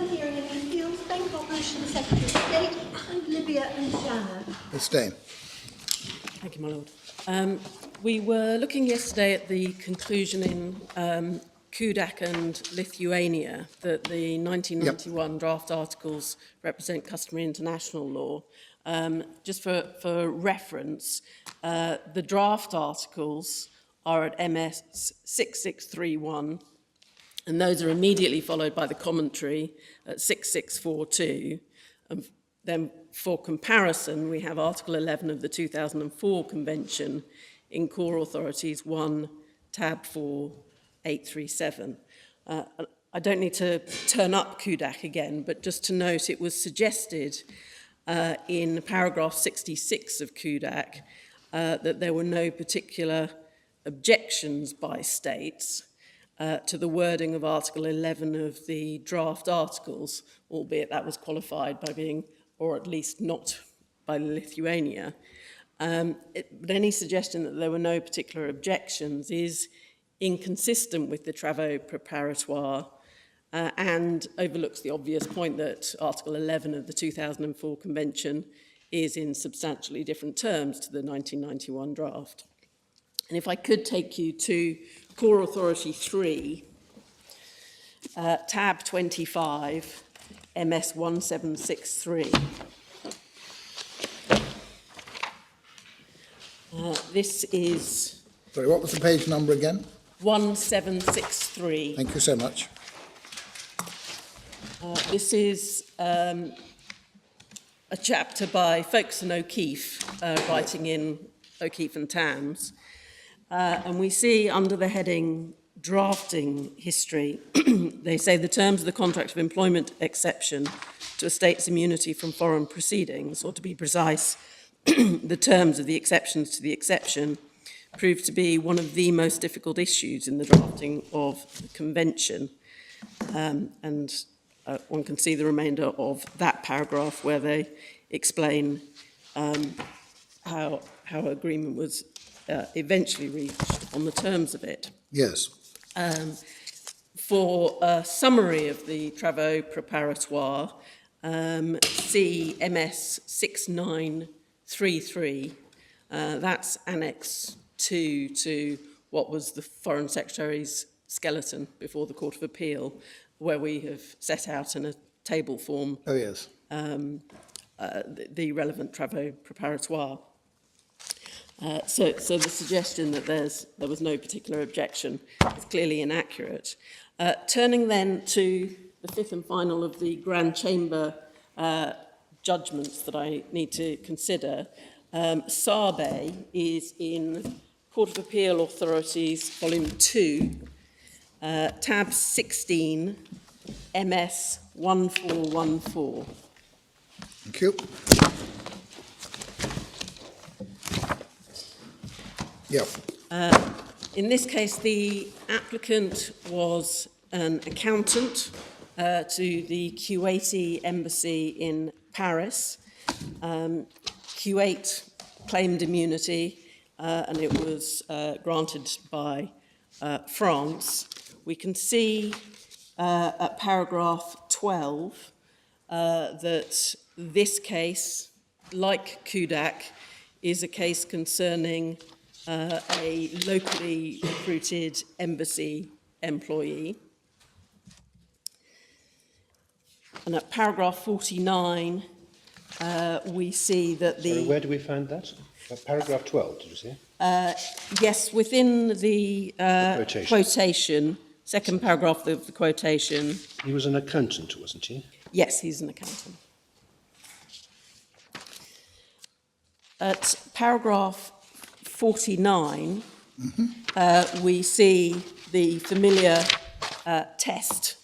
further hearing any appeals, Benkharbouche and the Secretary of State, and Libya and Janah. Abstain. Thank you, my Lord. We were looking yesterday at the conclusion in Kudak and Lithuania that the 1991 draft articles represent customary international law. Just for reference, the draft articles are at MS 6631, and those are immediately followed by the commentary at 6642. And then for comparison, we have Article 11 of the 2004 Convention in Core Authorities 1, Tab 4, 837. I don't need to turn up Kudak again, but just to note it was suggested in paragraph 66 of Kudak that there were no particular objections by states to the wording of Article 11 of the draft articles, albeit that was qualified by being, or at least not by Lithuania. But any suggestion that there were no particular objections is inconsistent with the travaux preparatoires and overlooks the obvious point that Article 11 of the 2004 Convention is in substantially different terms to the 1991 draft. And if I could take you to Core Authority 3, tab 25, MS 1763. This is... Sorry, what was the page number again? 1763. Thank you so much. This is a chapter by Folkes and O'Keefe, writing in O'Keefe and Tams. And we see under the heading drafting history, they say the terms of the contract of employment exception to a state's immunity from foreign proceedings, or to be precise, the terms of the exceptions to the exception, proved to be one of the most difficult issues in the drafting of the convention. One can see the remainder of that paragraph where they explain how agreement was eventually reached on the terms of it. Yes. For a summary of the travaux preparatoires, see MS 6933. That's Annex 2 to what was the Foreign Secretary's skeleton before the Court of Appeal, where we have set out in a table form Oh, yes. the relevant travaux preparatoires. So the suggestion that there was no particular objection is clearly inaccurate. Turning then to the fifth and final of the Grand Chamber judgments that I need to consider, Sabe is in Court of Appeal Authorities, Volume 2, tab 16, MS 1414. Thank you. Yeah. In this case, the applicant was an accountant to the Kuwaiti embassy in Paris. Kuwait claimed immunity and it was granted by France. We can see at paragraph 12 that this case, like Kudak, is a case concerning a locally recruited embassy employee. And at paragraph 49, we see that the... Sorry, where do we find that? Paragraph 12, did you say? Yes, within the quotation. quotation, second paragraph of the quotation. He was an accountant, wasn't he? Yes, he's an accountant. At paragraph 49, we see the familiar test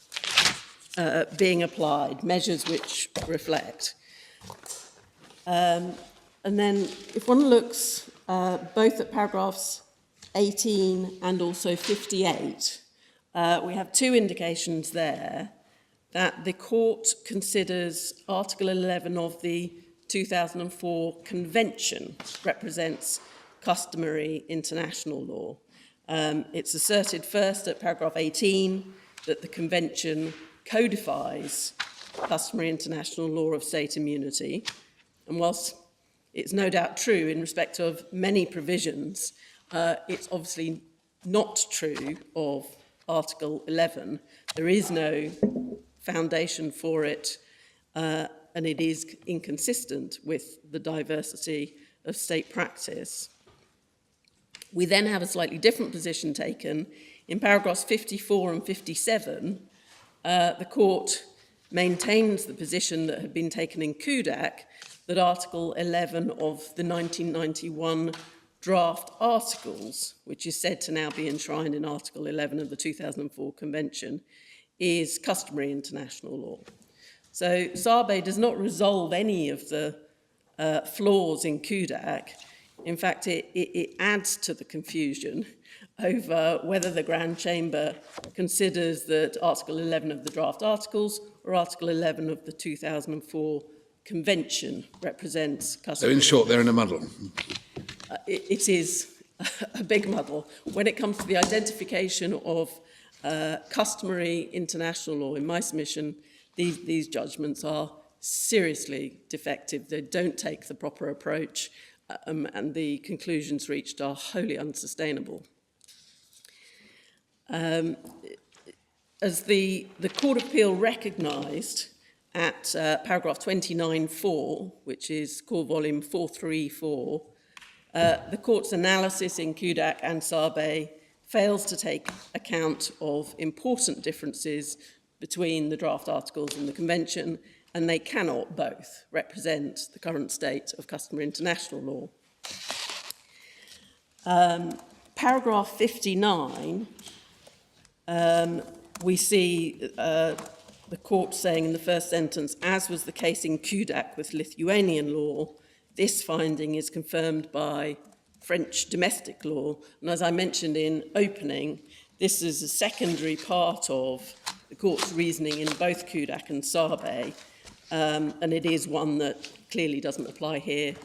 being applied, measures which reflect. And then if one looks both at paragraphs 18 and also 58, we have two indications there that the court considers Article 11 of the 2004 Convention represents customary international law. It's asserted first at paragraph 18 that the Convention codifies customary international law of state immunity. And whilst it's no doubt true in respect of many provisions, it's obviously not true of Article 11. There is no foundation for it, and it is inconsistent with the diversity of state practice. We then have a slightly different position taken. In paragraphs 54 and 57, the court maintains the position that had been taken in Kudak, that Article 11 of the 1991 draft articles, which is said to now be enshrined in Article 11 of the 2004 Convention, is customary international law. So Sabe does not resolve any of the flaws in Kudak. In fact, it adds to the confusion over whether the Grand Chamber considers that Article 11 of the draft articles or Article 11 of the 2004 Convention represents customary. So in short, they're in a muddle. It is a big muddle. When it comes to the identification of customary international law, in my submission, these judgments are seriously defective. They don't take the proper approach, and the conclusions reached are wholly unsustainable. As the Court of Appeal recognised at paragraph 29.4, which is core volume 434, the court's analysis in Kudak and Sabe fails to take account of important differences between the draft articles and the Convention, and they cannot both represent the current state of customary international law. Paragraph 59, we see the court saying in the first sentence, as was the case in Kudak with Lithuanian law, this finding is confirmed by French domestic law. And as I mentioned in opening, this is a secondary part of the court's reasoning in both Kudak and Sabe, and it is one that clearly doesn't apply here,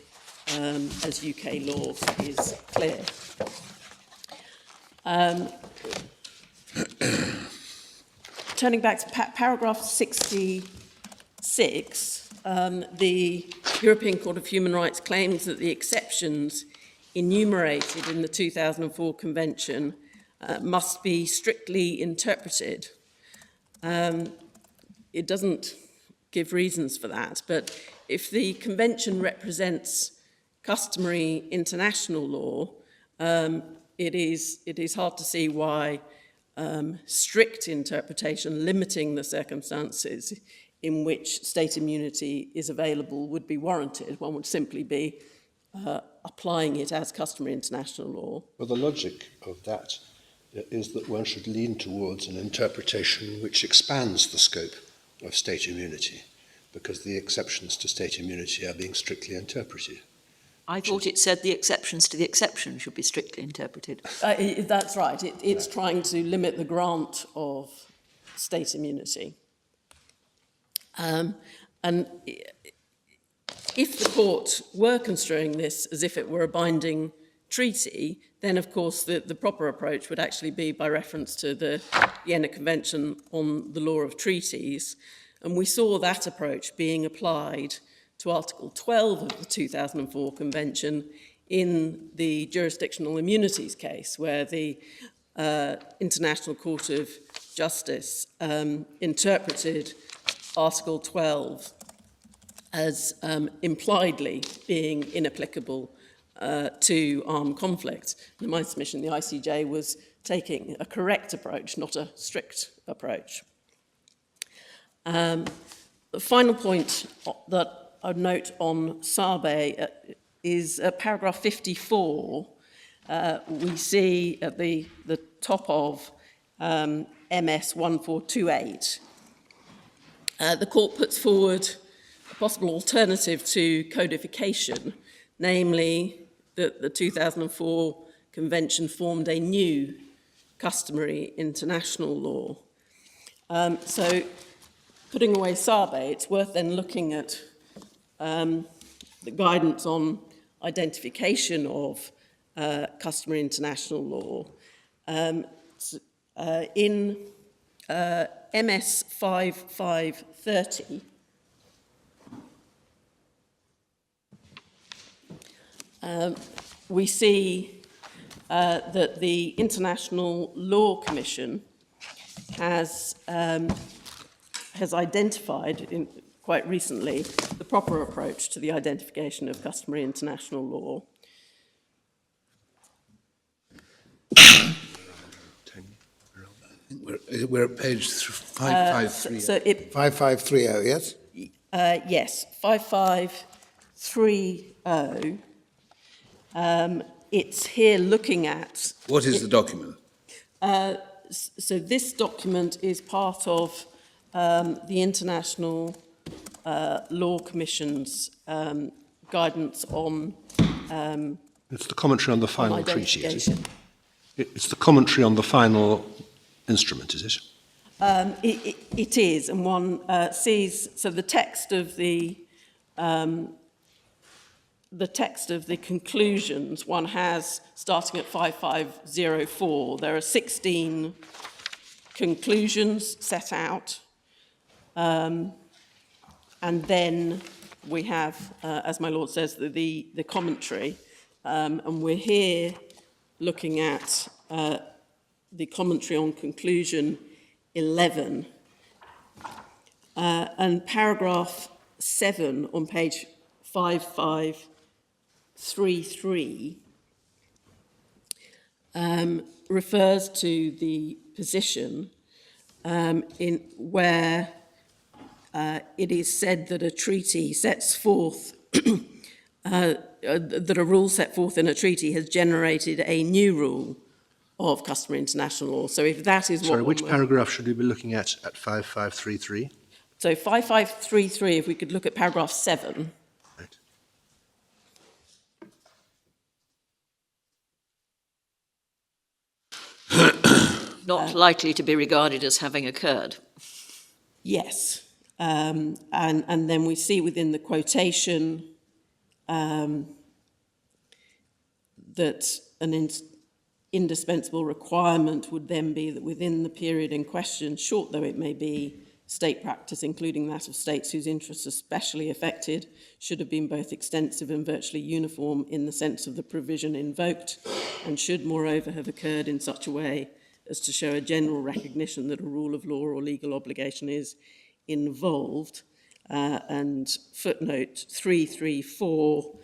as UK law is clear. Turning back to paragraph 66, the European Court of Human Rights claims that the exceptions enumerated in the 2004 Convention must be strictly interpreted. It doesn't give reasons for that, but if the Convention represents customary international law, it is hard to see why strict interpretation limiting the circumstances in which state immunity is available would be warranted. One would simply be applying it as customary international law. Well, the logic of that is that one should lean towards an interpretation which expands the scope of state immunity, because the exceptions to state immunity are being strictly interpreted. I thought it said the exceptions to the exception should be strictly interpreted. That's right. It's trying to limit the grant of state immunity. And if the court were construing this as if it were a binding treaty, then of course the proper approach would actually be by reference to the Vienna Convention on the Law of Treaties. And we saw that approach being applied to Article 12 of the 2004 Convention in the jurisdictional immunities case, where the International Court of Justice interpreted Article 12 as impliedly being inapplicable to armed conflict. In my submission, the ICJ was taking a correct approach, not a strict approach. The final point that I'd note on Sabe is paragraph 54. We see at the top of MS 1428, the court puts forward a possible alternative to codification, namely that the 2004 Convention formed a new customary international law. So putting away Sabe, it's worth then looking at the guidance on identification of customary international law. In MS 5530, we see that the International Law Commission has identified quite recently the proper approach to the identification of customary international law. We're at page 5530. So it, 5530, yes? yes, 5530. It's here looking at... What is the document? So this document is part of the International Law Commission's guidance on It's the commentary on the final treaty, is it? identification. It's the commentary on the final instrument, is it? It is, and one sees, so the text of the conclusions one has, starting at 5504, there are 16 conclusions set out, and then we have, as my Lord says, the commentary, and we're here looking at the commentary on conclusion 11, and paragraph 7 on page 5533 refers to the position in where it is said that a treaty sets forth that a rule set forth in a treaty has generated a new rule of customary international law. So if that is what... Sorry, which paragraph should we be looking at 5533? So 5533, if we could look at paragraph 7. Right. Not likely to be regarded as having occurred. Yes. And then we see within the quotation that an indispensable requirement would then be that within the period in question, short though it may be, state practice, including that of states whose interests are specially affected, should have been both extensive and virtually uniform in the sense of the provision invoked, and should moreover have occurred in such a way as to show a general recognition that a rule of law or legal obligation is involved. And footnote 334,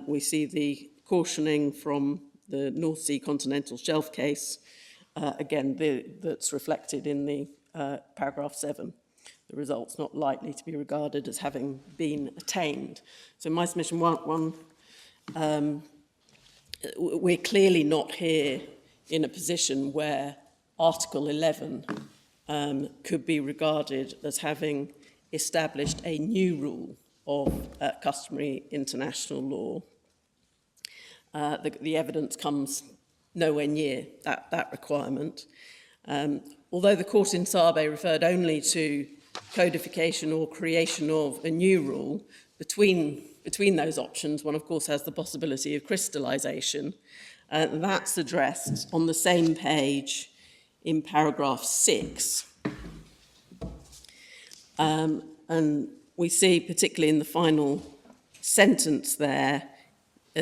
we see the cautioning from the North Sea continental shelf case, again, that's reflected in the paragraph 7. The result's not likely to be regarded as having been attained. So my submission, we're clearly not here in a position where Article 11 could be regarded as having established a new rule of customary international law. The evidence comes nowhere near that requirement. Although the court in Sabe referred only to codification or creation of a new rule, between those options, one of course has the possibility of crystallisation. That's addressed on the same page in paragraph 6. And we see, particularly in the final sentence there,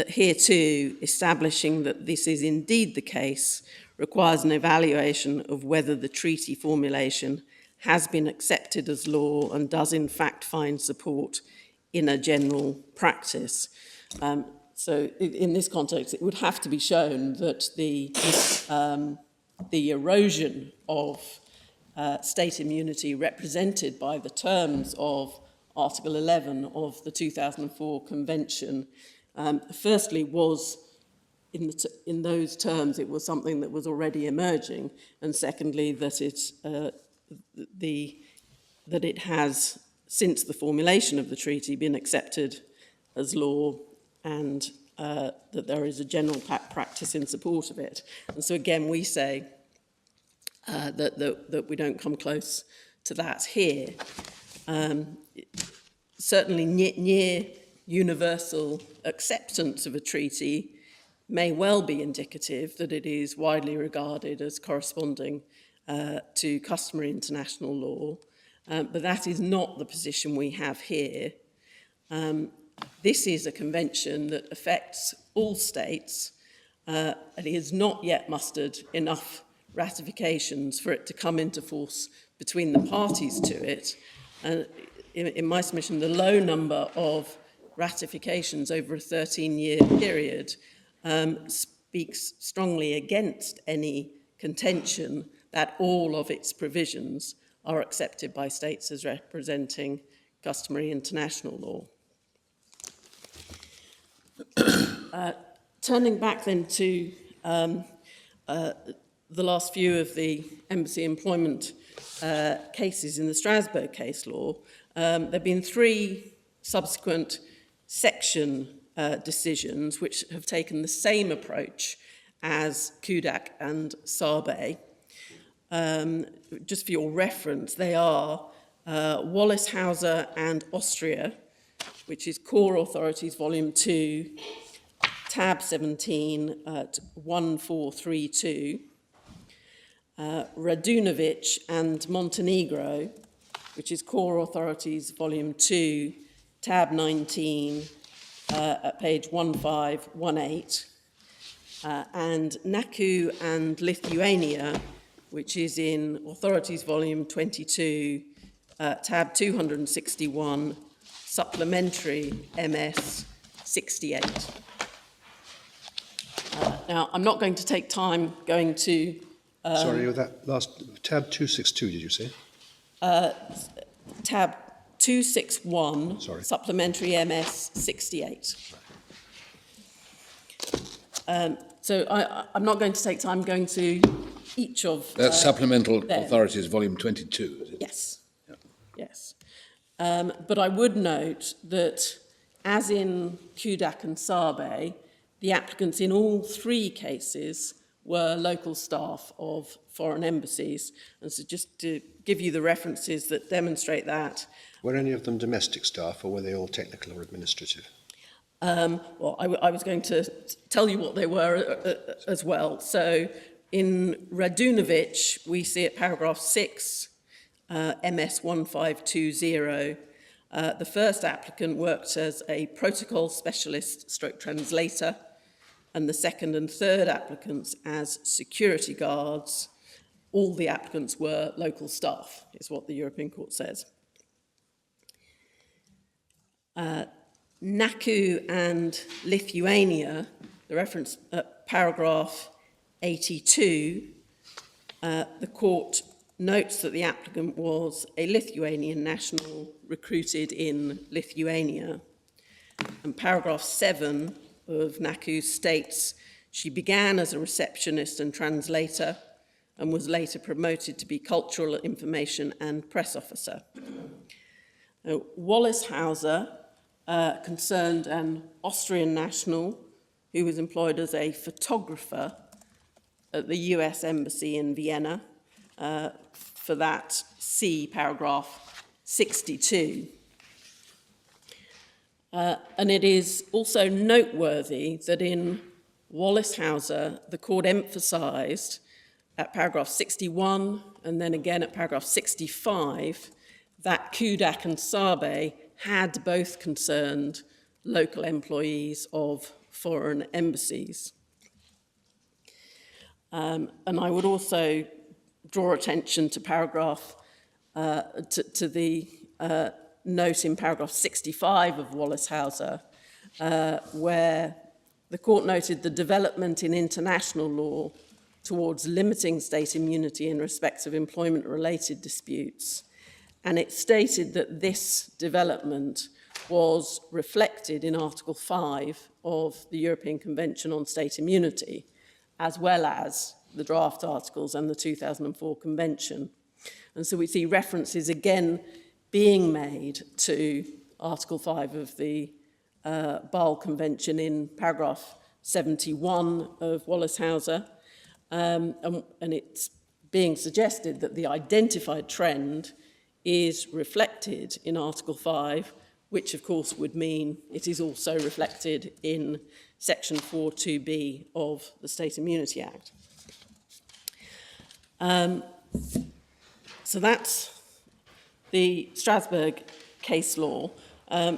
here too, establishing that this is indeed the case, requires an evaluation of whether the treaty formulation has been accepted as law and does in fact find support in a general practice. So in this context, it would have to be shown that the erosion of state immunity represented by the terms of Article 11 of the 2004 Convention, firstly was, in those terms, it was something that was already emerging, and secondly, that it has, since the formulation of the treaty, been accepted as law, and that there is a general practice in support of it. And so again, we say that we don't come close to that here. Certainly near universal acceptance of a treaty may well be indicative that it is widely regarded as corresponding to customary international law, but that is not the position we have here. This is a convention that affects all states, and it has not yet mustered enough ratifications for it to come into force between the parties to it. In my submission, the low number of ratifications over a 13-year period speaks strongly against any contention that all of its provisions are accepted by states as representing customary international law. Turning back then to the last few of the embassy employment cases in the Strasbourg case law, there have been 3 subsequent section decisions which have taken the same approach as Kudak and Sabe. Just for your reference, they are Wallishauser and Austria, which is Core Authorities Volume 2, tab 17 at 1432, Radunovic and Montenegro, which is Core Authorities Volume 2, tab 19 at page 1518, and Naku and Lithuania, which is in Authorities Volume 22, tab 261, supplementary MS 68. Now, I'm not going to take time going to... Sorry, with that last, tab 262, did you say? Tab 261, Sorry. supplementary MS 68. So I'm not going to take time going to each of... That's Supplemental there. Authorities, Volume 22, is it? Yes, yes. But I would note that, as in Kudak and Sabe, the applicants in all 3 cases were local staff of foreign embassies. And so just to give you the references that demonstrate that. Were any of them domestic staff, or were they all technical or administrative? Well, I was going to tell you what they were as well. So in Radunovic, we see at paragraph 6, MS 1520, the first applicant worked as a protocol specialist stroke translator, and the second and third applicants as security guards. All the applicants were local staff, is what the European Court says. Naku and Lithuania, the reference at paragraph 82, the court notes that the applicant was a Lithuanian national recruited in Lithuania. And paragraph 7 of Naku states she began as a receptionist and translator and was later promoted to be cultural information and press officer. Wallishauser concerned an Austrian national who was employed as a photographer at the US Embassy in Vienna. For that, see paragraph 62. And it is also noteworthy that in Wallishauser, the court emphasised at paragraph 61 and then again at paragraph 65 that Kudak and Sabe had both concerned local employees of foreign embassies. And I would also draw attention to paragraph, to the note in paragraph 65 of Wallishauser, where the court noted the development in international law towards limiting state immunity in respect of employment-related disputes. And it stated that this development was reflected in Article 5 of the European Convention on State Immunity, as well as the draft articles and the 2004 Convention. And so we see references again being made to Article 5 of the Bâle Convention in paragraph 71 of Wallishauser, and it's being suggested that the identified trend is reflected in Article 5, which of course would mean it is also reflected in Section 4.2b of the State Immunity Act. So that's the Strasbourg case law.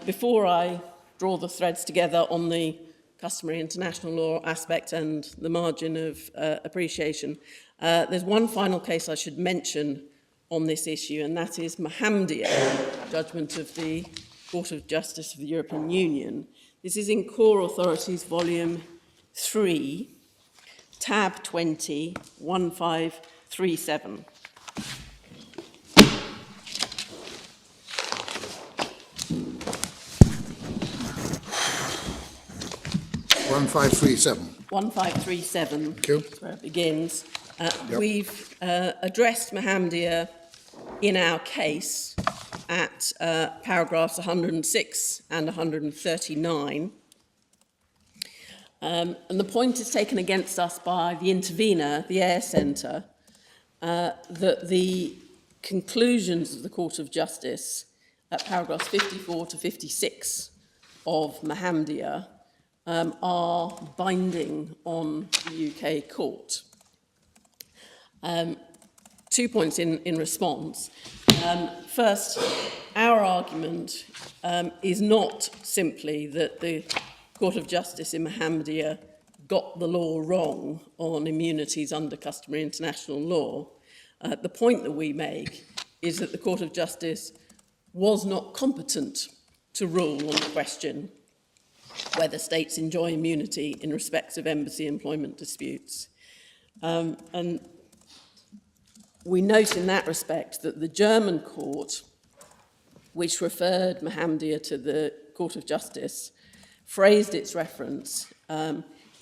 Before I draw the threads together on the customary international law aspect and the margin of appreciation, there's one final case I should mention on this issue, and that is Mohammedia, judgment of the Court of Justice of the European Union. This is in Core Authorities, Volume 3, tab 20, 1537. One 1537. 1537, Thank you. that's where it begins. We've addressed Mohammedia in our case at paragraphs 106 and 139. And the point is taken against us by the intervener, the Air Centre, that the conclusions of the Court of Justice at paragraphs 54 to 56 of Mohammedia are binding on the UK court. 2 points in response. First, our argument is not simply that the Court of Justice in Mohammedia got the law wrong on immunities under customary international law. The point that we make is that the Court of Justice was not competent to rule on the question whether states enjoy immunity in respect of embassy employment disputes. And we note in that respect that the German court, which referred Mohammedia to the Court of Justice, phrased its reference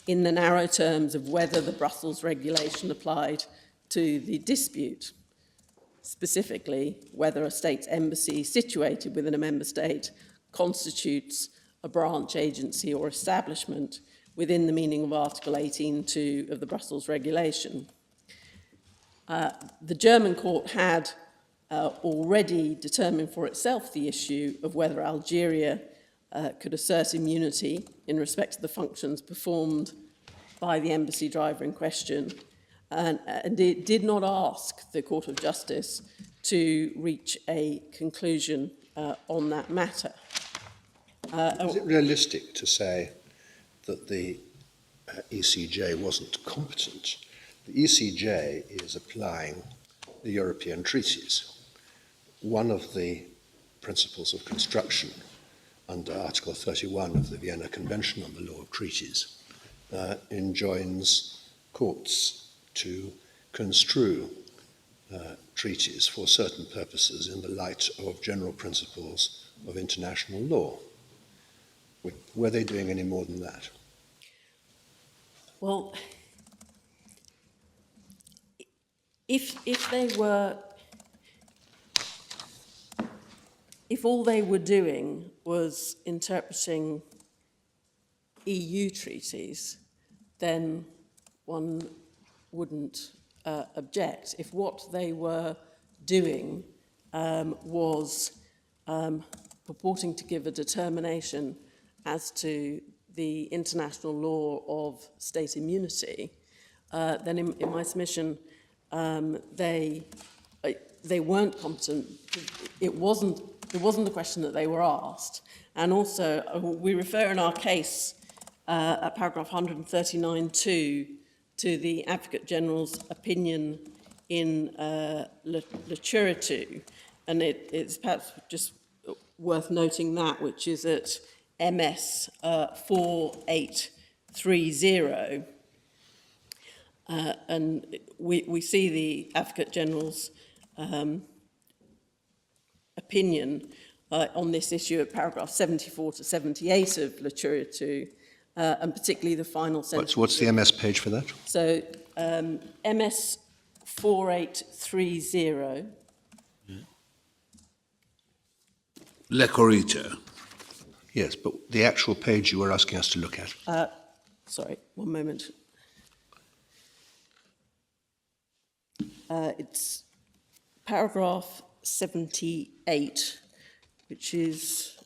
in the narrow terms of whether the Brussels regulation applied to the dispute, specifically whether a state's embassy situated within a member state constitutes a branch, agency or establishment within the meaning of Article 18.2 of the Brussels regulation. The German court had already determined for itself the issue of whether Algeria could assert immunity in respect to the functions performed by the embassy driver in question, and it did not ask the Court of Justice to reach a conclusion on that matter. Is it realistic to say that the ECJ wasn't competent? The ECJ is applying the European treaties. One of the principles of construction under Article 31 of the Vienna Convention on the Law of Treaties enjoins courts to construe treaties for certain purposes in the light of general principles of international law. Were they doing any more than that? Well, if all they were doing was interpreting EU treaties, then one wouldn't object. If what they were doing was purporting to give a determination as to the international law of state immunity, then in my submission, they weren't competent. It wasn't the question that they were asked. And also, we refer in our case at paragraph 139.2 to the Advocate General's opinion in Laturitu, and it's perhaps just worth noting that, which is at MS 4830. And we see the Advocate General's opinion on this issue at paragraph 74 to 78 of Laturitu, and particularly the final sentence. What's the MS page for that? So MS 4830. Le Corrita. Yes, but the actual page you were asking us to look at. Sorry, one moment. It's paragraph 78, which is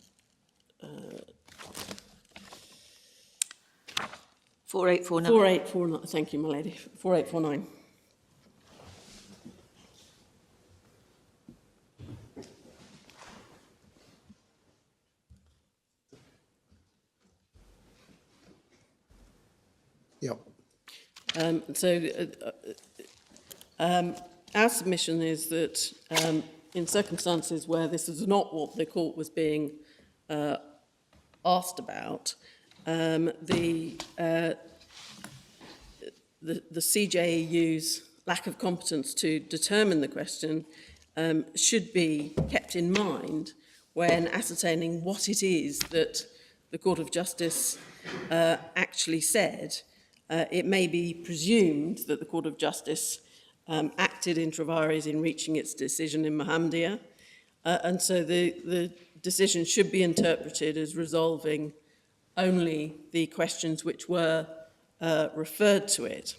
4849. 4849. Thank you, my lady. 4849. Yep. Our submission is that in circumstances where this is not what the court was being asked about, the CJEU's lack of competence to determine the question should be kept in mind when ascertaining what it is that the Court of Justice actually said. It may be presumed that the Court of Justice acted intra vires in reaching its decision in Mohammedia, and so the decision should be interpreted as resolving only the questions which were referred to it.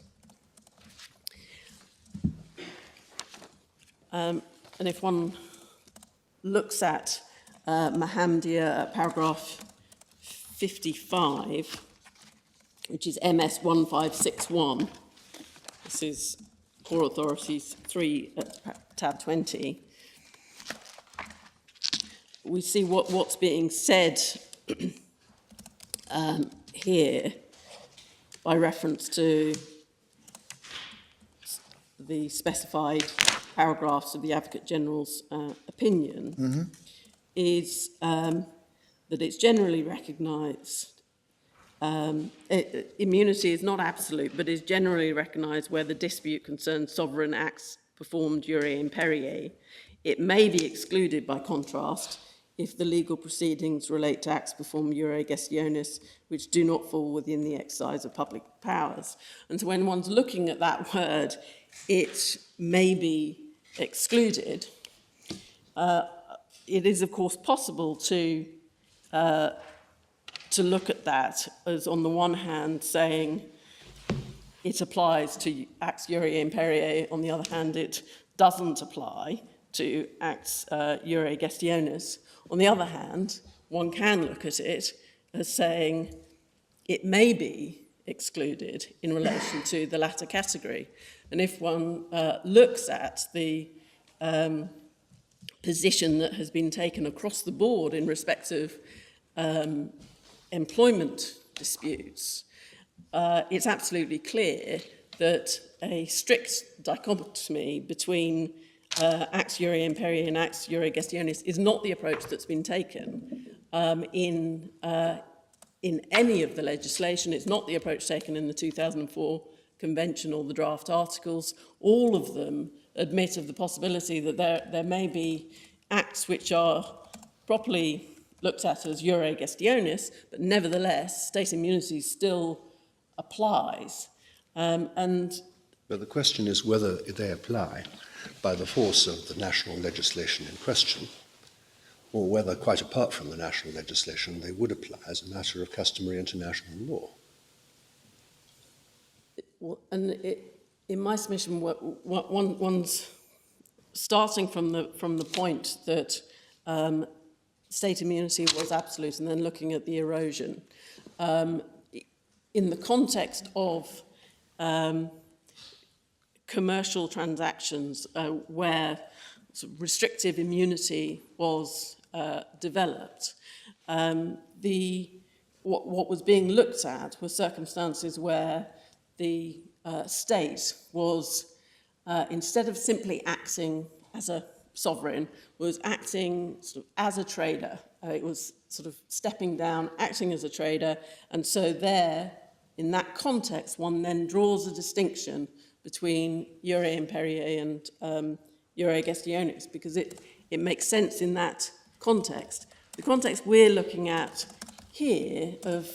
And if one looks at Mohammedia, paragraph 55, which is MS 1561, this is Core Authorities 3 at tab 20, we see what's being said here by reference to the specified paragraphs of the Advocate General's opinion, is that it's generally recognised, immunity is not absolute, but is generally recognised where the dispute concerns sovereign acts performed jure imperii. It may be excluded, by contrast, if the legal proceedings relate to acts performed jure gestionis, which do not fall within the exercise of public powers. And so when one's looking at that word, it may be excluded. It is, of course, possible to look at that as, on the one hand, saying it applies to acts jure imperii, on the other hand, it doesn't apply to acts jure gestionis. On the other hand, one can look at it as saying it may be excluded in relation to the latter category. And if one looks at the position that has been taken across the board in respect of employment disputes, it's absolutely clear that a strict dichotomy between acts jure imperii and acts jure gestionis is not the approach that's been taken in any of the legislation. It's not the approach taken in the 2004 Convention or the draft articles. All of them admit of the possibility that there may be acts which are properly looked at as jure gestionis, but nevertheless state immunity still applies. But the question is whether they apply by the force of the national legislation in question, or whether, quite apart from the national legislation, they would apply as a matter of customary international law. Well, and in my submission, one's starting from the point that state immunity was absolute, and then looking at the erosion. In the context of commercial transactions where sort of restrictive immunity was developed, what was being looked at were circumstances where the state was, instead of simply acting as a sovereign, was acting sort of as a trader. It was sort of stepping down, acting as a trader, and so there, in that context, one then draws a distinction between jure imperii and jure gestionis, because it makes sense in that context. The context we're looking at here of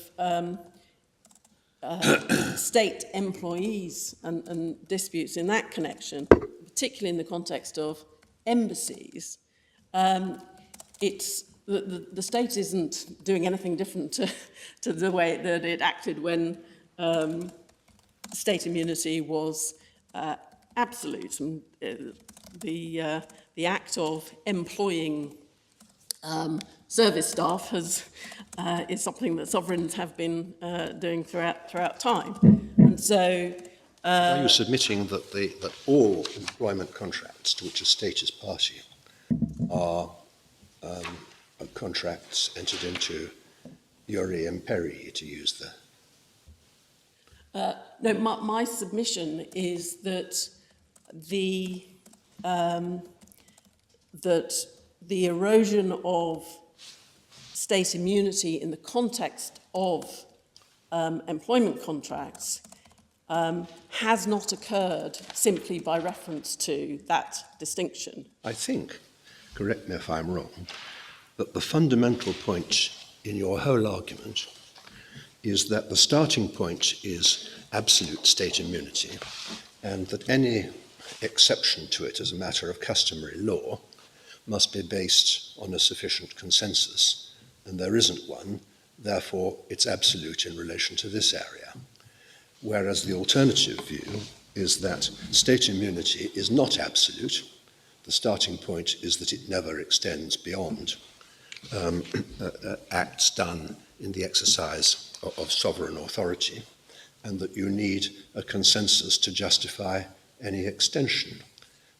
state employees and disputes in that connection, particularly in the context of embassies, it's the state isn't doing anything different to the way that it acted when state immunity was absolute. And the act of employing service staff is something that sovereigns have been doing throughout time. And so Are you submitting that all employment contracts to which a state is party are contracts entered into jure imperii, to use No, my submission is that the erosion of state immunity in the context of employment contracts has not occurred simply by reference to that distinction. I think, correct me if I'm wrong, that the fundamental point in your whole argument is that the starting point is absolute state immunity, and that any exception to it as a matter of customary law must be based on a sufficient consensus, and there isn't one, therefore it's absolute in relation to this area. Whereas the alternative view is that state immunity is not absolute. The starting point is that it never extends beyond acts done in the exercise of sovereign authority, and that you need a consensus to justify any extension.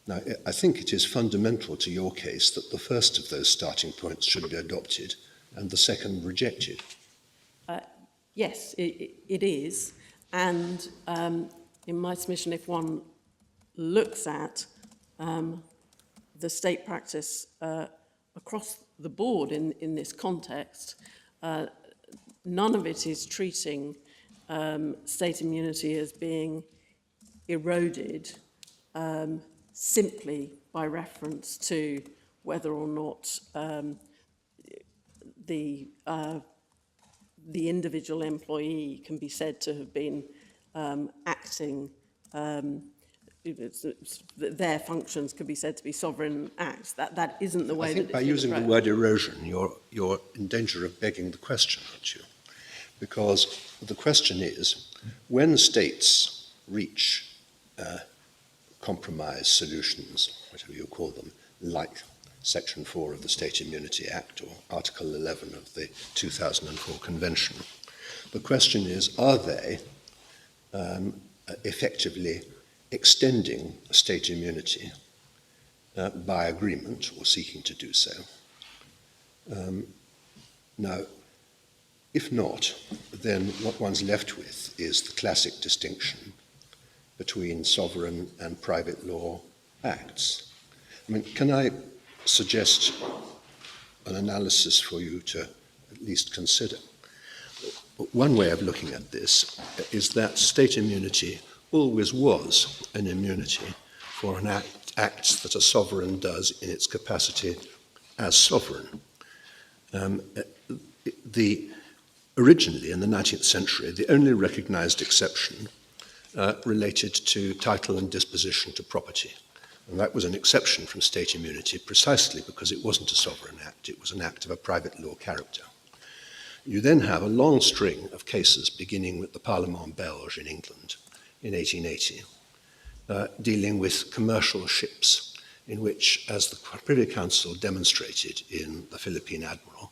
Now, I think it is fundamental to your case that the first of those starting points should be adopted and the second rejected. Yes, it is. And in my submission, if one looks at the state practice across the board in this context, none of it is treating state immunity as being eroded simply by reference to whether or not the individual employee can be said to have been acting, their functions can be said to be sovereign acts. That isn't the way I think that by it's using the approached. word erosion, you're in danger of begging the question, aren't you? Because the question is, when states reach compromise solutions, whatever you call them, like Section 4 of the State Immunity Act or Article 11 of the 2004 Convention, the question is, are they effectively extending state immunity by agreement or seeking to do so? Now, if not, then what one's left with is the classic distinction between sovereign and private law acts. I mean, can I suggest an analysis for you to at least consider? One way of looking at this is that state immunity always was an immunity for an acts that a sovereign does in its capacity as sovereign. Originally, in the 19th century, the only recognized exception related to title and disposition to property. And that was an exception from state immunity precisely because it wasn't a sovereign act, it was an act of a private law character. You then have a long string of cases beginning with the Parlement Belge in England in 1880, dealing with commercial ships in which, as the Privy Council demonstrated in the Philippine Admiral,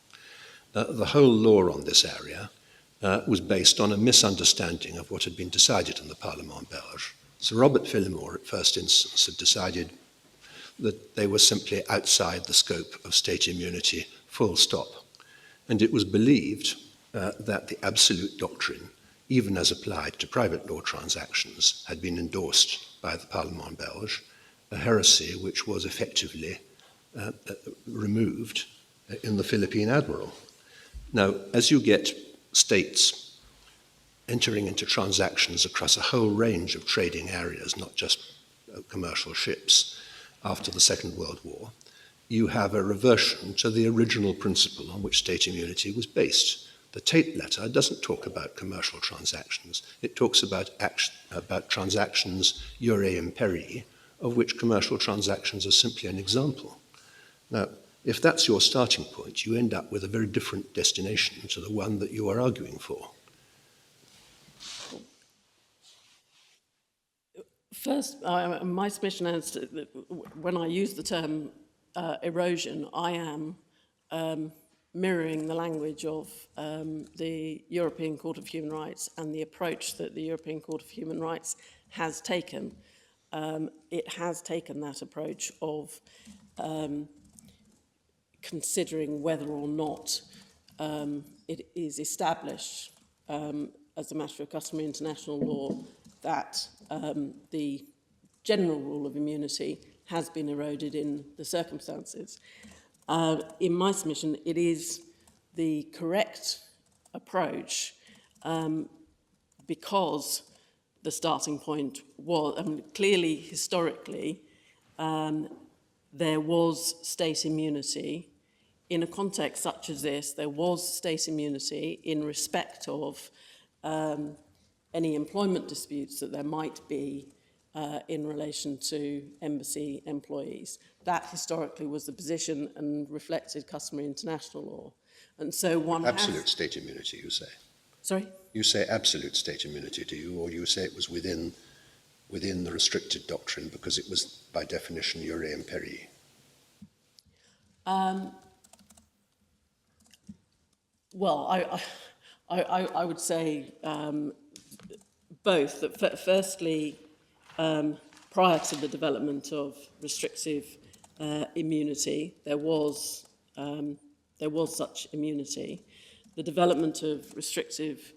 the whole law on this area was based on a misunderstanding of what had been decided in the Parlement Belge. Sir Robert Fillimore, at first instance, had decided that they were simply outside the scope of state immunity, full stop. And it was believed that the absolute doctrine, even as applied to private law transactions, had been endorsed by the Parlement Belge, a heresy which was effectively removed in the Philippine Admiral. Now, as you get states entering into transactions across a whole range of trading areas, not just commercial ships, after the Second World War, you have a reversion to the original principle on which state immunity was based. The Tate letter doesn't talk about commercial transactions. It talks about transactions jure imperii, of which commercial transactions are simply an example. Now, if that's your starting point, you end up with a very different destination to the one that you are arguing for. First, my submission is that when I use the term erosion, I am mirroring the language of the European Court of Human Rights and the approach that the European Court of Human Rights has taken. It has taken that approach of considering whether or not it is established as a matter of customary international law, that the general rule of immunity has been eroded in the circumstances. In my submission, it is the correct approach because the starting point was, clearly, historically, there was state immunity. In a context such as this, there was state immunity in respect of any employment disputes that there might be in relation to embassy employees. That historically was the position and reflected customary international law. And so one Absolute state immunity, you say? Sorry? You say absolute state immunity, do you? Or you say it was within the restricted doctrine because it was, by definition, ure imperii? Well, I would say both. That firstly, prior to the development of restrictive immunity, there was such immunity. The development of restrictive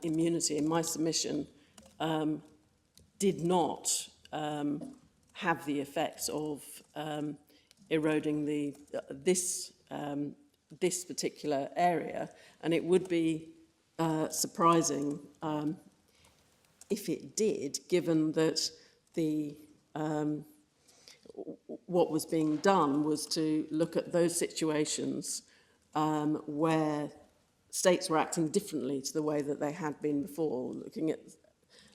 immunity, in my submission, did not have the effects of eroding this particular area, and it would be surprising if it did, given that what was being done was to look at those situations where states were acting differently to the way that they had been before,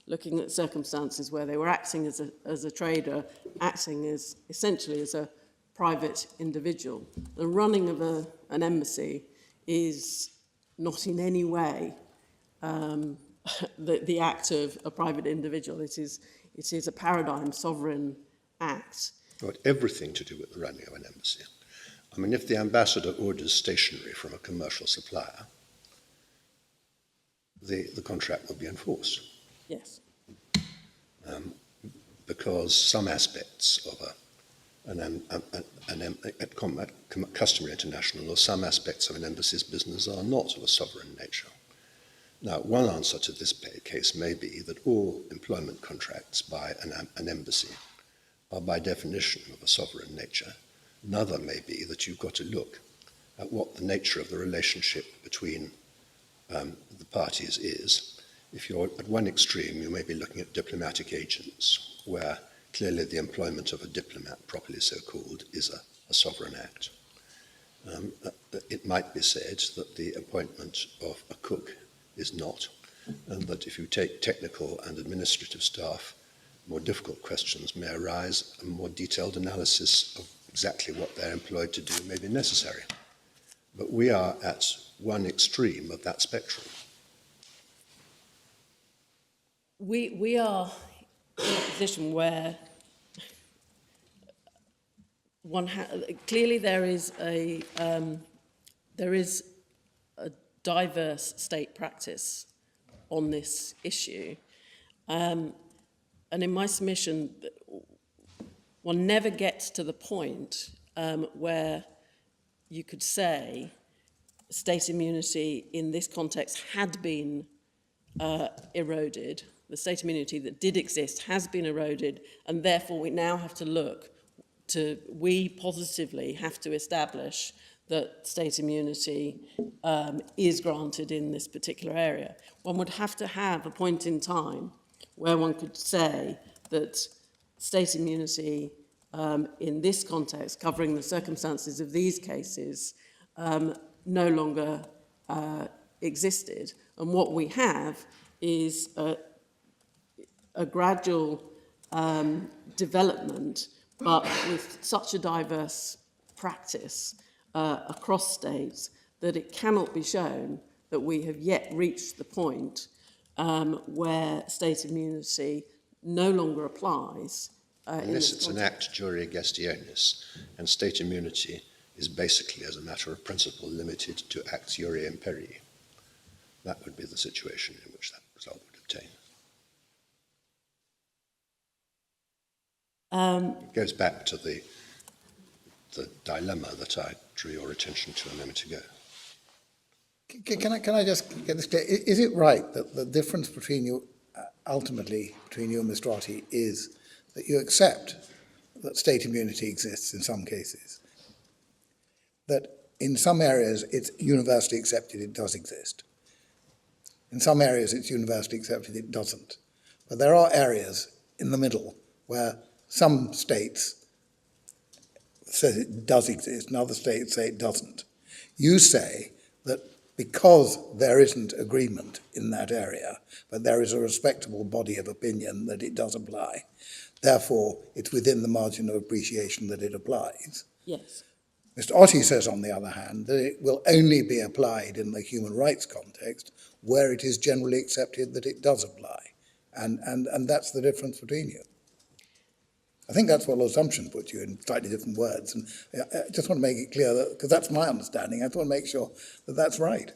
looking at circumstances where they were acting as a trader, acting as essentially as a private individual. The running of an embassy is not in any way the act of a private individual. It is a paradigm sovereign act. Got everything to do with the running of an embassy. I mean, if the ambassador orders stationery from a commercial supplier, the contract will be enforced. Yes. Because some aspects of customary international, or some aspects of an embassy's business are not of a sovereign nature. Now, one answer to this case may be that all employment contracts by an embassy are by definition of a sovereign nature. Another may be that you've got to look at what the nature of the relationship between the parties is. If you're at one extreme, you may be looking at diplomatic agents, where clearly the employment of a diplomat, properly so called, is a sovereign act. It might be said that the appointment of a cook is not, and that if you take technical and administrative staff, more difficult questions may arise, and more detailed analysis of exactly what they're employed to do may be necessary. But we are at one extreme of that spectrum. We are in a position where clearly there is a diverse state practice on this issue, and in my submission, one never gets to the point where you could say state immunity in this context had been eroded. The state immunity that did exist has been eroded, and therefore we now have to we positively have to establish that state immunity is granted in this particular area. One would have to have a point in time where one could say that state immunity in this context, covering the circumstances of these cases, no longer existed. And what we have is a gradual development, but with such a diverse practice across states that it cannot be shown that we have yet reached the point where state immunity no longer applies. Unless it's an act juria gestionis, and state immunity is basically, as a matter of principle, limited to acts juria imperii. That would be the situation in which that result would obtain. It goes back to the dilemma that I drew your attention to a moment ago. Can I just get this clear? Is it right that the difference between you, ultimately, between you and Mr. Otti is that you accept that state immunity exists in some cases, that in some areas it's universally accepted it does exist. In some areas it's universally accepted it doesn't. But there are areas in the middle where some states say it does exist and other states say it doesn't. You say that because there isn't agreement in that area, but there is a respectable body of opinion that it does apply, therefore it's within the margin of appreciation that it applies. Yes. Mr. Otti says, on the other hand, that it will only be applied in the human rights context where it is generally accepted that it does apply. And that's the difference between you. I think that's what assumption puts you in slightly different words. And I just want to make it clear that, because that's my understanding, I just want to make sure that that's right.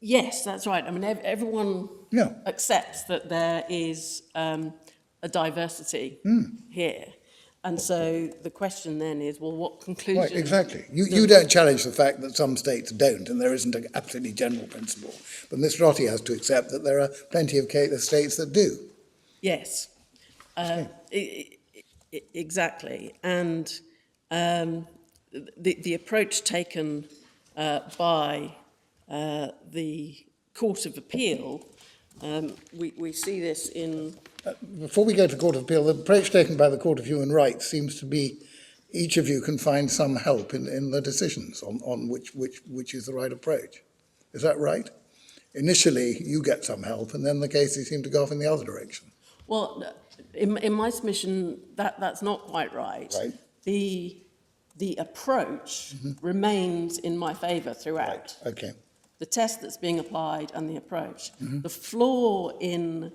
Yes, that's right. I mean, everyone accepts that there is a diversity here. And so the question then is, well, what conclusion... Right, exactly. You don't challenge the fact that some states don't, and there isn't an absolutely general principle. But Mr. Otti has to accept that there are plenty of states that do. Yes, exactly. And the approach taken by the Court of Appeal, we see this in... Before we go to the Court of Appeal, the approach taken by the Court of Human Rights seems to be each of you can find some help in the decisions on which is the right approach. Is that right? Initially, you get some help, and then the cases seem to go off in the other direction. Well, in my submission, that's not quite right. Right. The approach remains in my favour throughout. Right. Okay. The test that's being applied and the approach. The flaw in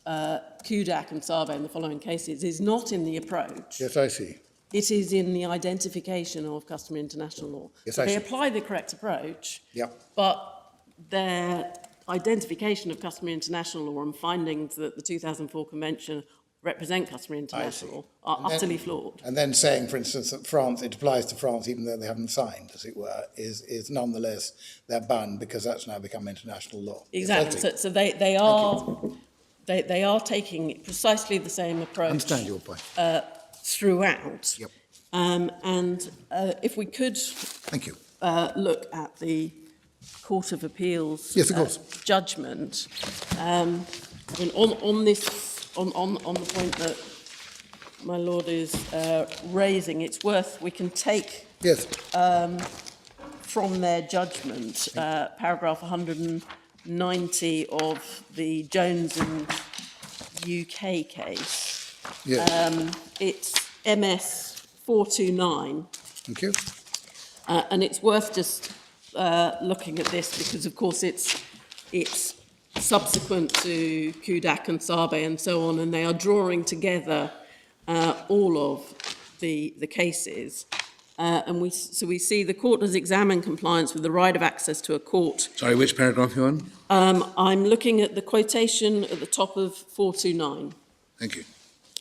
Kudak and Save in the following cases is not in the approach. Yes, I see. It is in the identification of customary international law. Yes, so I they see. apply the correct approach, but their identification of customary international law and findings that the 2004 Convention represent customary international law are utterly flawed. And then saying, for instance, that France, it applies to France even though they haven't signed, as it were, is nonetheless, they're bound because that's now become international law. Exactly. So they are taking precisely the same approach. I understand your point. Throughout. Yep. And if we could Thank you. Look at the Court of Appeal's Yes, of course. judgment, on the point that my Lord is raising, it's worth, we can take from their judgment, paragraph 190 of the Jones and UK case. Yes. It's MS 429. Thank you. And it's worth just looking at this because, of course, it's subsequent to Kudak and Save and so on, and they are drawing together all of the cases. And we see the court has examined compliance with the right of access to a court. Sorry, which paragraph are you on? I'm looking at the quotation at the top of 429. Thank you.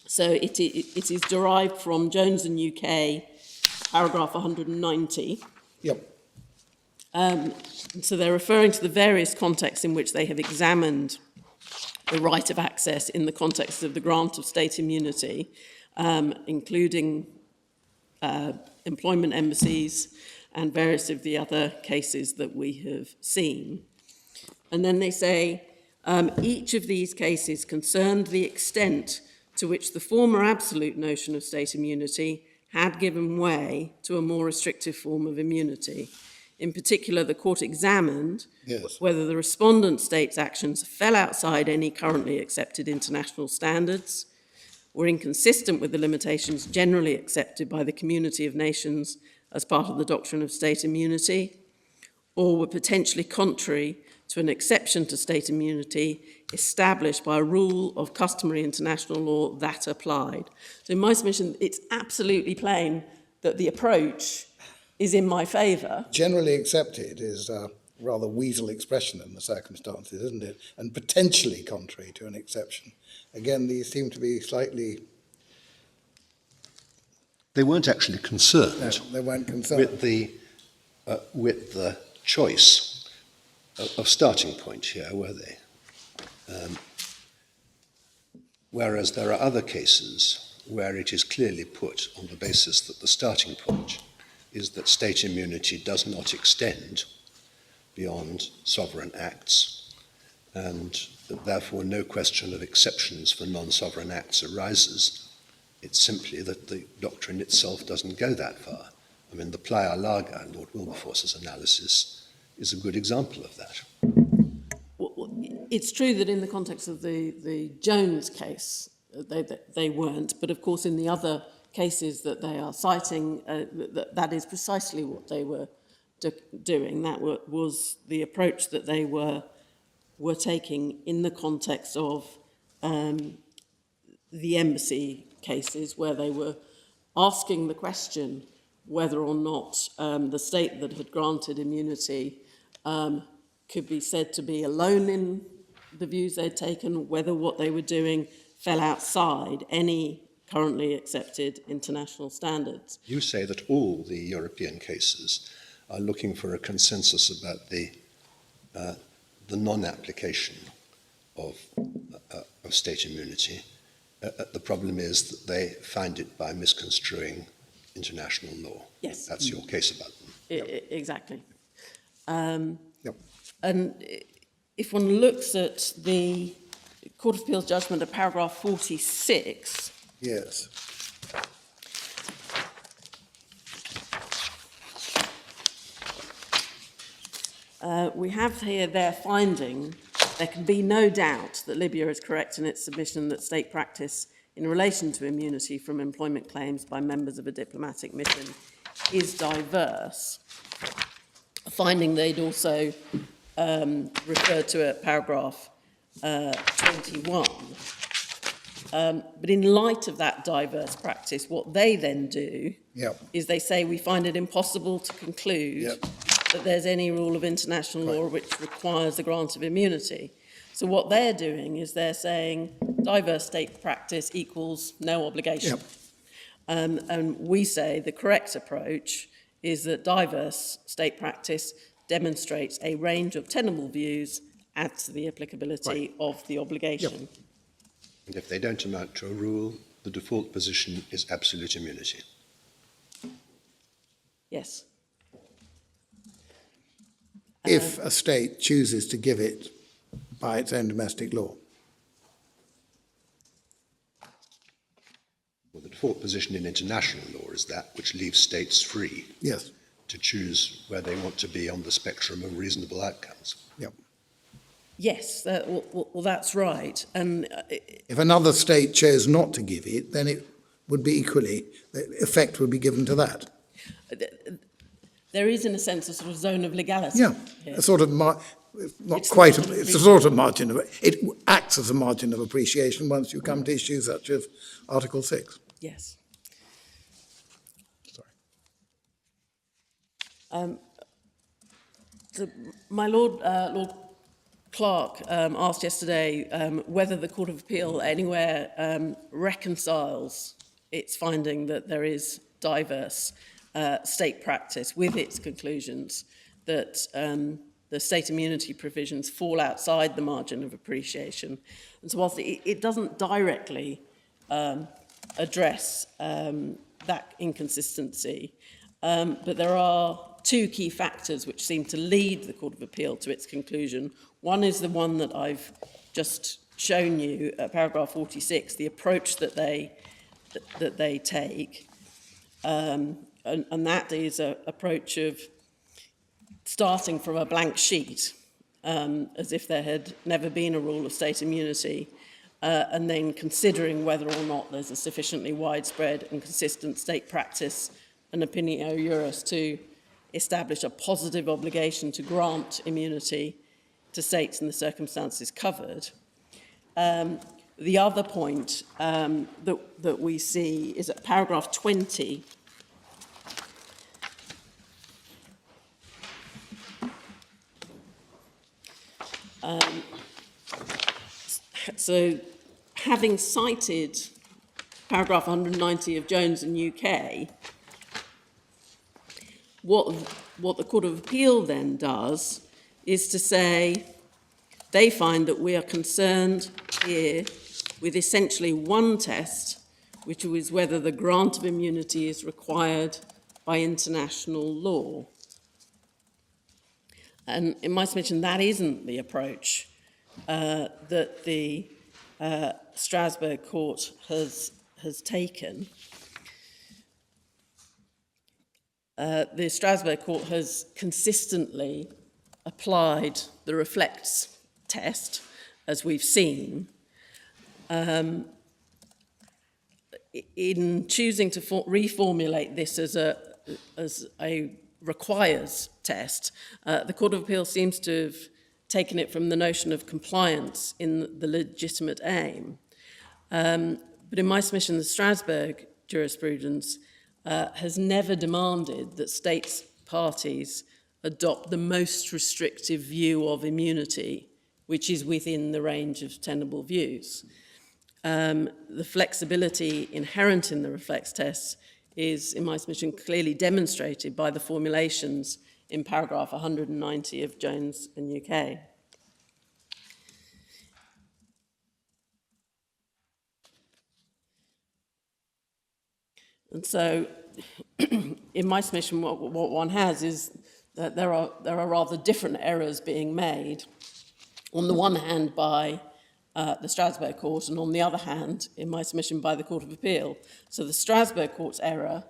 So it is derived from Jones and UK, paragraph 190. Yep. So they're referring to the various contexts in which they have examined the right of access in the context of the grant of state immunity, including employment embassies and various of the other cases that we have seen. And then they say, each of these cases concerned the extent to which the former absolute notion of state immunity had given way to a more restrictive form of immunity. In particular, the court examined whether the respondent state's actions fell outside any currently accepted international standards, were inconsistent with the limitations generally accepted by the community of nations as part of the doctrine of state immunity, or were potentially contrary to an exception to state immunity established by a rule of customary international law that applied. So in my submission, it's absolutely plain that the approach is in my favour. Generally accepted is a rather weasel expression in the circumstances, isn't it? And potentially contrary to an exception. Again, these seem to be slightly... They weren't actually concerned. No, they weren't concerned. With the choice of starting point here, were they? Whereas there are other cases where it is clearly put on the basis that the starting point is that state immunity does not extend beyond sovereign acts, and that therefore no question of exceptions for non-sovereign acts arises. It's simply that the doctrine itself doesn't go that far. I mean, the Playa Larga, Lord Wilberforce's analysis, is a good example of that. It's true that in the context of the Jones case, they weren't, but of course in the other cases that they are citing, that is precisely what they were doing. That was the approach that they were taking in the context of the embassy cases, where they were asking the question whether or not the state that had granted immunity could be said to be alone in the views they'd taken, whether what they were doing fell outside any currently accepted international standards. You say that all the European cases are looking for a consensus about the non-application of state immunity. The problem is that they find it by misconstruing international law. Yes. That's your case about them. Exactly. Yep. And if one looks at the Court of Appeal's judgment at paragraph 46, Yes. we have here their finding: there can be no doubt that Libya is correct in its submission that state practice in relation to immunity from employment claims by members of a diplomatic mission is diverse. A finding they'd also referred to at paragraph 21. But in light of that diverse practice, what they then do is they say we find it impossible to conclude that there's any rule of international law which requires the grant of immunity. So what they're doing is they're saying diverse state practice equals no obligation. And we say the correct approach is that diverse state practice demonstrates a range of tenable views, adds to the applicability of the obligation. And if they don't amount to a rule, the default position is absolute immunity. Yes. If a state chooses to give it by its own domestic law. Well, the default position in international law is that which leaves states free to choose where they want to be on the spectrum of reasonable outcomes. Yes, well, that's right. And if another state chose not to give it, then it would be equally, the effect would be given to that. There is, in a sense, a sort of zone of legality. Yeah, here. a sort of, it's a sort of margin of, it acts as a margin of appreciation once you come to issues such as Article 6. Yes. Sorry. My Lord Clark asked yesterday whether the Court of Appeal anywhere reconciles its finding that there is diverse state practice with its conclusions that the state immunity provisions fall outside the margin of appreciation. And so whilst it doesn't directly address that inconsistency, but there are two key factors which seem to lead the Court of Appeal to its conclusion. One is the one that I've just shown you at paragraph 46, the approach that they take, and that is an approach of starting from a blank sheet, as if there had never been a rule of state immunity, and then considering whether or not there's a sufficiently widespread and consistent state practice and opinio juris to establish a positive obligation to grant immunity to states in the circumstances covered. The other point that we see is at paragraph 20. So, having cited paragraph 190 of Jones and UK, what the Court of Appeal then does is to say they find that we are concerned here with essentially one test, which is whether the grant of immunity is required by international law. And in my submission, that isn't the approach that the Strasbourg Court has taken. The Strasbourg Court has consistently applied the reflects test, as we've seen, in choosing to reformulate this as a requires test. The Court of Appeal seems to have taken it from the notion of compliance in the legitimate aim. But in my submission, the Strasbourg jurisprudence has never demanded that states parties adopt the most restrictive view of immunity, which is within the range of tenable views. The flexibility inherent in the reflex test is, in my submission, clearly demonstrated by the formulations in paragraph 190 of Jones and UK. And so, in my submission, what one has is that there are rather different errors being made. On the one hand, by the Strasbourg Court, and on the other hand, in my submission, by the Court of Appeal. So the Strasbourg Court's error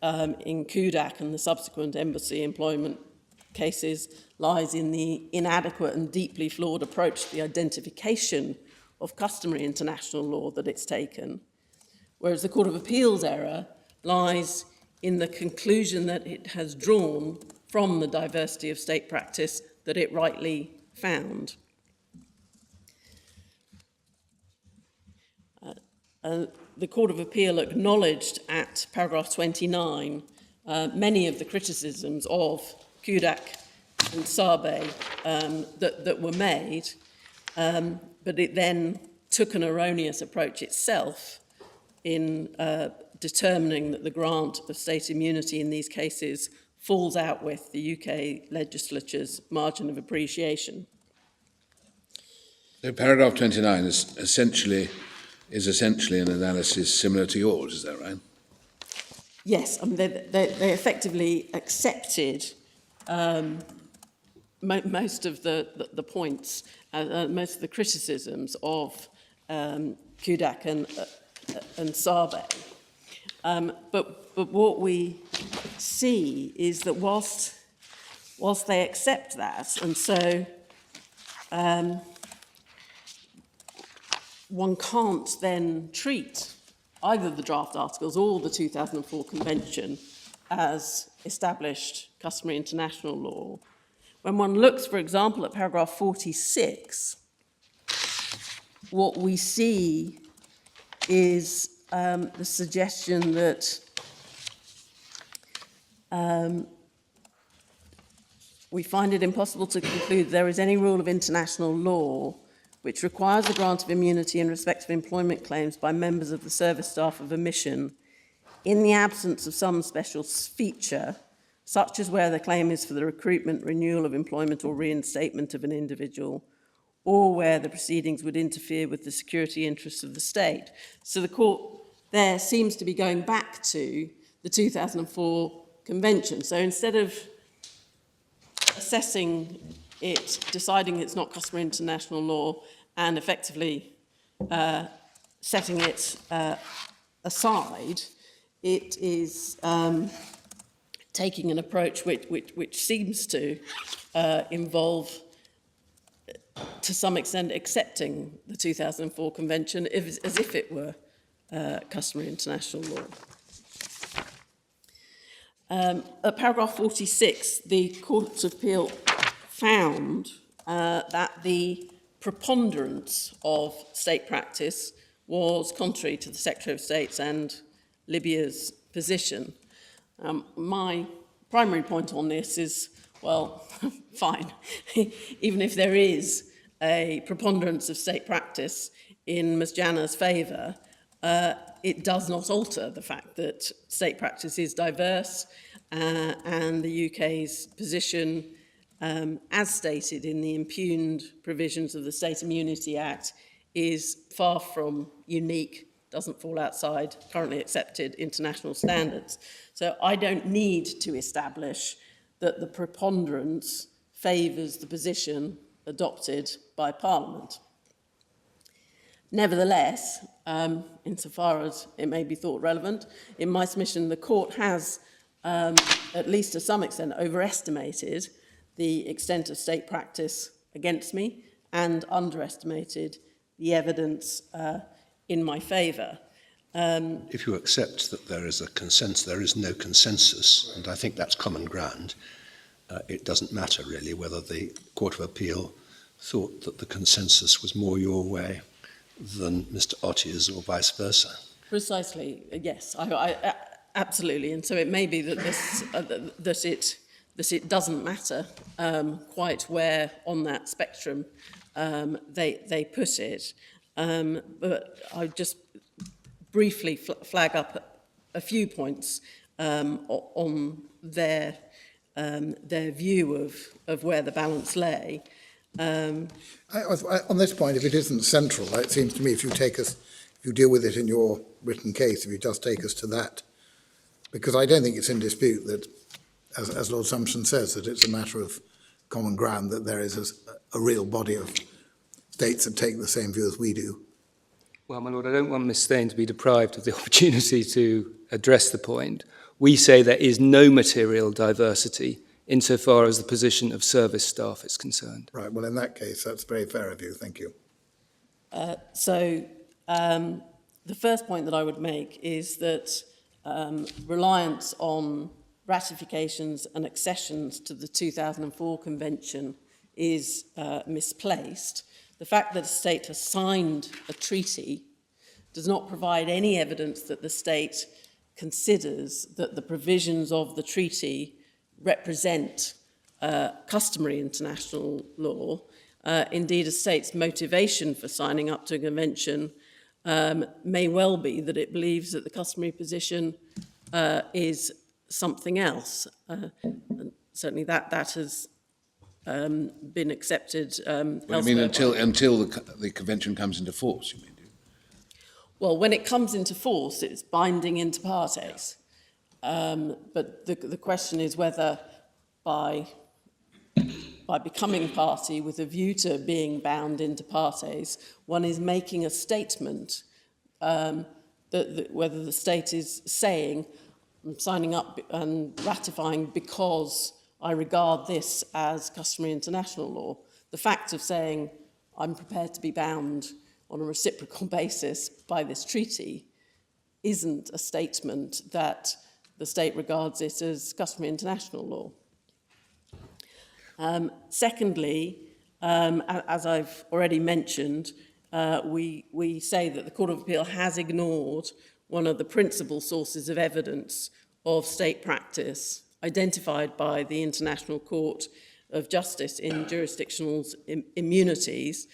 in Kudak and the subsequent embassy employment cases lies in the inadequate and deeply flawed approach to the identification of customary international law that it's taken, whereas the Court of Appeal's error lies in the conclusion that it has drawn from the diversity of state practice that it rightly found. The Court of Appeal acknowledged at paragraph 29 many of the criticisms of Kudak and Sabe that were made, but it then took an erroneous approach itself in determining that the grant of state immunity in these cases falls out with the UK legislature's margin of appreciation. So paragraph 29 is essentially an analysis similar to yours, is that right? Yes, I mean, they effectively accepted most of the points, most of the criticisms of Kudak and Sabe. But what we see is that whilst they accept that, and so one can't then treat either the draft articles or the 2004 Convention as established customary international law. When one looks, for example, at paragraph 46, what we see is the suggestion that we find it impossible to conclude there is any rule of international law which requires the grant of immunity in respect of employment claims by members of the service staff of a mission in the absence of some special feature, such as where the claim is for the recruitment, renewal of employment or reinstatement of an individual, or where the proceedings would interfere with the security interests of the state. So the court there seems to be going back to the 2004 Convention. So instead of assessing it, deciding it's not customary international law, and effectively setting it aside, it is taking an approach which seems to involve, to some extent, accepting the 2004 Convention as if it were customary international law. At paragraph 46, the Court of Appeal found that the preponderance of state practice was contrary to the Secretary of State's and Libya's position. My primary point on this is, well, fine. Even if there is a preponderance of state practice in Ms. Janah's favour, it does not alter the fact that state practice is diverse and the UK's position as stated in the impugned provisions of the State Immunity Act, is far from unique, doesn't fall outside currently accepted international standards. So I don't need to establish that the preponderance favours the position adopted by Parliament. Nevertheless, insofar as it may be thought relevant, in my submission the court has, at least to some extent, overestimated the extent of state practice against me and underestimated the evidence in my favour. If you accept that there is a consensus, there is no consensus, and I think that's common ground, it doesn't matter really whether the Court of Appeal thought that the consensus was more your way than Mr. Ottie's or vice versa. Precisely, yes, I absolutely. And so it may be that it doesn't matter quite where on that spectrum they put it. But I just briefly flag up a few points on their view of where the balance lay. On this point, if it isn't central, it seems to me if you deal with it in your written case, if you just take us to that, because I don't think it's in dispute that, as Lord Sumption says, that it's a matter of common ground that there is a real body of states that take the same view as we do. Well, my lord, I don't want Miss Stain to be deprived of the opportunity to address the point. We say there is no material diversity insofar as the position of service staff is concerned. Right, well, in that case, that's very fair of you. Thank you. The first point that I would make is that reliance on ratifications and accessions to the 2004 Convention is misplaced. The fact that a state has signed a treaty does not provide any evidence that the state considers that the provisions of the treaty represent customary international law. Indeed, a state's motivation for signing up to a convention may well be that it believes that the customary position is something else. And certainly that has been accepted elsewhere. I mean, until the convention comes into force, you mean? Well, when it comes into force, it's binding inter partes. But the question is whether by becoming party with a view to being bound inter partes, one is making a statement that whether the state is saying, I'm signing up and ratifying because I regard this as customary international law. The fact of saying, I'm prepared to be bound on a reciprocal basis by this treaty isn't a statement that the state regards it as customary international law. Secondly, as I've already mentioned, we say that the Court of Appeal has ignored one of the principal sources of evidence of state practice identified by the International Court of Justice in jurisdictional immunities,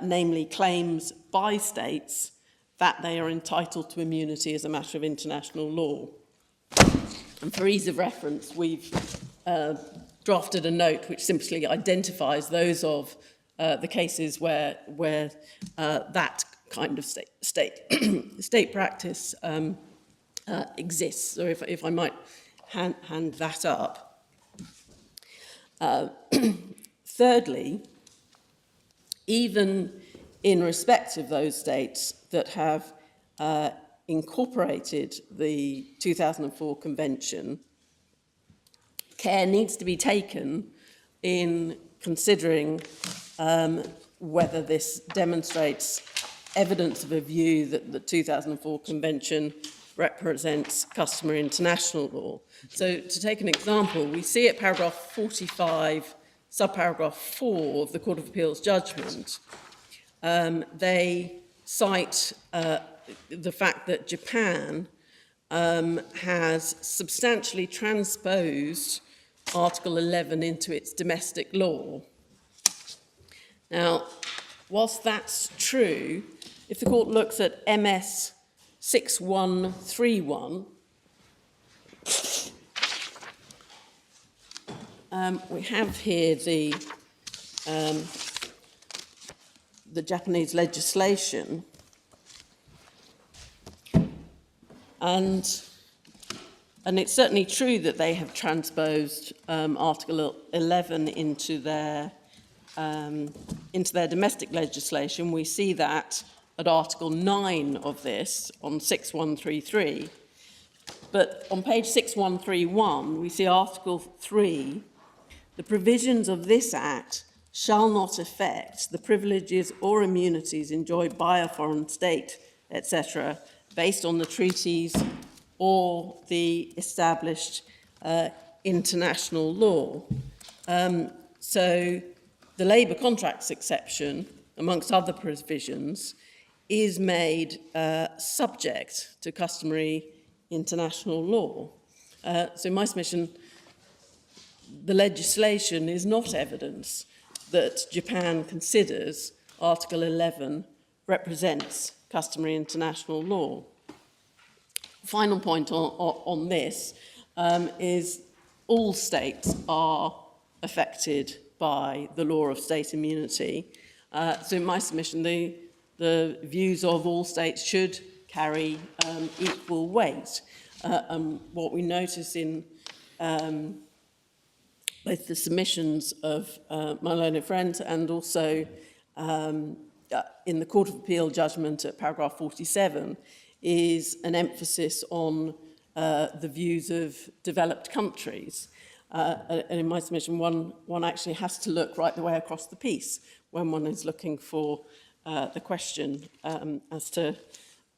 namely claims by states that they are entitled to immunity as a matter of international law. And for ease of reference, we've drafted a note which simply identifies those of the cases where that kind of state practice exists. So if I might hand that up. Thirdly, even in respect of those states that have incorporated the 2004 Convention, care needs to be taken in considering whether this demonstrates evidence of a view that the 2004 Convention represents customary international law. So to take an example, we see at paragraph 45, subparagraph 4 of the Court of Appeal's judgment, they cite the fact that Japan has substantially transposed Article 11 into its domestic law. Now, whilst that's true, if the court looks at MS 6131, We have here the Japanese legislation, and it's certainly true that they have transposed Article 11 into their domestic legislation. We see that at Article 9 of this on 6133. But on page 6131, we see Article 3, the provisions of this Act shall not affect the privileges or immunities enjoyed by a foreign state, etc., based on the treaties or the established international law. So the labour contracts exception, amongst other provisions, is made subject to customary international law. So in my submission, the legislation is not evidence that Japan considers Article 11 represents customary international law. Final point on this is all states are affected by the law of state immunity. So in my submission, the views of all states should carry equal weight. What we notice in both the submissions of my learned friends and also in the Court of Appeal judgment at paragraph 47 is an emphasis on the views of developed countries. And in my submission, one actually has to look right the way across the piece when one is looking for the question as to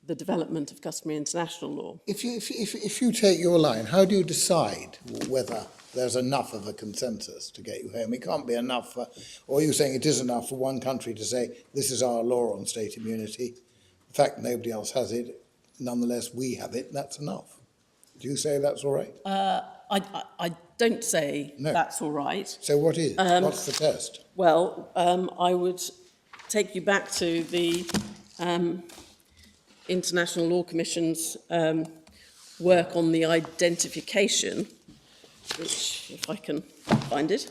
the development of customary international law. If you take your line, how do you decide whether there's enough of a consensus to get you home? It can't be enough for, or you're saying it is enough for one country to say, this is our law on state immunity. The fact nobody else has it, nonetheless we have it, that's enough. Do you say that's all right? I don't say No. that's all right. So what is? What's the test? Well, I would take you back to the International Law Commission's work on the identification, which, if I can find it.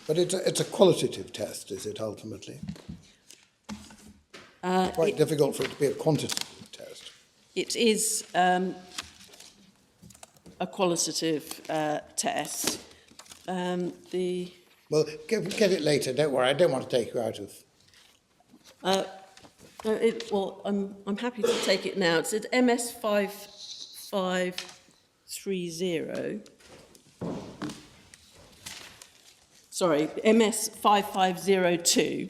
But it's a qualitative test, is it, ultimately? Quite difficult for it to be a quantitative test. It is a qualitative test. Well, get it later, don't worry, I don't want to take you out of... I'm happy to take it now. It's at MS 5530. Sorry, MS 5502.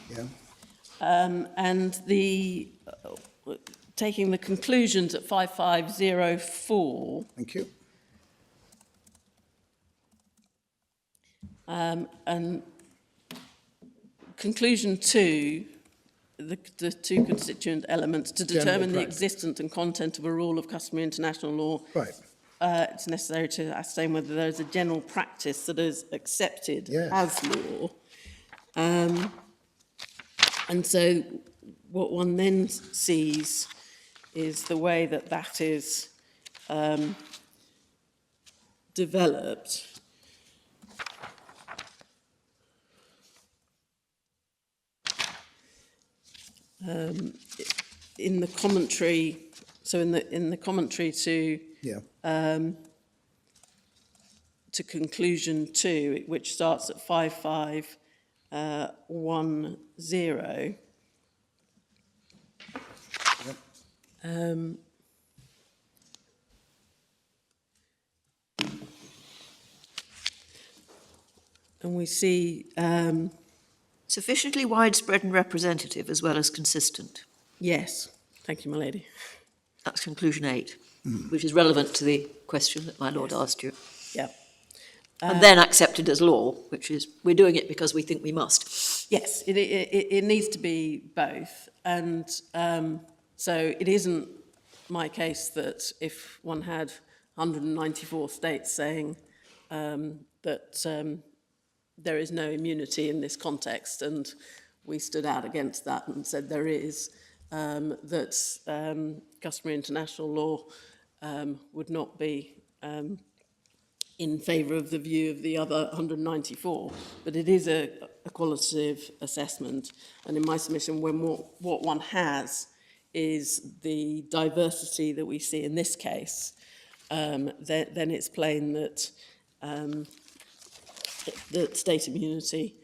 Yeah. And taking the conclusions at 5504. Thank you. And conclusion 2, the two constituent elements to determine the existence and content of a rule of customary international law. Right. It's necessary to ascertain whether there is a general practice that is accepted as law. And so what one then sees is the way that that is developed. In the commentary, so in the commentary to conclusion 2, which starts at 5510. And we see Sufficiently widespread and representative as well as consistent. yes, thank you, my lady. That's conclusion 8, which is relevant to the question that my lord asked you. Yeah. And then accepted as law, which is we're doing it because we think we must. Yes, it needs to be both. And so it isn't my case that if one had 194 states saying that there is no immunity in this context, and we stood out against that and said there is, that customary international law would not be in favour of the view of the other 194, but it is a qualitative assessment, and in my submission, when what one has is the diversity that we see in this case, then it's plain that that state immunity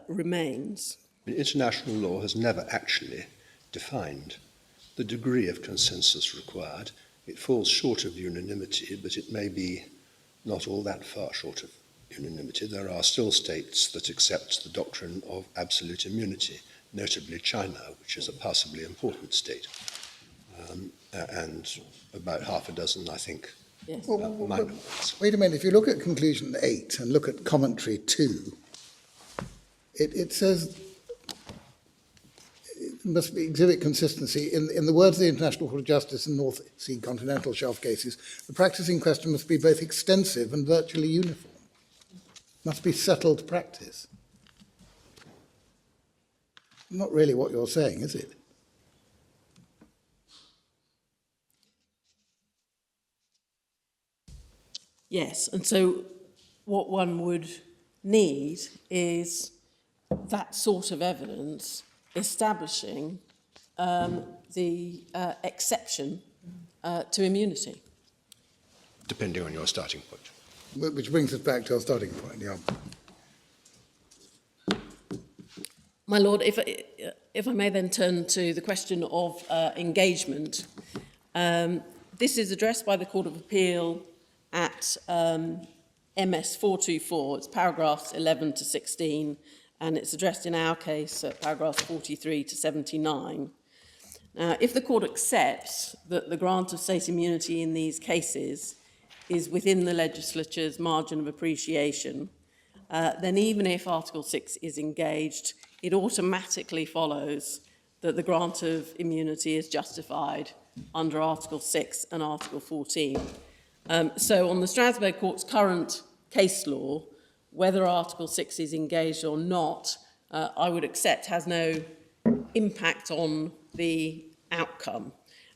remains. International law has never actually defined the degree of consensus required. It falls short of unanimity, but it may be not all that far short of unanimity. There are still states that accept the doctrine of absolute immunity, notably China, which is a passably important state, and about half a dozen, I think, Yes. minor ones. Wait a minute, if you look at conclusion 8 and look at commentary 2, it says it must be exhibit consistency. In the words of the International Court of Justice in North Sea continental shelf cases, the practice in question must be both extensive and virtually uniform. Must be settled practice. Not really what you're saying, is it? Yes, and so what one would need is that sort of evidence establishing the exception to immunity. Depending on your starting point. Which brings us back to our starting point, yeah. My Lord, if I may then turn to the question of engagement. This is addressed by the Court of Appeal at MS 424, it's paragraphs 11 to 16, and it's addressed in our case at paragraphs 43 to 79. Now, if the court accepts that the grant of state immunity in these cases is within the legislature's margin of appreciation, then even if Article 6 is engaged, it automatically follows that the grant of immunity is justified under Article 6 and Article 14. So on the Strasbourg Court's current case law, whether Article 6 is engaged or not, I would accept has no impact on the outcome.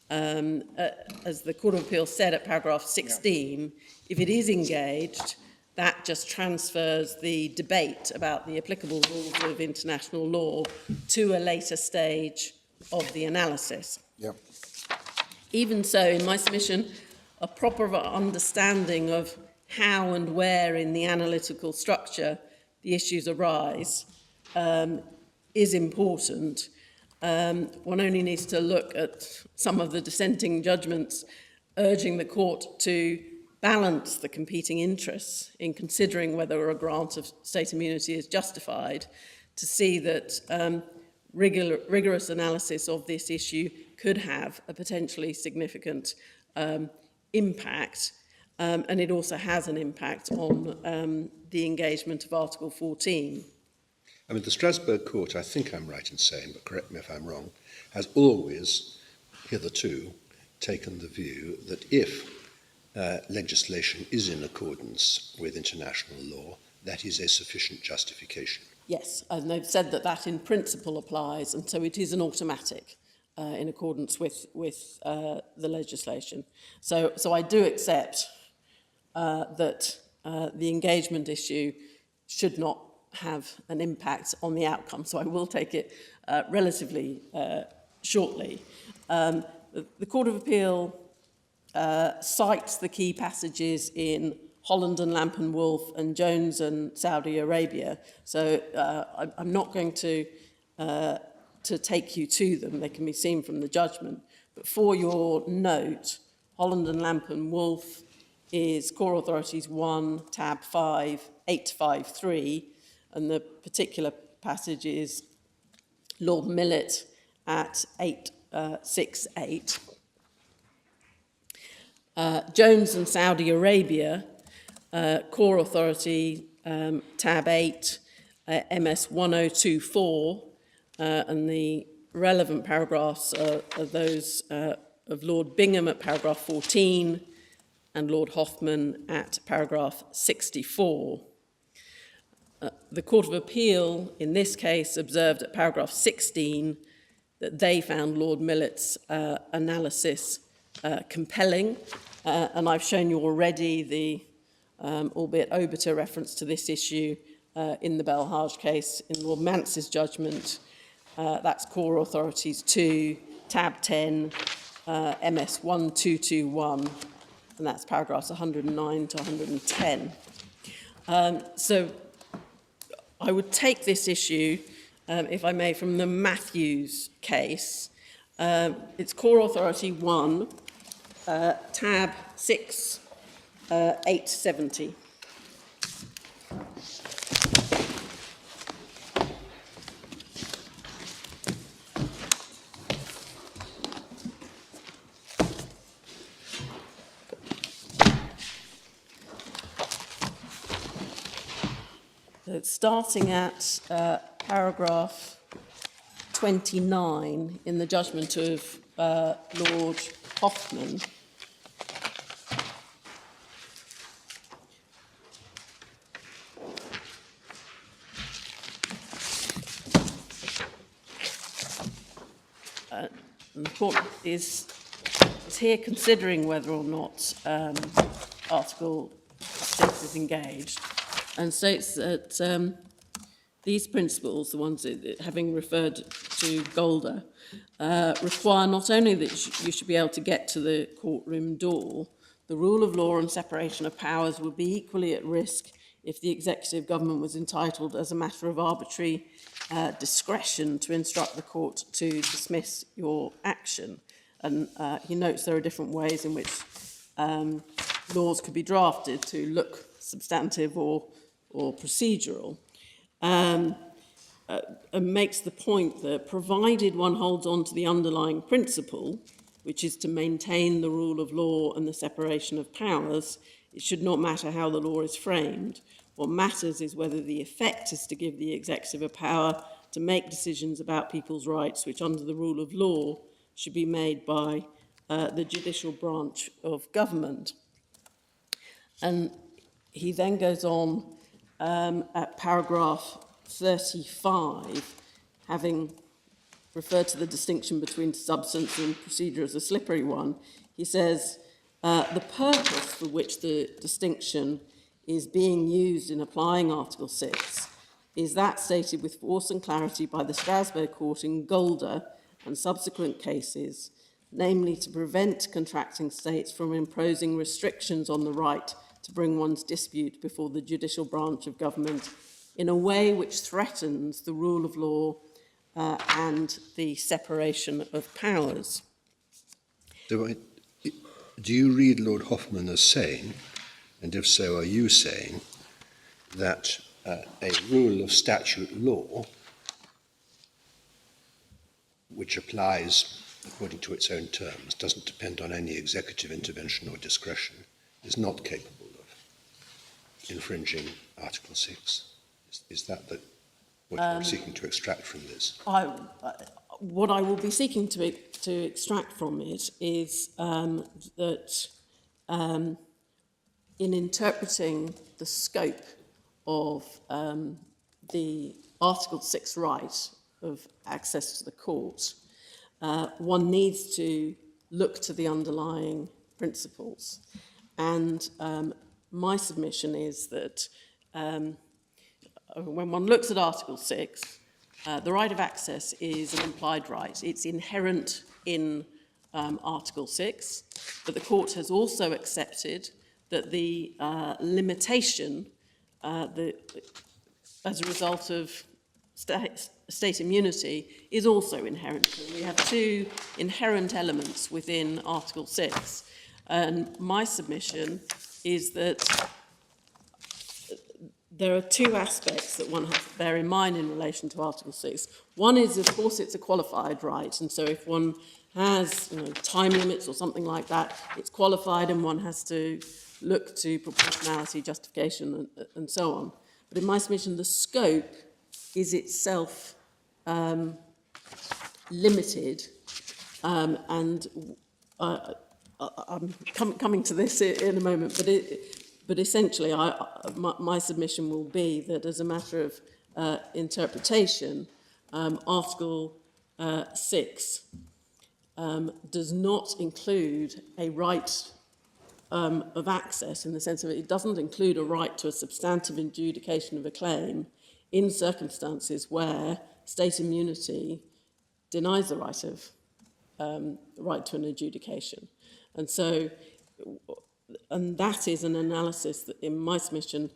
As the Court of Appeal said at paragraph 16, if it is engaged, that just transfers the debate about the applicable rules of international law to a later stage of the analysis. Yeah. Even so, in my submission, a proper understanding of how and where in the analytical structure the issues arise is important. One only needs to look at some of the dissenting judgments urging the court to balance the competing interests in considering whether a grant of state immunity is justified, to see that rigorous analysis of this issue could have a potentially significant impact, and it also has an impact on the engagement of Article 14. I mean, the Strasbourg Court, I think I'm right in saying, but correct me if I'm wrong, has always, hitherto, taken the view that if legislation is in accordance with international law, that is a sufficient justification. Yes, and they've said that that in principle applies, and so it is an automatic in accordance with the legislation. So I do accept that the engagement issue should not have an impact on the outcome, so I will take it relatively shortly. The Court of Appeal cites the key passages in Holland and Lamp and Wolf and Jones and Saudi Arabia, so I'm not going to take you to them. They can be seen from the judgment. But for your note, Holland and Lamp and Wolf is Core Authorities 1, tab 5, 853, and the particular passage is Lord Millett at 868. Jones and Saudi Arabia, Core Authority, tab 8, MS 1024, and the relevant paragraphs are those of Lord Bingham at paragraph 14, and Lord Hoffman at paragraph 64. The Court of Appeal, in this case, observed at paragraph 16 that they found Lord Millett's analysis compelling, and I've shown you already the, albeit obiter reference to this issue in the Benkharbouche case in Lord Mance's judgment. That's Core Authorities 2, tab 10, MS 1221, and that's paragraphs 109 to 110. So I would take this issue, if I may, from the Matthews case. It's Core Authority 1, tab 6, 870. So starting at paragraph 29 in the judgment of Lord Hoffman, and the court is here considering whether or not Article 6 is engaged, and states that these principles, the ones that, having referred to Golder, require not only that you should be able to get to the courtroom door, the rule of law and separation of powers would be equally at risk if the executive government was entitled, as a matter of arbitrary discretion, to instruct the court to dismiss your action. And he notes there are different ways in which laws could be drafted to look substantive or procedural. And makes the point that provided one holds on to the underlying principle, which is to maintain the rule of law and the separation of powers, it should not matter how the law is framed. What matters is whether the effect is to give the executive a power to make decisions about people's rights, which under the rule of law should be made by the judicial branch of government. And he then goes on at paragraph 35, having referred to the distinction between substance and procedure as a slippery one, he says, the purpose for which the distinction is being used in applying Article 6 is that stated with force and clarity by the Strasbourg Court in Golder and subsequent cases, namely to prevent contracting states from imposing restrictions on the right to bring one's dispute before the judicial branch of government in a way which threatens the rule of law and the separation of powers. So do you read Lord Hoffman as saying, and if so, are you saying, that a rule of statute law, which applies according to its own terms, doesn't depend on any executive intervention or discretion, is not capable of infringing Article 6? Is that what you're seeking to extract from this? What I will be seeking to extract from it is that in interpreting the scope of the Article 6 right of access to the court, one needs to look to the underlying principles. And my submission is that when one looks at Article 6, the right of access is an implied right. It's inherent in Article 6, but the court has also accepted that the limitation as a result of state immunity is also inherent. We have two inherent elements within Article 6, and my submission is that there are two aspects that one has to bear in mind in relation to Article 6. One is, of course, it's a qualified right, and so if one has time limits or something like that, it's qualified and one has to look to proportionality, justification, and so on. But in my submission, the scope is itself limited, and I'm coming to this in a moment, but essentially my submission will be that as a matter of interpretation, Article 6 does not include a right of access, in the sense of it doesn't include a right to a substantive adjudication of a claim in circumstances where state immunity denies the right to an adjudication. And so, and that is an analysis that in my submission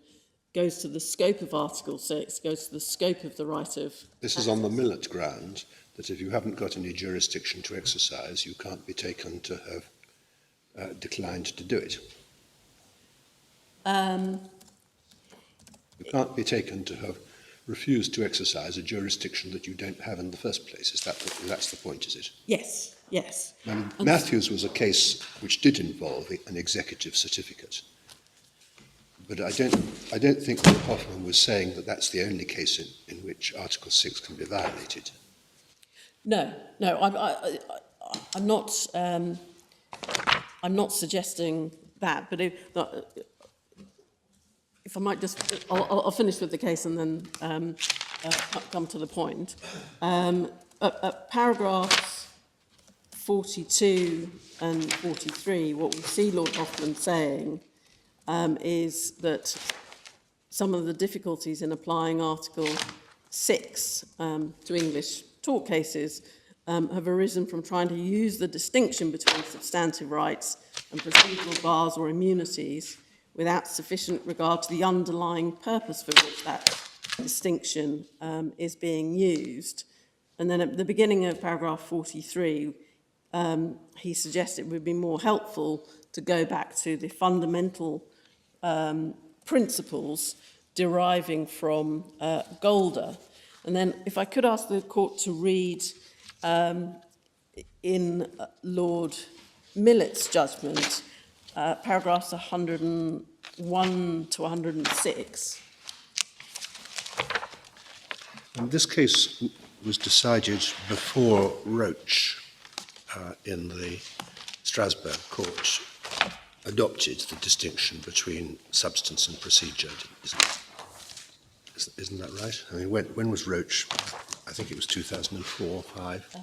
goes to the scope of Article 6, goes to the scope of the right of... This is on the Millet ground, that if you haven't got any jurisdiction to exercise, you can't be taken to have declined to do it. You can't be taken to have refused to exercise a jurisdiction that you don't have in the first place. That's the point, is it? Yes, yes. Matthews was a case which did involve an executive certificate. But I don't think that Hoffman was saying that that's the only case in which Article 6 can be violated. No, I'm not suggesting that, but if I might just, I'll finish with the case and then come to the point. At paragraphs 42 and 43, what we see Lord Hoffman saying is that some of the difficulties in applying Article 6 to English tort cases have arisen from trying to use the distinction between substantive rights and procedural bars or immunities without sufficient regard to the underlying purpose for which that distinction is being used. And then at the beginning of paragraph 43, he suggests it would be more helpful to go back to the fundamental principles deriving from Golder. And then if I could ask the court to read in Lord Millet's judgment, paragraphs 101 to 106. And this case was decided before Roach in the Strasbourg court adopted the distinction between substance and procedure. Isn't that right? I mean, when was Roach? I think it was 2004, 5.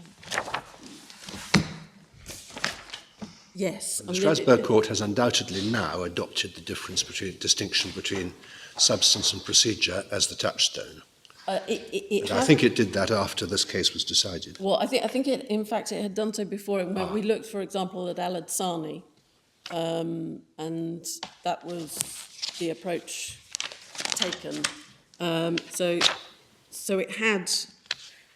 Yes. The Strasbourg court has undoubtedly now adopted the distinction between substance and procedure as the touchstone. I think it did that after this case was decided. Well, I think it, in fact, it had done so before. When we looked, for example, at Al-Adsani, and that was the approach taken. So it had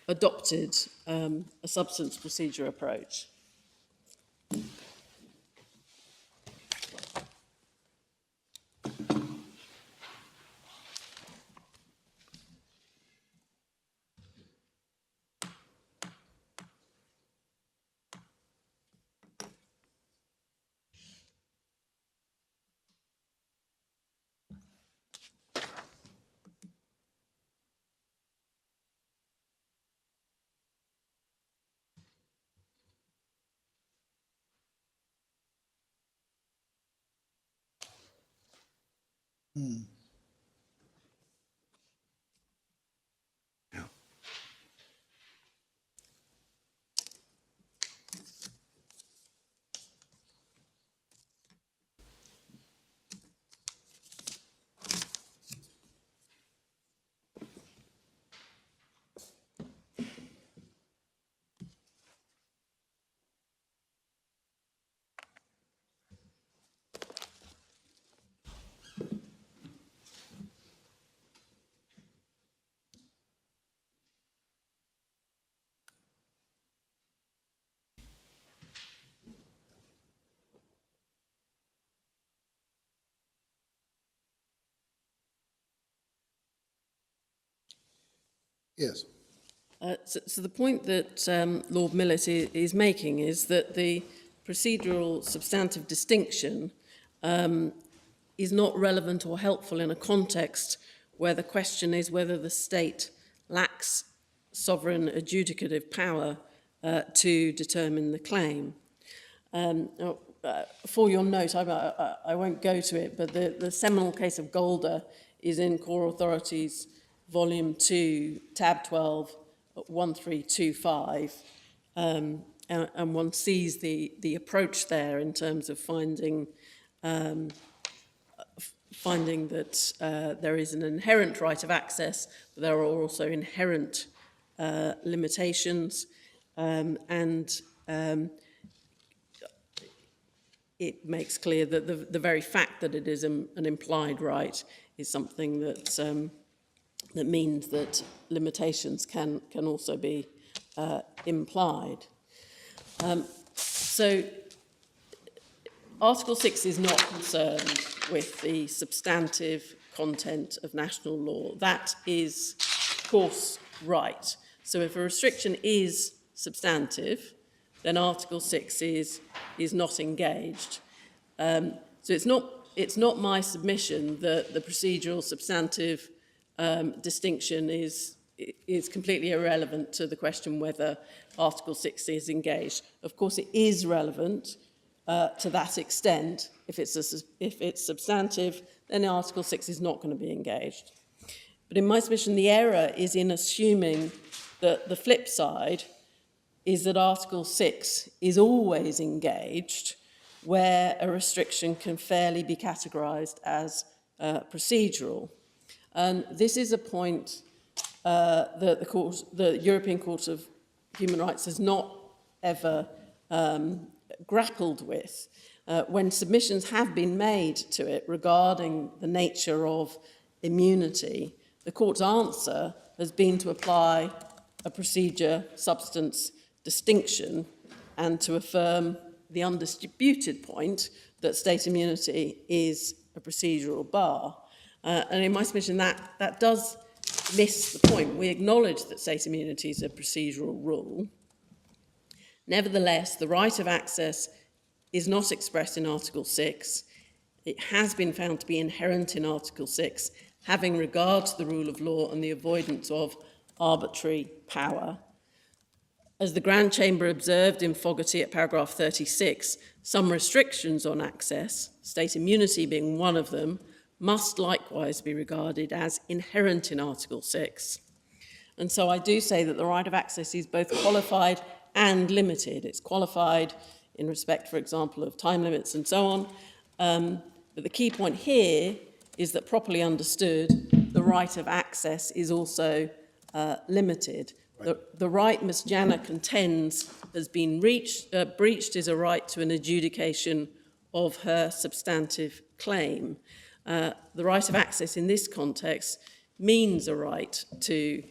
adopted a substance procedure approach. Yeah. Yes. So the point that Lord Millet is making is that the procedural substantive distinction is not relevant or helpful in a context where the question is whether the state lacks sovereign adjudicative power to determine the claim. Now, for your note, I won't go to it, but the seminal case of Golder is in Core Authorities, Volume 2, Tab 12, 1325, and one sees the approach there in terms of finding that there is an inherent right of access, but there are also inherent limitations, and it makes clear that the very fact that it is an implied right is something that that means that limitations can also be implied. So Article 6 is not concerned with the substantive content of national law. That is, of course, right. So if a restriction is substantive, then Article 6 is not engaged. So it's not my submission that the procedural substantive distinction is completely irrelevant to the question whether Article 6 is engaged. Of course, it is relevant to that extent. If it's substantive, then Article 6 is not going to be engaged. But in my submission, the error is in assuming that the flip side is that Article 6 is always engaged where a restriction can fairly be categorised as procedural. And this is a point that the European Court of Human Rights has not ever grappled with. When submissions have been made to it regarding the nature of immunity, the court's answer has been to apply a procedure substance distinction and to affirm the undisputed point that state immunity is a procedural bar. And in my submission, that does miss the point. We acknowledge that state immunity is a procedural rule. Nevertheless, the right of access is not expressed in Article 6. It has been found to be inherent in Article 6, having regard to the rule of law and the avoidance of arbitrary power. As the Grand Chamber observed in Fogarty at paragraph 36, some restrictions on access, state immunity being one of them, must likewise be regarded as inherent in Article 6. And so I do say that the right of access is both qualified and limited. It's qualified in respect, for example, of time limits and so on. But the key point here is that properly understood, the right of access is also limited. Right. The right Ms. Janah contends has been breached is a right to an adjudication of her substantive claim. The right of access in this context means a right to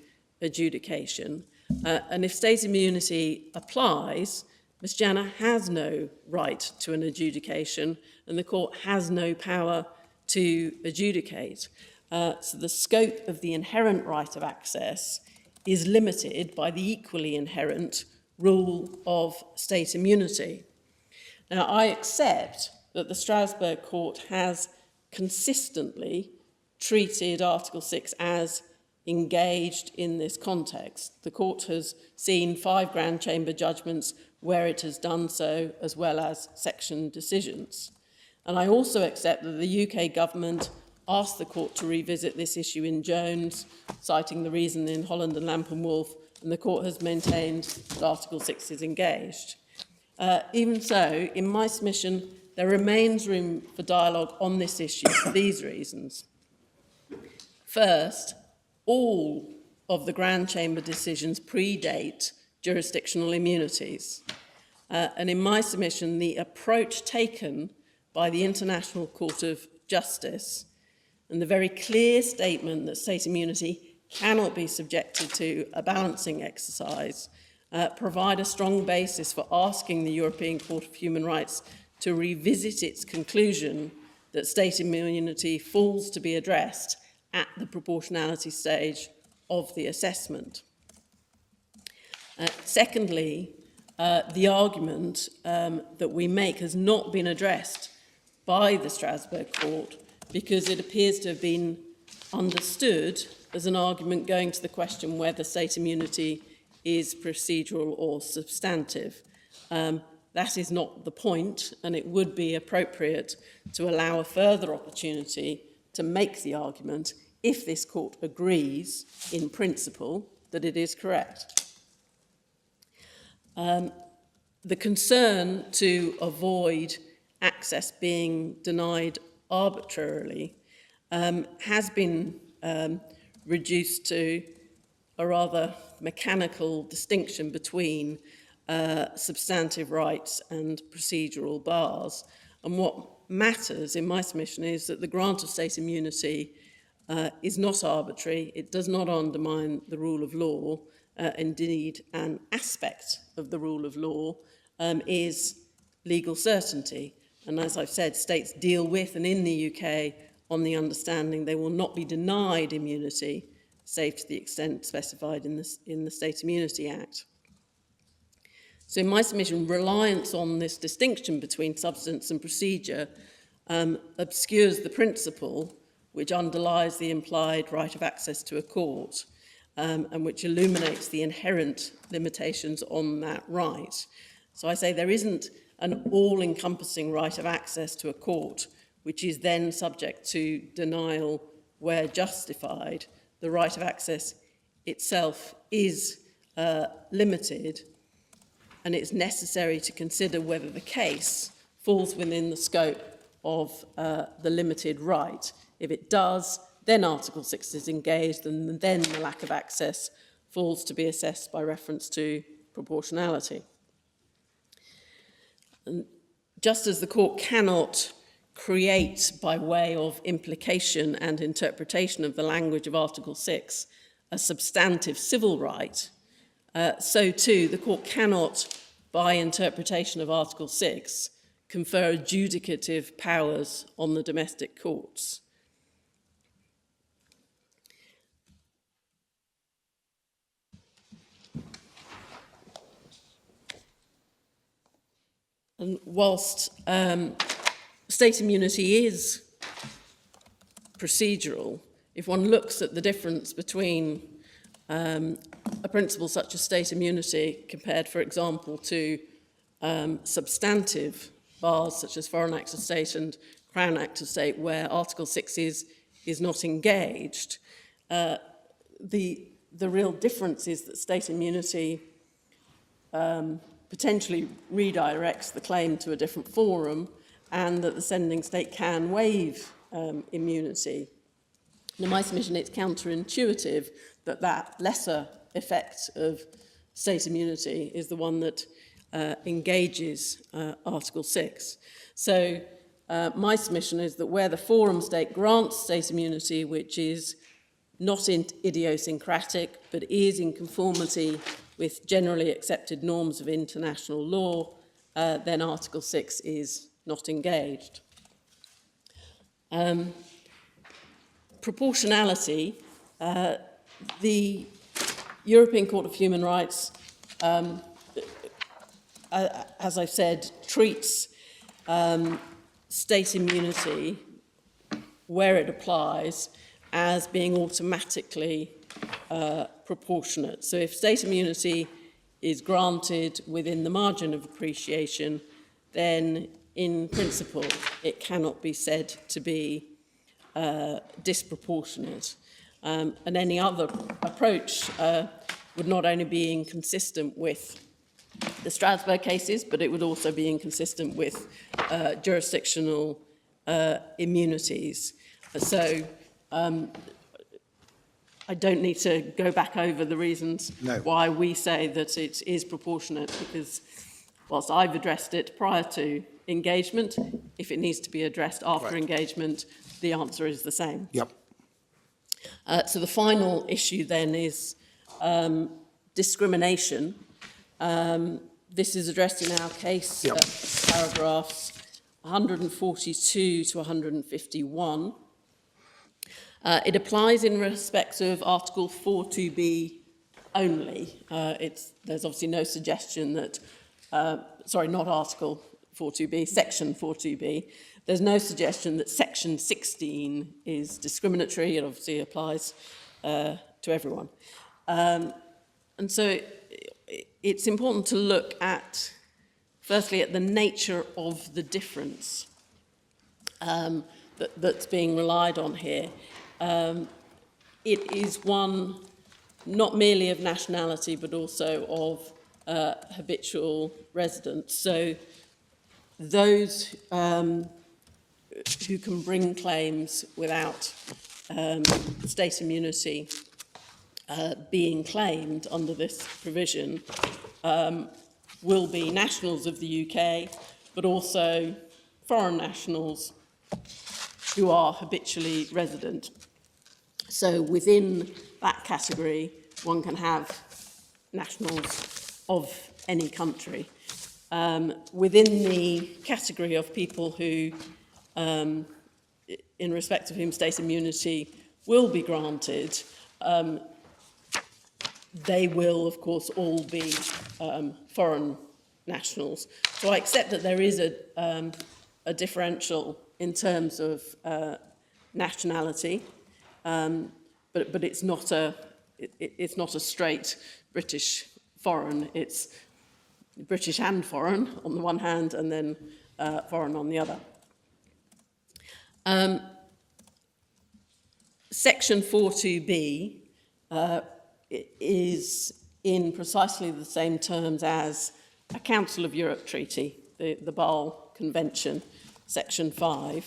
adjudication. And if state immunity applies, Ms. Janah has no right to an adjudication and the court has no power to adjudicate. So the scope of the inherent right of access is limited by the equally inherent rule of state immunity. Now, I accept that the Strasbourg Court has consistently treated Article 6 as engaged in this context. The court has seen 5 Grand Chamber judgments where it has done so, as well as section decisions. And I also accept that the UK government asked the court to revisit this issue in Jones, citing the reason in Holland and Lamp and Wolf, and the court has maintained that Article 6 is engaged. Even so, in my submission, there remains room for dialogue on this issue for these reasons. First, all of the Grand Chamber decisions predate jurisdictional immunities. And in my submission, the approach taken by the International Court of Justice and the very clear statement that state immunity cannot be subjected to a balancing exercise provide a strong basis for asking the European Court of Human Rights to revisit its conclusion that state immunity falls to be addressed at the proportionality stage of the assessment. Secondly, the argument that we make has not been addressed by the Strasbourg Court because it appears to have been understood as an argument going to the question whether state immunity is procedural or substantive. The that is not the point, and it would be appropriate to allow a further opportunity to make the argument if this court agrees in principle that it is correct. The concern to avoid access being denied arbitrarily has been reduced to a rather mechanical distinction between substantive rights and procedural bars. And what matters in my submission is that the grant of state immunity is not arbitrary. It does not undermine the rule of law. Indeed, an aspect of the rule of law is legal certainty. And as I've said, states deal with, and in the UK, on the understanding they will not be denied immunity, save to the extent specified in the State Immunity Act. So in my submission, reliance on this distinction between substance and procedure obscures the principle which underlies the implied right of access to a court, and which illuminates the inherent limitations on that right. So I say there isn't an all-encompassing right of access to a court, which is then subject to denial where justified. The right of access itself is limited, and it's necessary to consider whether the case falls within the scope of the limited right. If it does, then Article 6 is engaged, and then the lack of access falls to be assessed by reference to proportionality. And just as the court cannot create, by way of implication and interpretation of the language of Article 6, a substantive civil right, so too the court cannot, by interpretation of Article 6, confer adjudicative powers on the domestic courts. And whilst state immunity is procedural, if one looks at the difference between a principle such as state immunity compared, for example, to substantive bars such as Foreign Act of State and Crown Act of State, where Article 6 is not engaged, the real difference is that state immunity potentially redirects the claim to a different forum, and that the sending state can waive immunity. In my submission, it's counterintuitive that that lesser effect of state immunity is the one that engages Article 6. So my submission is that where the forum state grants state immunity, which is not idiosyncratic, but is in conformity with generally accepted norms of international law, then Article 6 is not engaged. Proportionality, the European Court of Human Rights, as I've said, treats state immunity, where it applies, as being automatically proportionate. So if state immunity is granted within the margin of appreciation, then in principle it cannot be said to be disproportionate. And any other approach would not only be inconsistent with the Strasbourg cases, but it would also be inconsistent with jurisdictional immunities. So I don't need to go back over the reasons why we say that it is proportionate, because whilst I've addressed it prior to engagement, if it needs to be addressed after engagement, the answer is the same. Yep. So the final issue then is discrimination. This is addressed in our case, paragraphs 142 to 151. It applies in respect of Article 4.2b only. There's obviously no suggestion that, sorry, not Article 4.2b, Section 4.2b. There's no suggestion that Section 16 is discriminatory. It obviously applies to everyone. And so it's important to look at firstly at the nature of the difference that's being relied on here. It is one not merely of nationality, but also of habitual residence. So those who can bring claims without state immunity being claimed under this provision will be nationals of the UK, but also foreign nationals who are habitually resident. So within that category, one can have nationals of any country. Within the category of people who, in respect of whom state immunity will be granted, they will, of course, all be foreign nationals. So I accept that there is a differential in terms of nationality, but it's not a straight British foreign. It's British and foreign on the one hand, and then foreign on the other. Section 42B is in precisely the same terms as a Council of Europe treaty, the Bâle Convention, Section 5.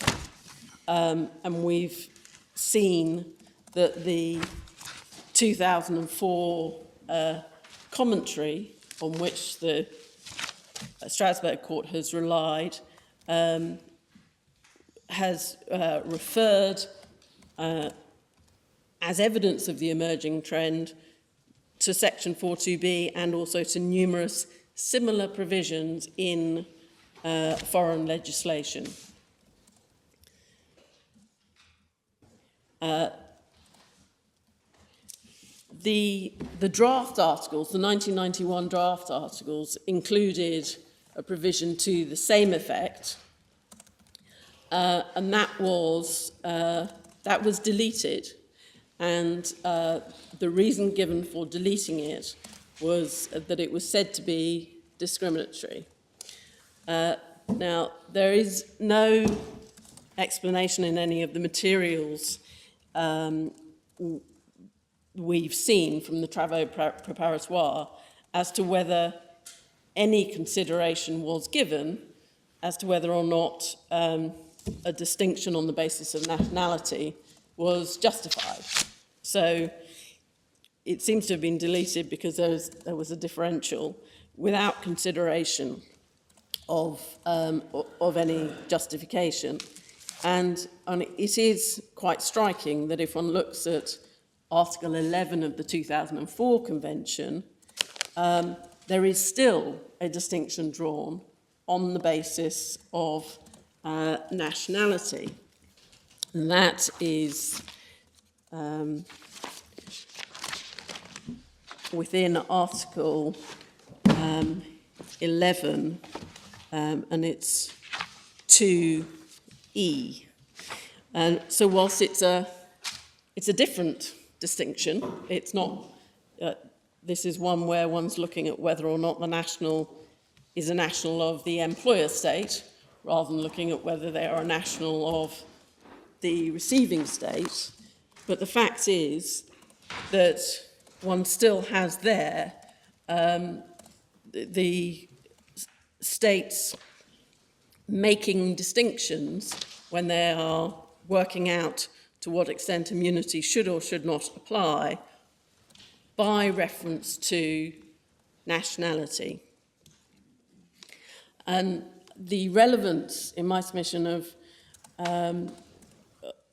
And we've seen that the 2004 commentary on which the Strasbourg Court has relied has referred as evidence of the emerging trend to Section 42B and also to numerous similar provisions in foreign legislation. The draft articles, the 1991 draft articles, included a provision to the same effect, and that was deleted. And the reason given for deleting it was that it was said to be discriminatory. Now, there is no explanation in any of the materials we've seen from the travaux préparatoires as to whether any consideration was given as to whether or not a distinction on the basis of nationality was justified. So it seems to have been deleted because there was a differential without consideration of any justification. And it is quite striking that if one looks at Article 11 of the 2004 Convention, there is still a distinction drawn on the basis of nationality. And that is within Article 11, and it's 2E. And so whilst it's a different distinction, it's not, this is one where one's looking at whether or not the national is a national of the employer state, rather than looking at whether they are a national of the receiving state. But the fact is that one still has there the states making distinctions when they are working out to what extent immunity should or should not apply by reference to nationality. And the relevance, in my submission,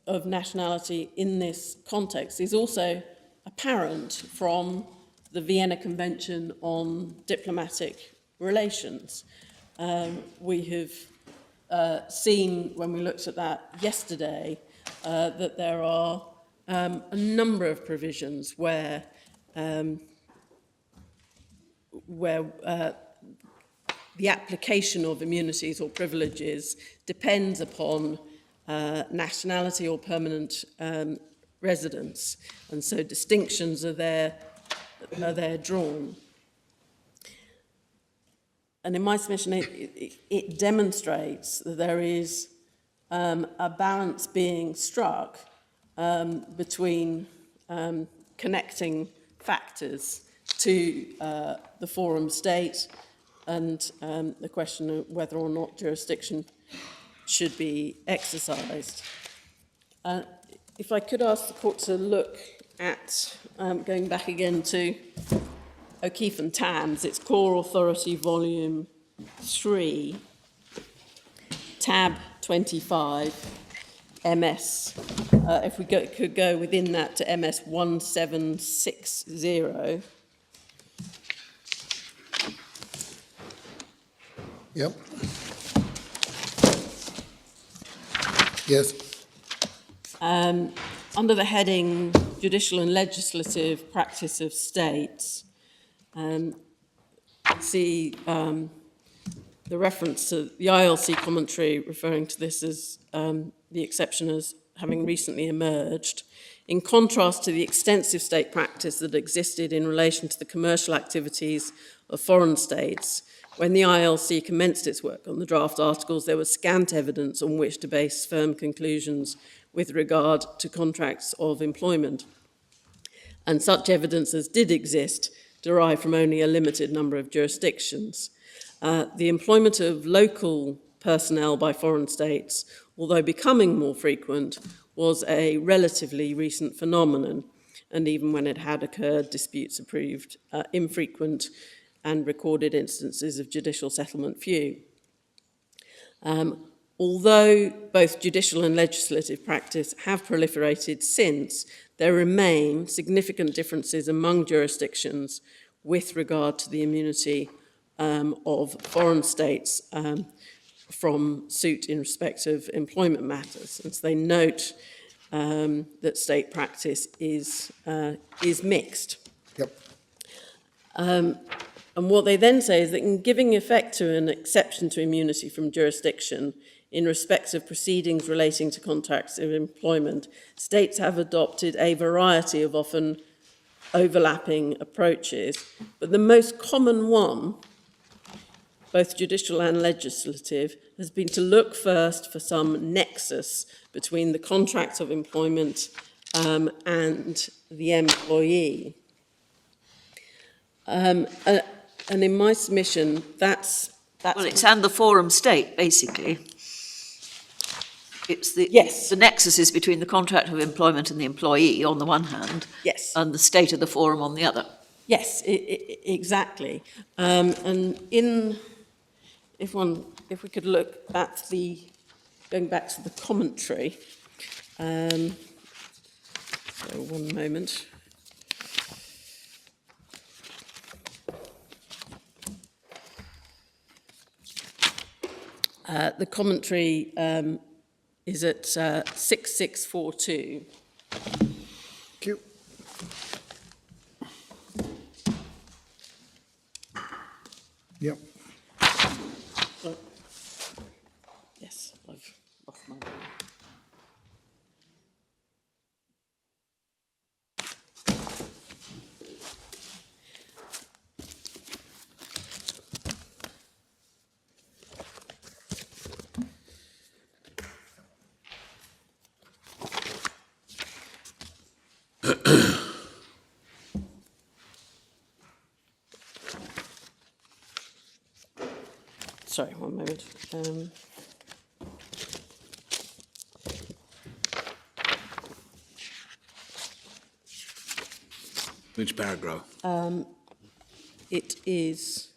of nationality in this context is also apparent from the Vienna Convention on Diplomatic Relations. We have seen, when we looked at that yesterday, that there are a number of provisions where the application of immunities or privileges depends upon nationality or permanent residence, and so distinctions are there drawn. in my submission, it demonstrates that there is a balance being struck between connecting factors to the forum state and the question of whether or not jurisdiction should be exercised. If I could ask the court to look at, going back again to O'Keefe and Tams, it's Core Authority Volume 3, tab 25, MS. If we could go within that to MS 1760. Yep. Yes. Under the heading Judicial and Legislative Practice of States, see the reference to the ILC commentary referring to this as the exception as having recently emerged, in contrast to the extensive state practice that existed in relation to the commercial activities of foreign states. When the ILC commenced its work on the draft articles, there was scant evidence on which to base firm conclusions with regard to contracts of employment. And such evidence as did exist derived from only a limited number of jurisdictions. The employment of local personnel by foreign states, although becoming more frequent, was a relatively recent phenomenon, and even when it had occurred, disputes proved infrequent and recorded instances of judicial settlement few. Although both judicial and legislative practice have proliferated since, there remain significant differences among jurisdictions with regard to the immunity of foreign states from suit in respect of employment matters. And so they note that state practice is mixed. Yep. And what they then say is that in giving effect to an exception to immunity from jurisdiction in respect of proceedings relating to contracts of employment, states have adopted a variety of often overlapping approaches, but the most common one, both judicial and legislative, has been to look first for some nexus between the contracts of employment and the employee. And in my submission, that's Well, it's and the forum state, basically. It's the, yes. The nexus is between the contract of employment and the employee on the one hand, Yes. and the state of the forum on the other. Yes, exactly. And if we could look at going back to the commentary, so one moment. The commentary is at 6642. Thank you. Yep. Yes, I've lost my... Sorry, one moment. Which paragraph? It is,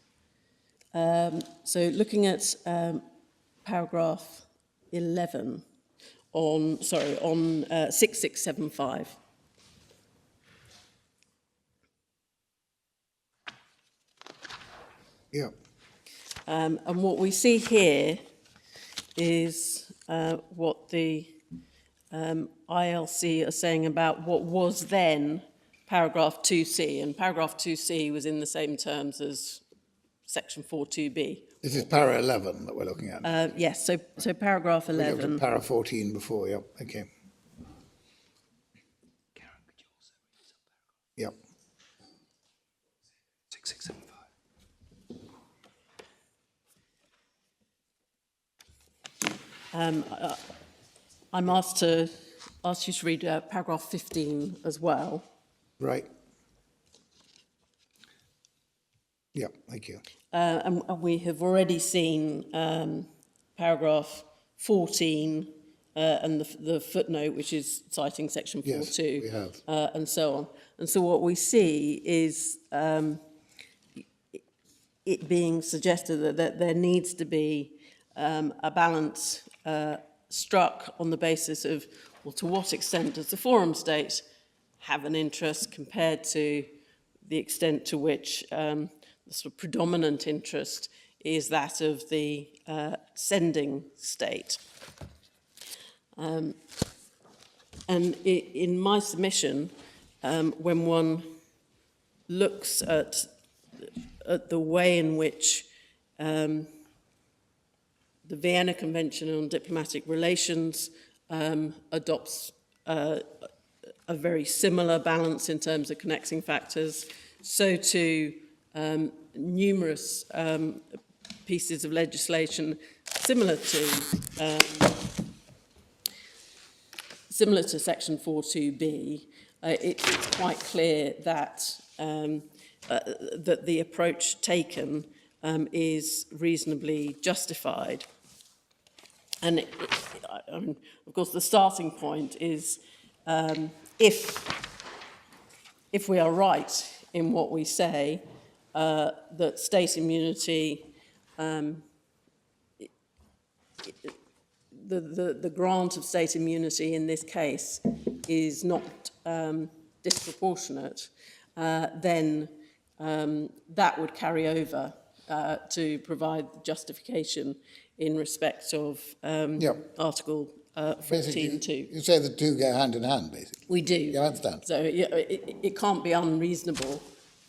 so looking at paragraph 11 on 6675. Yep. And what we see here is what the ILC are saying about what was then paragraph 2C, and paragraph 2C was in the same terms as section 42B. This is para 11 that we're looking at. Yes, so paragraph We looked 11. at para 14 before, yep, okay. Yep. 6675. I'm asked you to read paragraph 15 as well. Right. Yeah, thank you. And we have already seen paragraph 14 and the footnote, which is citing section 4.2, Yes, we have. and so on. And so what we see is it being suggested that there needs to be a balance struck on the basis of, well, to what extent does the forum state have an interest compared to the extent to which the sort of predominant interest is that of the sending state. And in my submission, when one looks at the way in which the Vienna Convention on Diplomatic Relations adopts a very similar balance in terms of connecting factors, so too numerous pieces of legislation similar to section 4.2b, it's quite clear that that the approach taken is reasonably justified. And I mean, of course, the starting point is if we are right in what we say, that state immunity, the grant of state immunity in this case is not disproportionate, then that would carry over to provide justification in respect of Article 14.2. You say the two go hand in hand, basically. We do. You understand? So it can't be unreasonable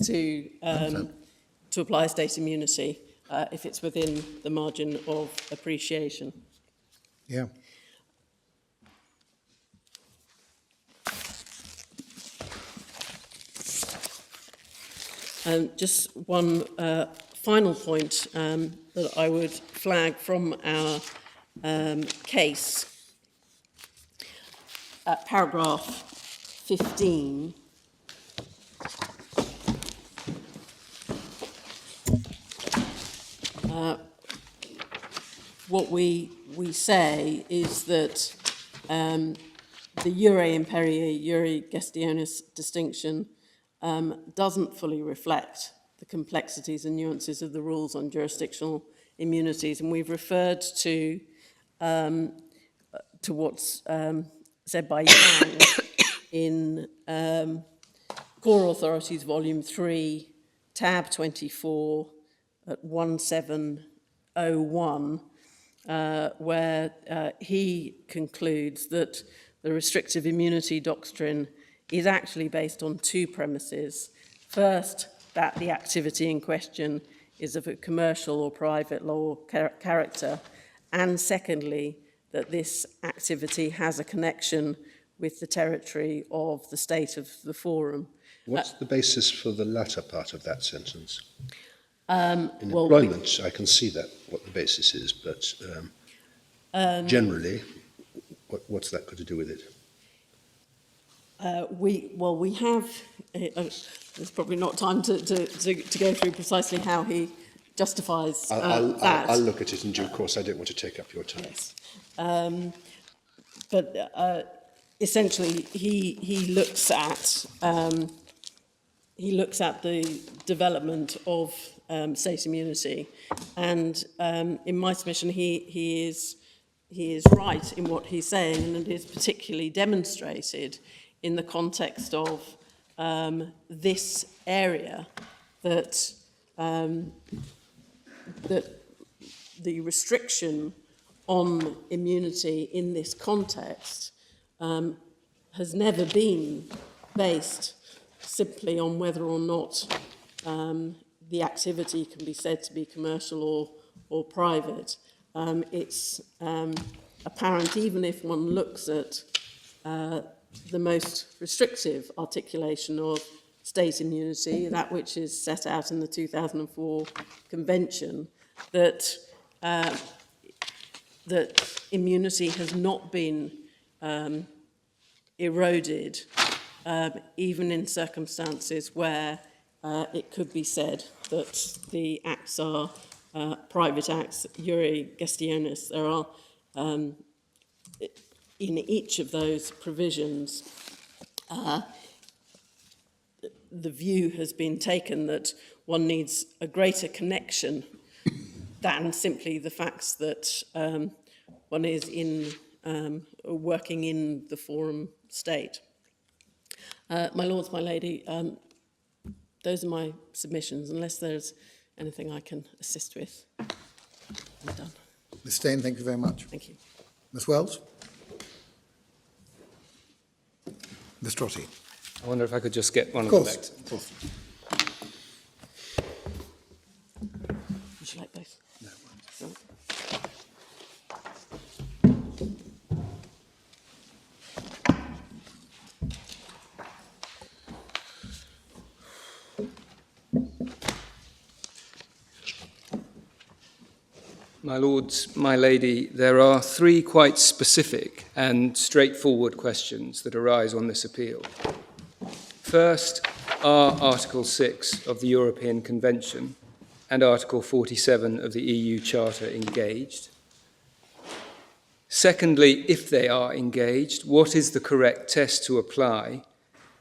to apply state immunity if it's within the margin of appreciation. Yeah. Just one final point that I would flag from our case. Paragraph 15. What we say is that the Jure Imperii, Jure Gestionis distinction doesn't fully reflect the complexities and nuances of the rules on jurisdictional immunities, and we've referred to what's said by Yang in Core Authorities Volume 3, tab 24 at 1701, where he concludes that the restrictive immunity doctrine is actually based on two premises. First, that the activity in question is of a commercial or private law character, and secondly, that this activity has a connection with the territory of the state of the forum. What's the basis for the latter part of that sentence? In well, employment, I can see that, what the basis is, but generally, what's that got to do with it? We have, there's probably not time to go through precisely how he justifies that. I'll look at it in due course. I don't want to take up your time. Yes. But essentially, he looks at the development of state immunity, and in my submission, he is right in what he's saying, and it is particularly demonstrated in the context of this area that that the restriction on immunity in this context has never been based simply on whether or not the activity can be said to be commercial or private. It's apparent, even if one looks at the most restrictive articulation of state immunity, that which is set out in the 2004 Convention, that that immunity has not been eroded, even in circumstances where it could be said that the acts are private acts, iure gestionis. There are, in each of those provisions, the view has been taken that one needs a greater connection than simply the facts that one is in working in the forum state. My lords, my lady, those are my submissions. Unless there's anything I can assist with, I'm done. Ms. Stein, thank you very much. Thank you. Ms. Wells? Ms. Trotty? I wonder if I could just get one Of of them course. back. Of course. Would you like both? No. My lords, my lady, there are three quite specific and straightforward questions that arise on this appeal. First, are Article 6 of the European Convention and Article 47 of the EU Charter engaged? Secondly, if they are engaged, what is the correct test to apply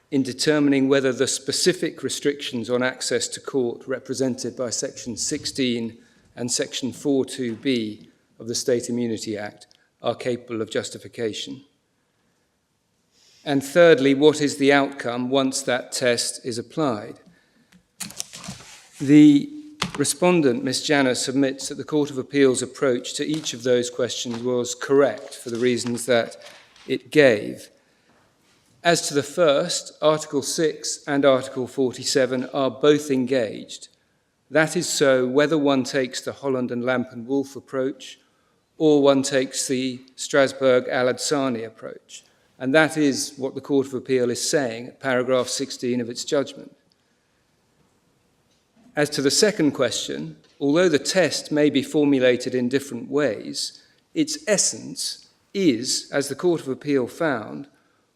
in determining whether the specific restrictions on access to court represented by Section 16 and Section 42B of the State Immunity Act are capable of justification? And thirdly, what is the outcome once that test is applied? The respondent, Ms. Janah, submits that the Court of Appeal's approach to each of those questions was correct for the reasons that it gave. As to the first, Article 6 and Article 47 are both engaged. That is so whether one takes the Holland and Lamp and Wolf approach or one takes the Strasbourg-Al-Adsani approach. And that is what the Court of Appeal is saying at paragraph 16 of its judgment. As to the second question, although the test may be formulated in different ways, its essence is, as the Court of Appeal found,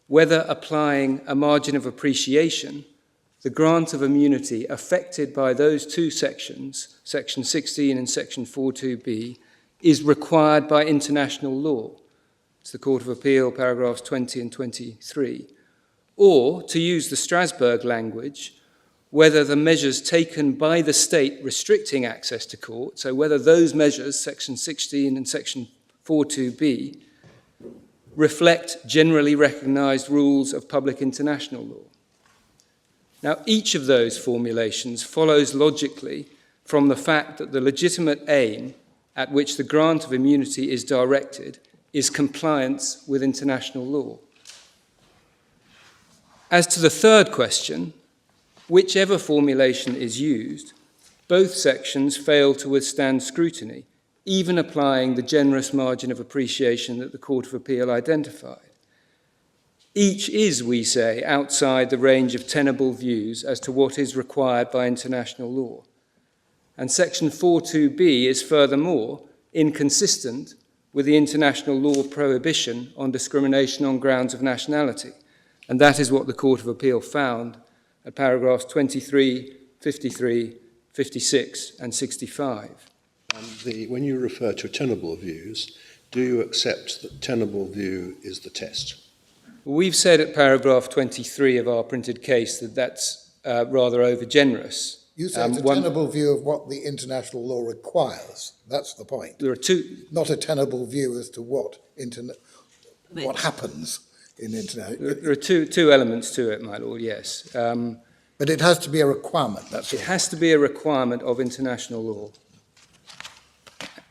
whether applying a margin of appreciation, the grant of immunity affected by those two sections, Section 16 and Section 42B, is required by international law. It's the Court of Appeal, paragraphs 20 and 23. Or, to use the Strasbourg language, whether the measures taken by the state restricting access to court, so whether those measures, Section 16 and Section 42B, reflect generally recognised rules of public international law. Now, each of those formulations follows logically from the fact that the legitimate aim at which the grant of immunity is directed is compliance with international law. As to the third question, whichever formulation is used, both sections fail to withstand scrutiny, even applying the generous margin of appreciation that the Court of Appeal identified. Each is, we say, outside the range of tenable views as to what is required by international law. And Section 42B is furthermore inconsistent with the international law prohibition on discrimination on grounds of nationality. And that is what the Court of Appeal found at paragraphs 23, 53, 56 and 65. When you refer to tenable views, do you accept that tenable view is the test? We've said at paragraph 23 of our printed case that that's rather overgenerous. You say it's a tenable view of what the international law requires. That's the point. There are two. Not a tenable view as to what happens in international. There are two elements to it, my lord. Yes. But it has to be a requirement. That's it has to be a requirement of international law.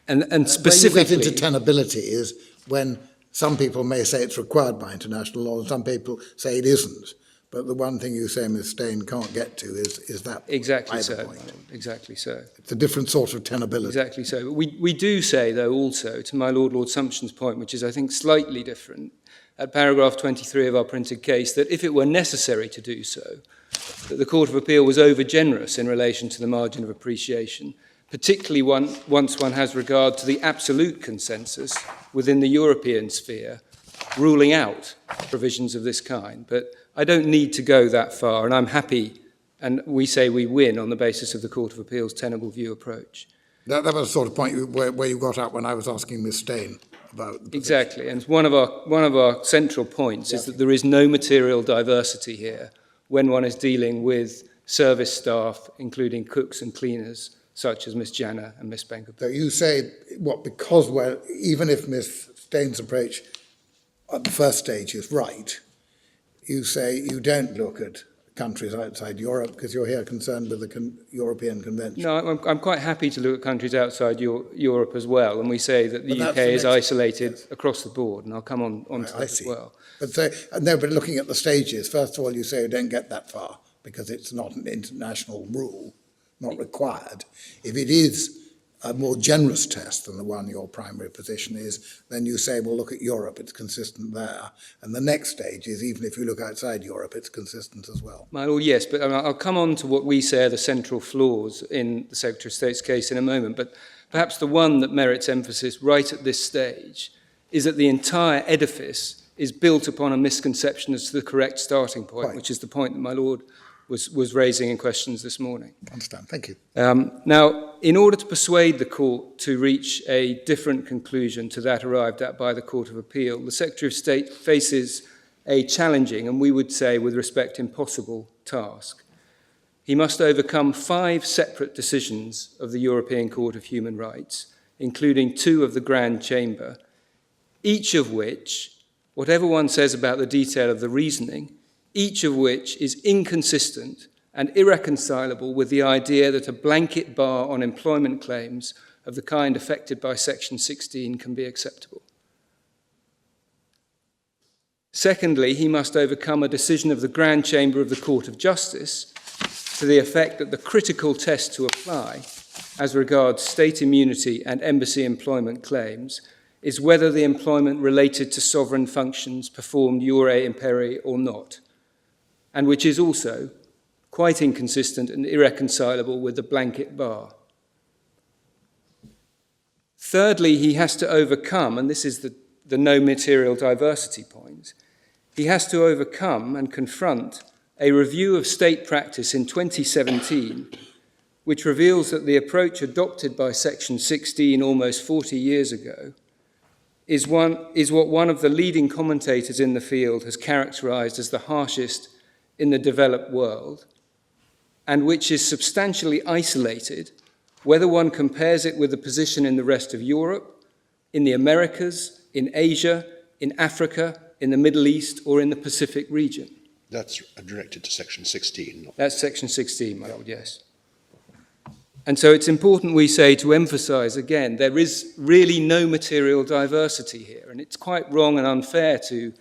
And specifically, where you get into tenability is when some people may say it's required by international law, and some people say it isn't. But the one thing you say, Ms. Stein, can't get to is that exactly so. Point. Exactly so. It's a different sort of tenability. Exactly so. But we do say, though, also, to my Lord Sumption's point, which is, I think, slightly different, at paragraph 23 of our printed case, that if it were necessary to do so, that the Court of Appeal was overgenerous in relation to the margin of appreciation, particularly once one has regard to the absolute consensus within the European sphere, ruling out provisions of this kind. But I don't need to go that far, and I'm happy, and we say we win on the basis of the Court of Appeal's tenable view approach. That was the sort of point where you got out when I was asking Ms. Stein about the Exactly, and one of our central points is that there is no material diversity here when one is dealing with service staff, including cooks and cleaners, such as Ms. Janah and Ms. Benkharbouche. So you say, because even if Ms. Stein's approach at the first stage is right, you say you don't look at countries outside Europe because you're here concerned with the European Convention. No, I'm quite happy to look at countries outside Europe as well, and we say that the UK is isolated across the board, and I'll come on to that as well. But looking at the stages, first of all, you say you don't get that far because it's not an international rule, not required. If it is a more generous test than the one your primary position is, then you say, well, look at Europe, it's consistent there. And the next stage is, even if you look outside Europe, it's consistent as well. Well, yes, but I'll come on to what we say are the central flaws in the Secretary of State's case in a moment. But perhaps the one that merits emphasis right at this stage is that the entire edifice is built upon a misconception as to the correct starting point, Right. which is the point that my Lord was raising in questions this morning. I understand, thank you. Now, in order to persuade the court to reach a different conclusion to that arrived at by the Court of Appeal, the Secretary of State faces a challenging, and we would say with respect impossible, task. He must overcome 5 separate decisions of the European Court of Human Rights, including 2 of the Grand Chamber, each of which, whatever one says about the detail of the reasoning, each of which is inconsistent and irreconcilable with the idea that a blanket bar on employment claims of the kind affected by Section 16 can be acceptable. Secondly, he must overcome a decision of the Grand Chamber of the Court of Justice to the effect that the critical test to apply as regards state immunity and embassy employment claims is whether the employment related to sovereign functions performed iure imperii or not, and which is also quite inconsistent and irreconcilable with the blanket bar. Thirdly, he has to overcome, and this is the no material diversity point, he has to overcome and confront a review of state practice in 2017, which reveals that the approach adopted by Section 16 almost 40 years ago is what one of the leading commentators in the field has characterized as the harshest in the developed world, and which is substantially isolated, whether one compares it with the position in the rest of Europe, in the Americas, in Asia, in Africa, in the Middle East, or in the Pacific region. That's directed to Section 16. That's Section 16, my lord, yes. And so it's important, we say, to emphasize again, there is really no material diversity here, and it's quite wrong and unfair to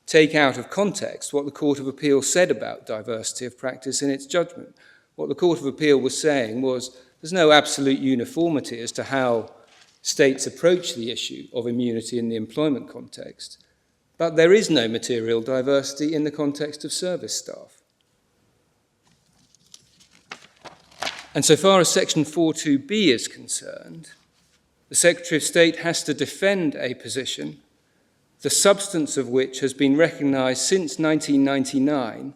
take out of context what the Court of Appeal said about diversity of practice in its judgment. What the Court of Appeal was saying was there's no absolute uniformity as to how states approach the issue of immunity in the employment context, but there is no material diversity in the context of service staff. And so far as Section 4.2b is concerned, the Secretary of State has to defend a position the substance of which has been recognised since 1999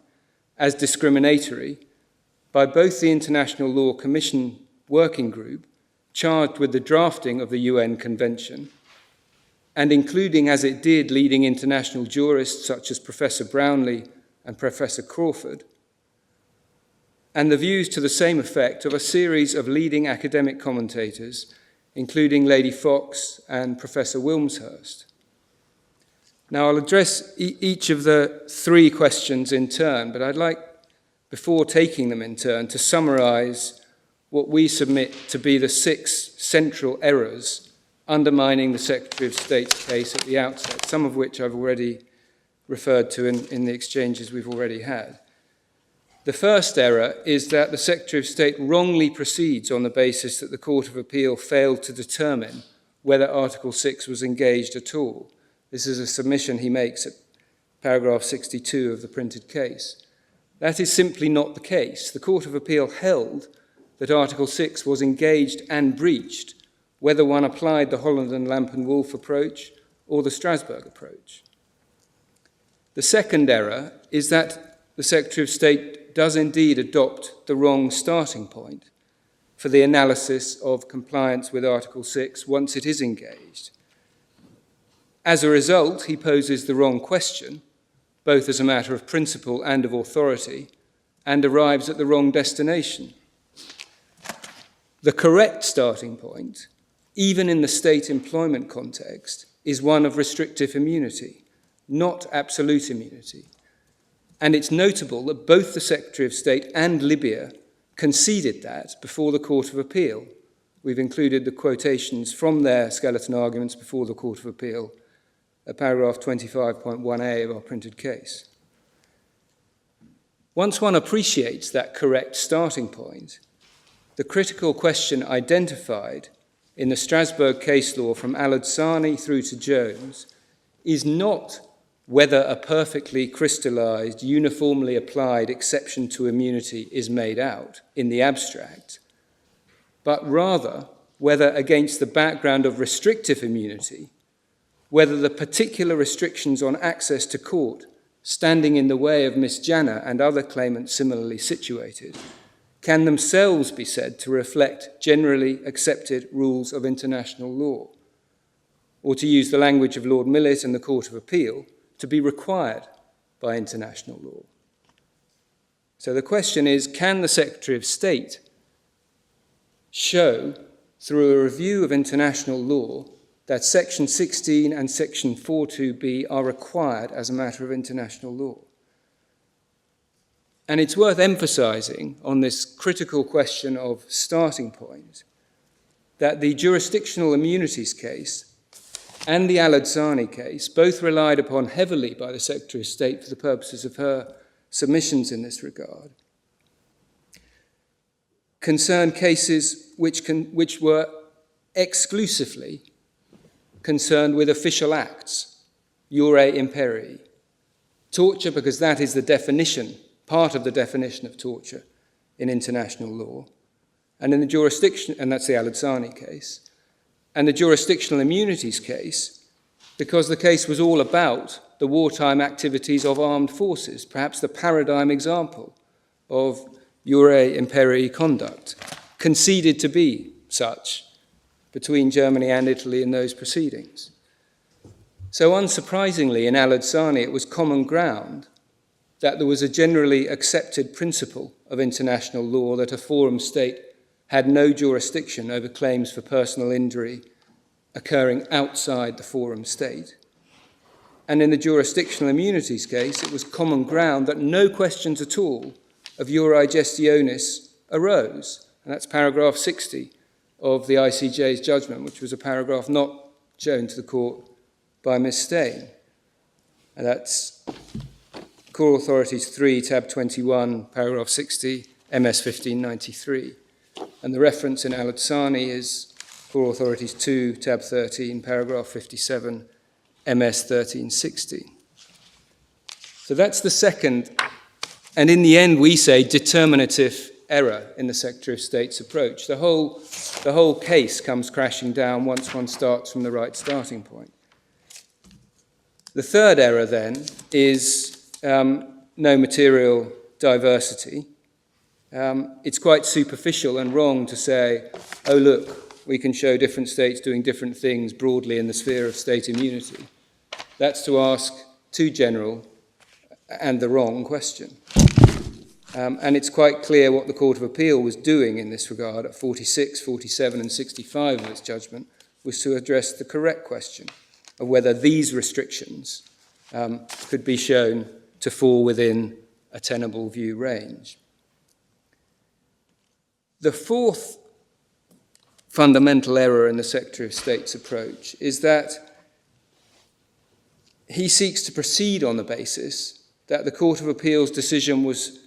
as discriminatory by both the International Law Commission Working Group, charged with the drafting of the UN Convention, and including as it did leading international jurists such as Professor Brownlee and Professor Crawford, and the views to the same effect of a series of leading academic commentators, including Lady Fox and Professor Wilmshurst. Now, I'll address each of the 3 questions in turn, but I'd like, before taking them in turn, to summarise what we submit to be the 6 central errors undermining the Secretary of State's case at the outset, some of which I've already referred to in the exchanges we've already had. The first error is that the Secretary of State wrongly proceeds on the basis that the Court of Appeal failed to determine whether Article 6 was engaged at all. This is a submission he makes at paragraph 62 of the printed case. That is simply not the case. The Court of Appeal held that Article 6 was engaged and breached, whether one applied the Holland and Lamp and Wolf approach or the Strasbourg approach. The second error is that the Secretary of State does indeed adopt the wrong starting point for the analysis of compliance with Article 6 once it is engaged. As a result, he poses the wrong question, both as a matter of principle and of authority, and arrives at the wrong destination. The correct starting point, even in the state employment context, is one of restrictive immunity, not absolute immunity. And it's notable that both the Secretary of State and Libya conceded that before the Court of Appeal. We've included the quotations from their skeleton arguments before the Court of Appeal, paragraph 25.1a of our printed case. Once one appreciates that correct starting point, the critical question identified in the Strasbourg case law from Al-Adsani through to Jones is not whether a perfectly crystallized, uniformly applied exception to immunity is made out in the abstract, but rather whether, against the background of restrictive immunity, whether the particular restrictions on access to court standing in the way of Miss Janah and other claimants similarly situated can themselves be said to reflect generally accepted rules of international law, or to use the language of Lord Millett and the Court of Appeal, to be required by international law. So the question is, can the Secretary of State show, through a review of international law, that Section 16 and Section 42b are required as a matter of international law? And it's worth emphasizing on this critical question of starting point that the jurisdictional immunities case and the Al-Adsani case, both relied upon heavily by the Secretary of State for the purposes of her submissions in this regard, concern cases which were exclusively concerned with official acts, iure imperii, torture, because that is the definition, part of the definition of torture in international law, and in the jurisdiction, and that's the Al-Adsani case, and the jurisdictional immunities case, because the case was all about the wartime activities of armed forces, perhaps the paradigm example of iure imperii conduct, conceded to be such between Germany and Italy in those proceedings. So unsurprisingly, in Al-Adsani, it was common ground that there was a generally accepted principle of international law that a forum state had no jurisdiction over claims for personal injury occurring outside the forum state. And in the jurisdictional immunities case, it was common ground that no questions at all of iure gestionis arose. And that's paragraph 60 of the ICJ's judgment, which was a paragraph not shown to the court by Ms. Stein. And that's Core Authorities 3, tab 21, paragraph 60, MS 1593. And the reference in Al-Adsani is Core Authorities 2, tab 13, paragraph 57, MS 1360. So that's the second, and in the end we say determinative error in the Secretary of State's approach. The whole case comes crashing down once one starts from the right starting point. The third error then is no material diversity. It's quite superficial and wrong to say, oh look, we can show different states doing different things broadly in the sphere of state immunity. That's to ask too general and the wrong question. And it's quite clear what the Court of Appeal was doing in this regard at 46, 47 and 65 of its judgment was to address the correct question of whether these restrictions could be shown to fall within a tenable view range. The fourth fundamental error in the Secretary of State's approach is that he seeks to proceed on the basis that the Court of Appeal's decision was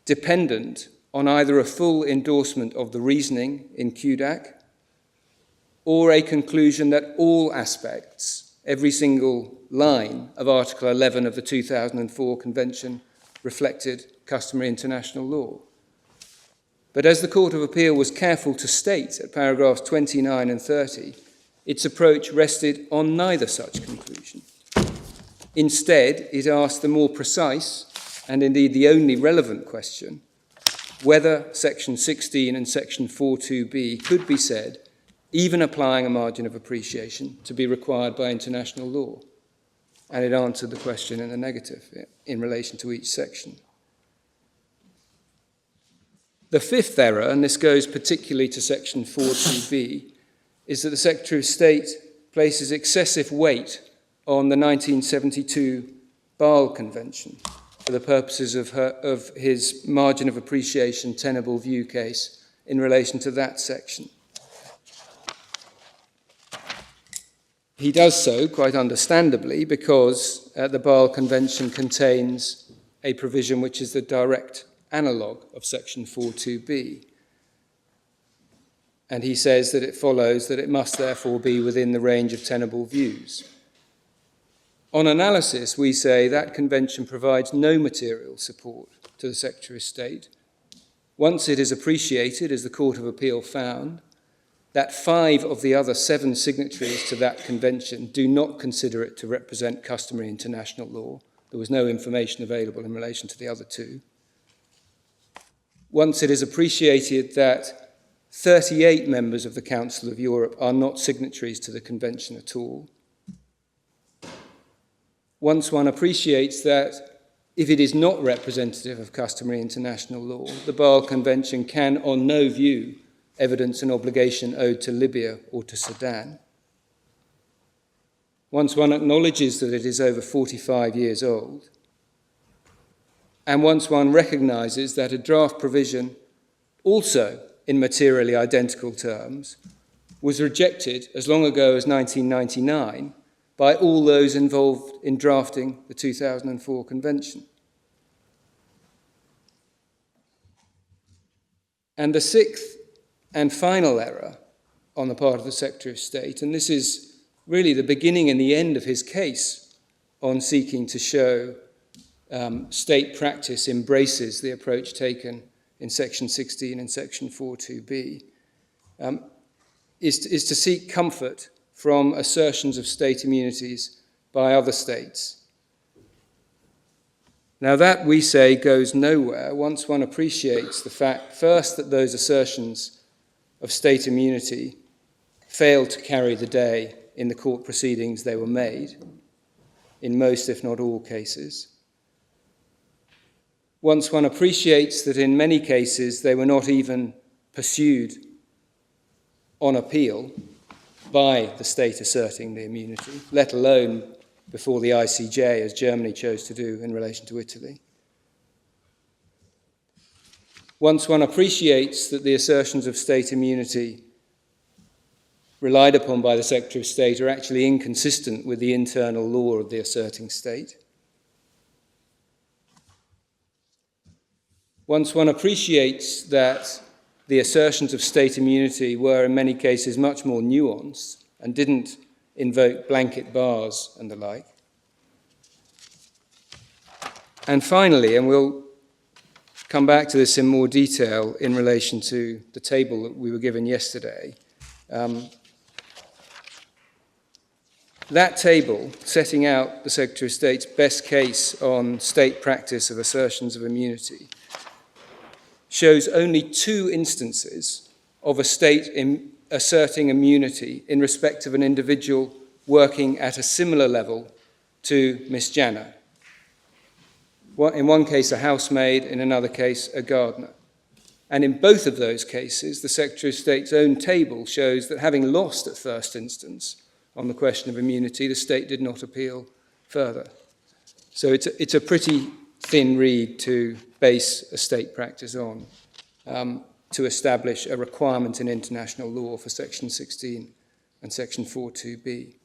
dependent on either a full endorsement of the reasoning in QDAC or a conclusion that all aspects, every single line of Article 11 of the 2004 Convention reflected customary international law. But as the Court of Appeal was careful to state at paragraphs 29 and 30, its approach rested on neither such conclusion. Instead, it asked the more precise, and indeed the only relevant question, whether Section 16 and Section 42b could be said, even applying a margin of appreciation, to be required by international law. And it answered the question in the negative in relation to each section. The fifth error, and this goes particularly to Section 42b, is that the Secretary of State places excessive weight on the 1972 Basel Convention for the purposes of his margin of appreciation tenable view case in relation to that section. He does so, quite understandably, because the Basel Convention contains a provision which is the direct analogue of Section 42b. And he says that it follows that it must therefore be within the range of tenable views. On analysis, we say that convention provides no material support to the Secretary of State. Once it is appreciated, as the Court of Appeal found, that 5 of the other 7 signatories to that convention do not consider it to represent customary international law. There was no information available in relation to the other 2. Once it is appreciated that 38 members of the Council of Europe are not signatories to the convention at all. Once one appreciates that if it is not representative of customary international law, the Basel Convention can, on no view, evidence an obligation owed to Libya or to Sudan. Once one acknowledges that it is over 45 years old, and once one recognises that a draft provision, also in materially identical terms, was rejected as long ago as 1999 by all those involved in drafting the 2004 Convention. And the sixth and final error on the part of the Secretary of State, and this is really the beginning and the end of his case on seeking to show state practice embraces the approach taken in Section 16 and Section 42b, is to seek comfort from assertions of state immunities by other states. Now that, we say, goes nowhere once one appreciates the fact, first, that those assertions of state immunity failed to carry the day in the court proceedings they were made, in most, if not all, cases. Once one appreciates that in many cases they were not even pursued on appeal by the state asserting the immunity, let alone before the ICJ, as Germany chose to do in relation to Italy. Once one appreciates that the assertions of state immunity relied upon by the Secretary of State are actually inconsistent with the internal law of the asserting state. Once one appreciates that the assertions of state immunity were in many cases much more nuanced and didn't invoke blanket bars and the like. And finally, and we'll come back to this in more detail in relation to the table that we were given yesterday, that table, setting out the Secretary of State's best case on state practice of assertions of immunity, shows only 2 instances of a state asserting immunity in respect of an individual working at a similar level to Miss Janah. In one case, a housemaid, in another case, a gardener. And in both of those cases, the Secretary of State's own table shows that having lost at first instance on the question of immunity, the state did not appeal further. So it's a pretty thin reed to base a state practice on, to establish a requirement in international law for Section 16 and Section 42b.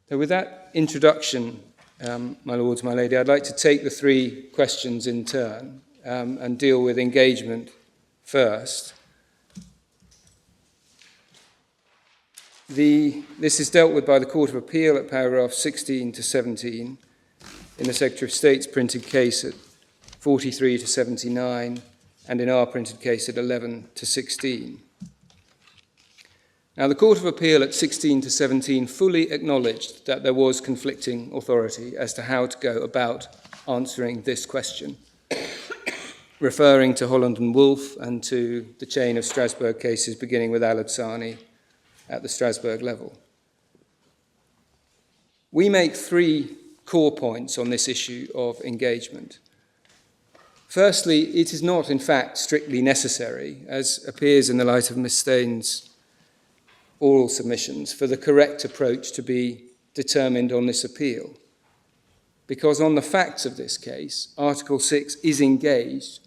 So with that introduction, my lords, my lady, I'd like to take the 3 questions in turn and deal with engagement first. This is dealt with by the Court of Appeal at paragraph 16 to 17 in the Secretary of State's printed case at 43 to 79 and in our printed case at 11 to 16. Now, the Court of Appeal at 16 to 17 fully acknowledged that there was conflicting authority as to how to go about answering this question, referring to Holland and Wolff and to the chain of Strasbourg cases beginning with Al-Adsani at the Strasbourg level. We make three core points on this issue of engagement. Firstly, it is not, in fact, strictly necessary, as appears in the light of Ms. Staines' oral submissions, for the correct approach to be determined on this appeal. Because on the facts of this case, Article 6 is engaged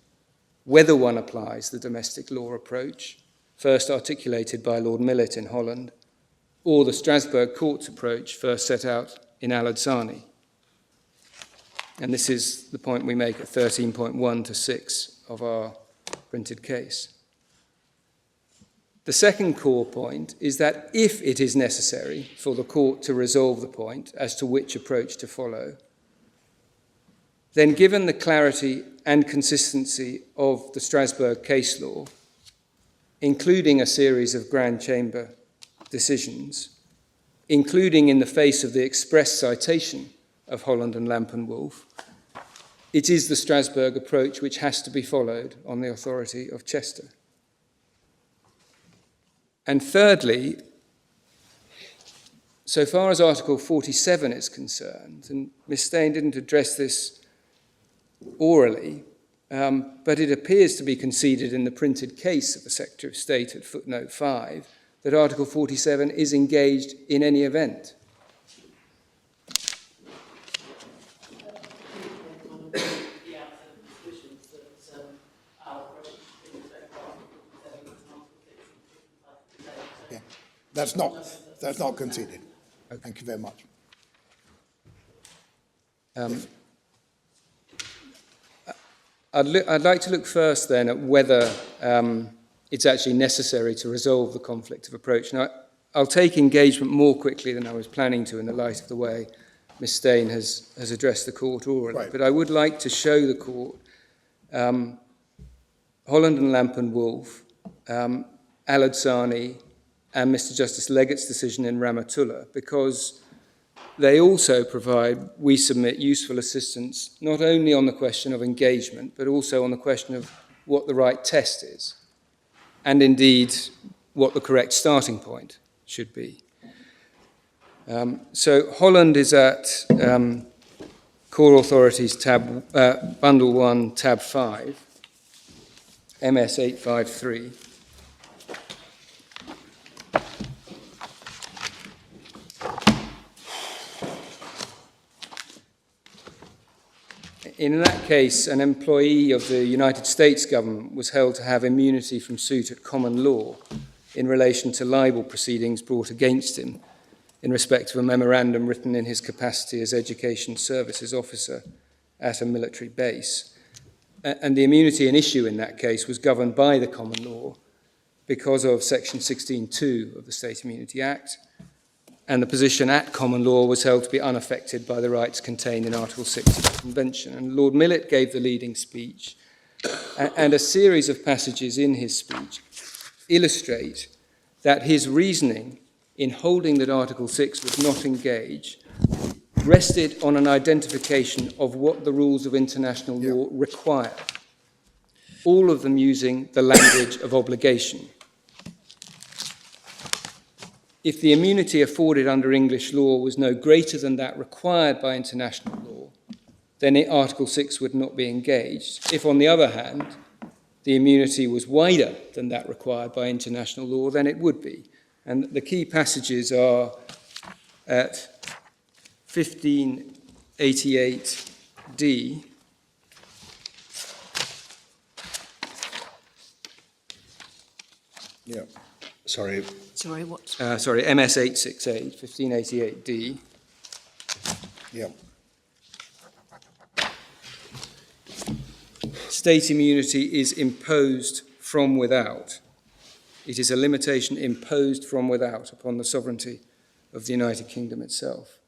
whether one applies the domestic law approach, first articulated by Lord Millet in Holland, or the Strasbourg Court's approach first set out in Al-Adsani. And this is the point we make at 13.1 to 6 of our printed case. The second core point is that if it is necessary for the court to resolve the point as to which approach to follow, then given the clarity and consistency of the Strasbourg case law, including a series of Grand Chamber decisions, including in the face of the express citation of Holland and Lampen-Wolff, it is the Strasbourg approach which has to be followed on the authority of Chester. And thirdly, so far as Article 47 is concerned, and Ms. Stain didn't address this orally, but it appears to be conceded in the printed case of the Secretary of State at footnote 5, that Article 47 is engaged in any event. That's not conceded. Okay. Thank you very much. I'd like to look first then at whether it's actually necessary to resolve the conflict of approach. Now, I'll take engagement more quickly than I was planning to in the light of the way Ms. Stain has addressed the court orally. Right. But I would like to show the court Holland and Lampen-Wolff, Al-Adsani, and Mr. Justice Leggett's decision in Rahmatullah, because they also provide, we submit, useful assistance, not only on the question of engagement, but also on the question of what the right test is, and indeed what the correct starting point should be. So Holland is at Core Authorities tab, Bundle 1, Tab 5, MS 853. In that case, an employee of the United States government was held to have immunity from suit at common law in relation to libel proceedings brought against him in respect of a memorandum written in his capacity as Education Services Officer at a military base. And the immunity in issue in that case was governed by the common law because of Section 16.2 of the State Immunity Act, and the position at common law was held to be unaffected by the rights contained in Article 6 of the Convention. And Lord Millet gave the leading speech, and a series of passages in his speech illustrate that his reasoning in holding that Article 6 was not engaged rested on an identification of what the rules of international law require, all of them using the language of obligation. If the immunity afforded under English law was no greater than that required by international law, then Article 6 would not be engaged. If, on the other hand, the immunity was wider than that required by international law, then it would be. And the key passages are at 1588D, Yeah. Sorry, what? MS 868, 1588D. Yeah. State immunity is imposed from without. It is a limitation imposed from without upon the sovereignty of the United Kingdom itself.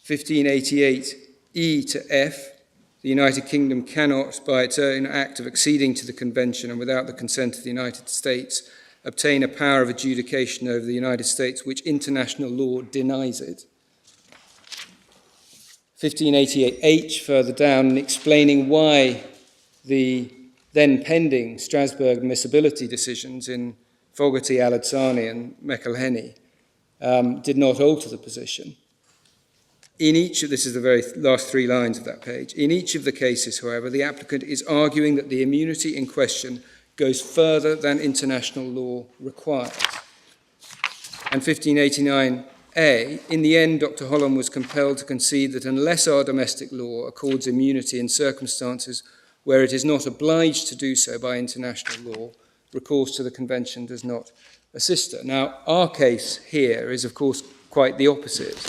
1588E to F the United Kingdom cannot, by its own act of acceding to the Convention and without the consent of the United States, obtain a power of adjudication over the United States which international law denies it. 1588H, further down, in explaining why the then pending Strasbourg admissibility decisions in Fogarty, Al-Adsani and McElhenney did not alter the position. In each of, this is the very last 3 lines of that page, in each of the cases, however, the applicant is arguing that the immunity in question goes further than international law requires. And 1589A, in the end, Dr. Holland was compelled to concede that unless our domestic law accords immunity in circumstances where it is not obliged to do so by international law, recourse to the Convention does not assist her. Now, our case here is, of course, quite the opposite.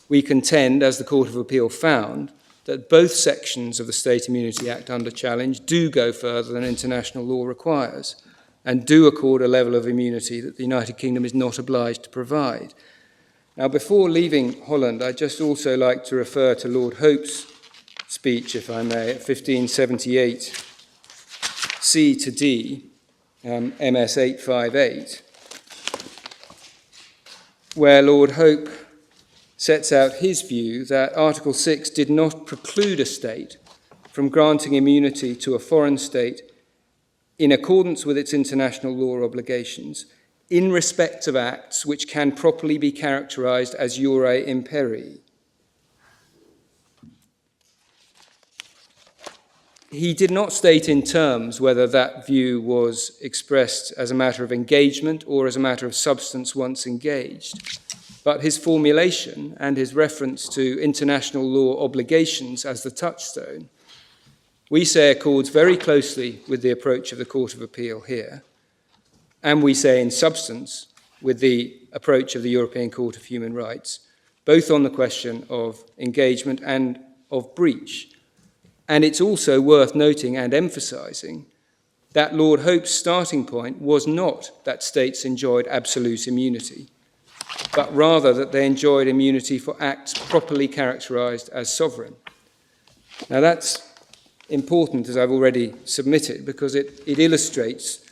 We contend, as the Court of Appeal found, that both sections of the State Immunity Act under challenge do go further than international law requires and do accord a level of immunity that the United Kingdom is not obliged to provide. Now, before leaving Holland, I'd just also like to refer to Lord Hope's speech, if I may, at 1578, C to D, MS 858, where Lord Hope sets out his view that Article 6 did not preclude a state from granting immunity to a foreign state in accordance with its international law obligations in respect of acts which can properly be characterised as iure imperii. He did not state in terms whether that view was expressed as a matter of engagement or as a matter of substance once engaged. But his formulation and his reference to international law obligations as the touchstone, we say accords very closely with the approach of the Court of Appeal here, and we say in substance with the approach of the European Court of Human Rights, both on the question of engagement and of breach. And it's also worth noting and emphasising that Lord Hope's starting point was not that states enjoyed absolute immunity, but rather that they enjoyed immunity for acts properly characterised as sovereign. Now that's important, as I've already submitted, because it illustrates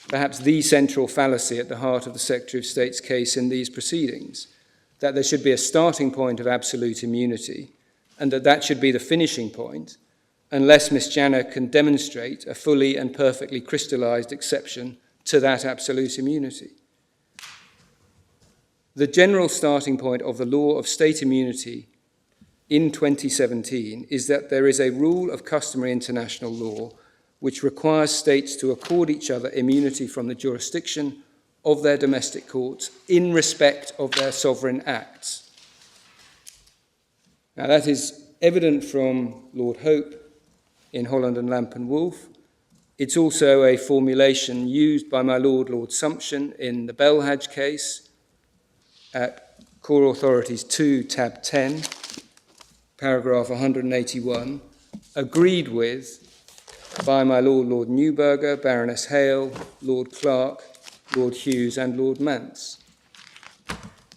perhaps the central fallacy at the heart of the Secretary of State's case in these proceedings, that there should be a starting point of absolute immunity, and that should be the finishing point, unless Ms. Janah can demonstrate a fully and perfectly crystallised exception to that absolute immunity. The general starting point of the law of state immunity in 2017 is that there is a rule of customary international law which requires states to accord each other immunity from the jurisdiction of their domestic courts in respect of their sovereign acts. Now that is evident from Lord Hope in Holland and Lamp and Wolf. It's also a formulation used by my Lord Sumption in the Belhadge case, at Core Authorities 2, tab 10, paragraph 181, agreed with by my Lord Newburger, Baroness Hale, Lord Clark, Lord Hughes and Lord Mance.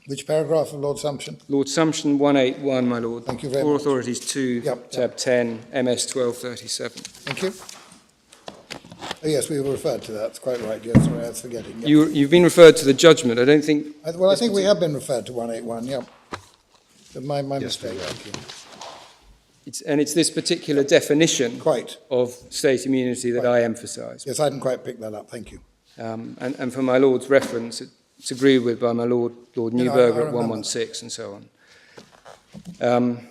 Which paragraph of Lord Sumption? Lord Sumption 181, my Lord. Thank you very Core much. Authorities 2, tab 10, MS 1237. Thank you. Oh, yes, we were referred to that. That's quite right. Yes, sorry, I was forgetting. Yep. You've been referred to the judgment. I don't think... Well, I think we have been referred to 181, yep. But my mistake. Thank you. It's this particular definition Quite. of state immunity that I emphasise. Yes, I didn't quite pick that up. Thank you. And for my Lord's reference, it's agreed with by my Lord Newburger at 116 and so on.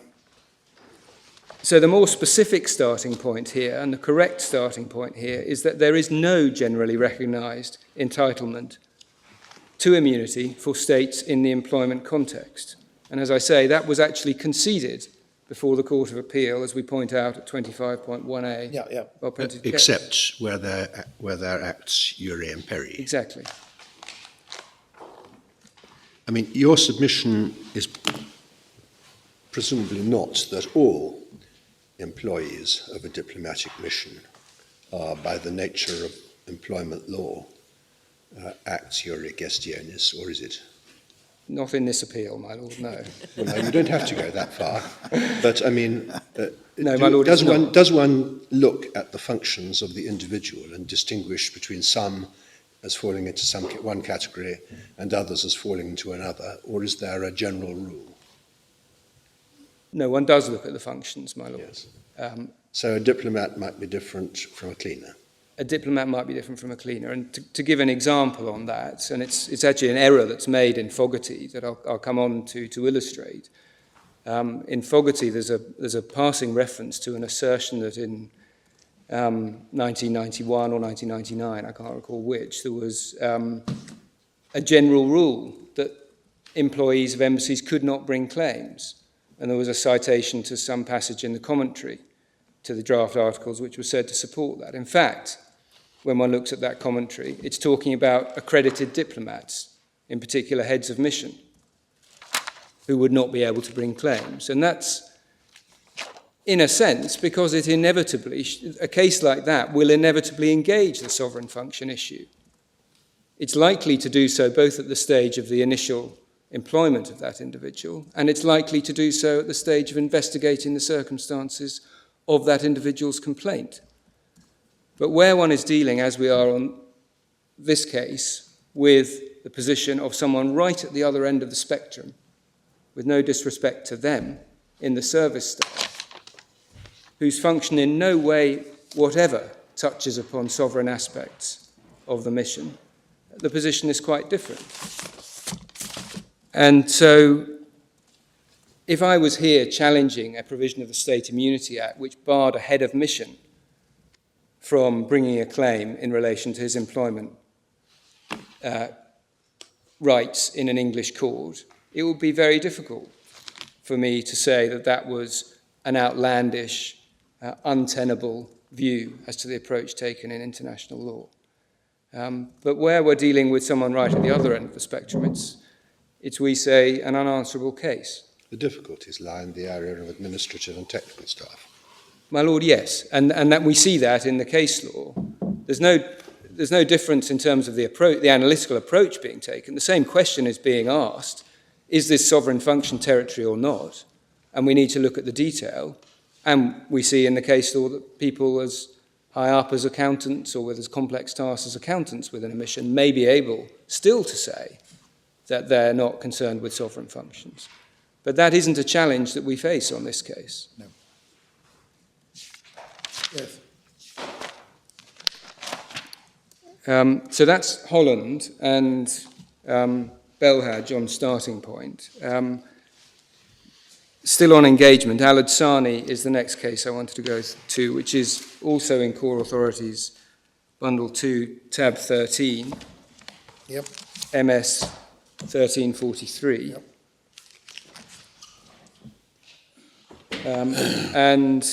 So the more specific starting point here, and the correct starting point here, is that there is no generally recognised entitlement to immunity for states in the employment context. And as I say, that was actually conceded before the Court of Appeal, as we point out at 25.1a. Yeah. Well printed Except where there acts iure imperii. Exactly. I mean, your submission is presumably not that all employees of a diplomatic mission are, by the nature of employment law, acts iure gestionis, or is it? Not in this appeal, my lord, no. Well, no, you don't have to go that far. But, I mean, No, my lord, it's not. does one look at the functions of the individual and distinguish between some as falling into one category and others as falling into another, or is there a general rule? No, one does look at the functions, my lord. Yes. So a diplomat might be different from a cleaner. A diplomat might be different from a cleaner. And to give an example on that, and it's actually an error that's made in Fogarty that I'll come on to illustrate. In Fogarty, there's a passing reference to an assertion that in 1991 or 1999, I can't recall which, there was a general rule that employees of embassies could not bring claims. And there was a citation to some passage in the commentary to the draft articles which was said to support that. In fact, when one looks at that commentary, it's talking about accredited diplomats, in particular heads of mission, who would not be able to bring claims. And that's, in a sense, because it inevitably, a case like that will inevitably engage the sovereign function issue. It's likely to do so both at the stage of the initial employment of that individual, and it's likely to do so at the stage of investigating the circumstances of that individual's complaint. But where one is dealing, as we are on this case, with the position of someone right at the other end of the spectrum, with no disrespect to them, in the service staff, whose function in no way whatever touches upon sovereign aspects of the mission, the position is quite different. And so, if I was here challenging a provision of the State Immunity Act which barred a head of mission from bringing a claim in relation to his employment rights in an English court, it would be very difficult for me to say that that was an outlandish, untenable view as to the approach taken in international law. But where we're dealing with someone right at the other end of the spectrum, it's we say, an unanswerable case. The difficulties lie in the area of administrative and technical staff. My lord, yes, and that we see that in the case law. There's no difference in terms of the approach, the analytical approach being taken. The same question is being asked: is this sovereign function territory or not? And we need to look at the detail. And we see in the case law that people as high up as accountants or with as complex tasks as accountants within a mission may be able still to say that they're not concerned with sovereign functions. But that isn't a challenge that we face on this case. No. Yes. So that's Holland and Belhaj on starting point. Still on engagement, Al-Adsani is the next case I wanted to go to, which is also in Core Authorities, Bundle 2, Tab 13, Yep. MS 1343. Yep. And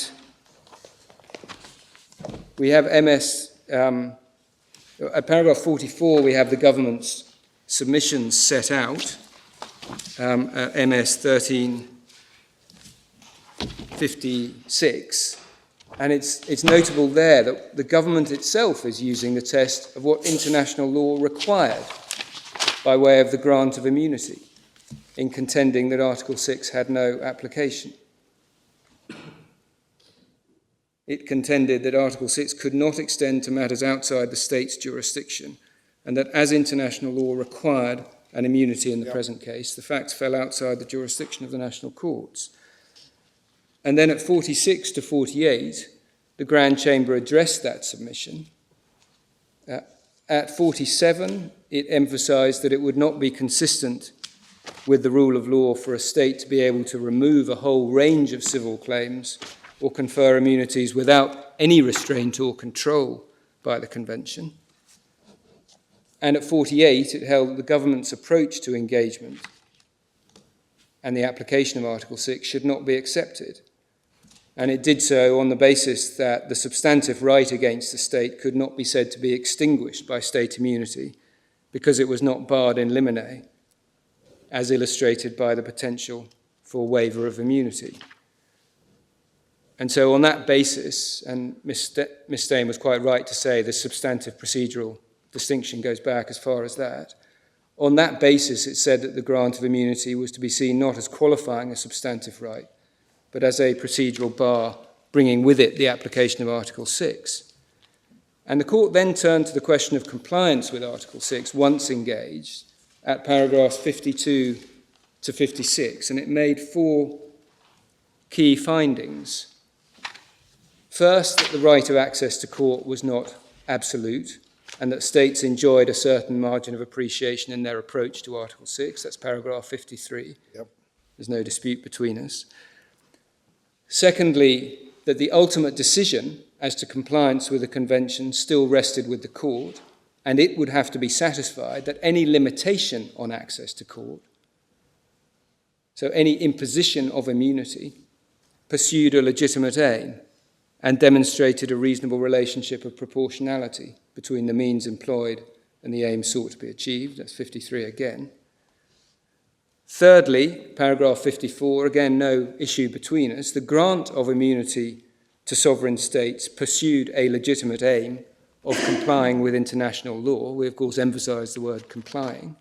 we have MS, at paragraph 44, we have the government's submissions set out, at MS 1356, and it's notable there that the government itself is using the test of what international law required by way of the grant of immunity in contending that Article 6 had no application. It contended that Article 6 could not extend to matters outside the state's jurisdiction, and that as international law required an immunity in the present case, the facts fell outside the jurisdiction of the national courts. And then at 46 to 48, the Grand Chamber addressed that submission. At 47, it emphasised that it would not be consistent with the rule of law for a state to be able to remove a whole range of civil claims or confer immunities without any restraint or control by the Convention. And at 48, it held that the government's approach to engagement and the application of Article 6 should not be accepted. And it did so on the basis that the substantive right against the state could not be said to be extinguished by state immunity because it was not barred in limine, as illustrated by the potential for waiver of immunity. And so on that basis, and Ms. Stain was quite right to say the substantive procedural distinction goes back as far as that, On that basis, it said that the grant of immunity was to be seen not as qualifying a substantive right, but as a procedural bar, bringing with it the application of Article 6. And the court then turned to the question of compliance with Article 6 once engaged at paragraphs 52 to 56, and it made 4 key findings. First, that the right of access to court was not absolute, and that states enjoyed a certain margin of appreciation in their approach to Article 6. That's paragraph 53. Yep. There's no dispute between us. Secondly, that the ultimate decision as to compliance with the convention still rested with the court, and it would have to be satisfied that any limitation on access to court, so any imposition of immunity, pursued a legitimate aim and demonstrated a reasonable relationship of proportionality between the means employed and the aim sought to be achieved. That's 53 again. Thirdly, paragraph 54, again, no issue between us. The grant of immunity to sovereign states pursued a legitimate aim of complying with international law. We, of course, emphasise the word complying.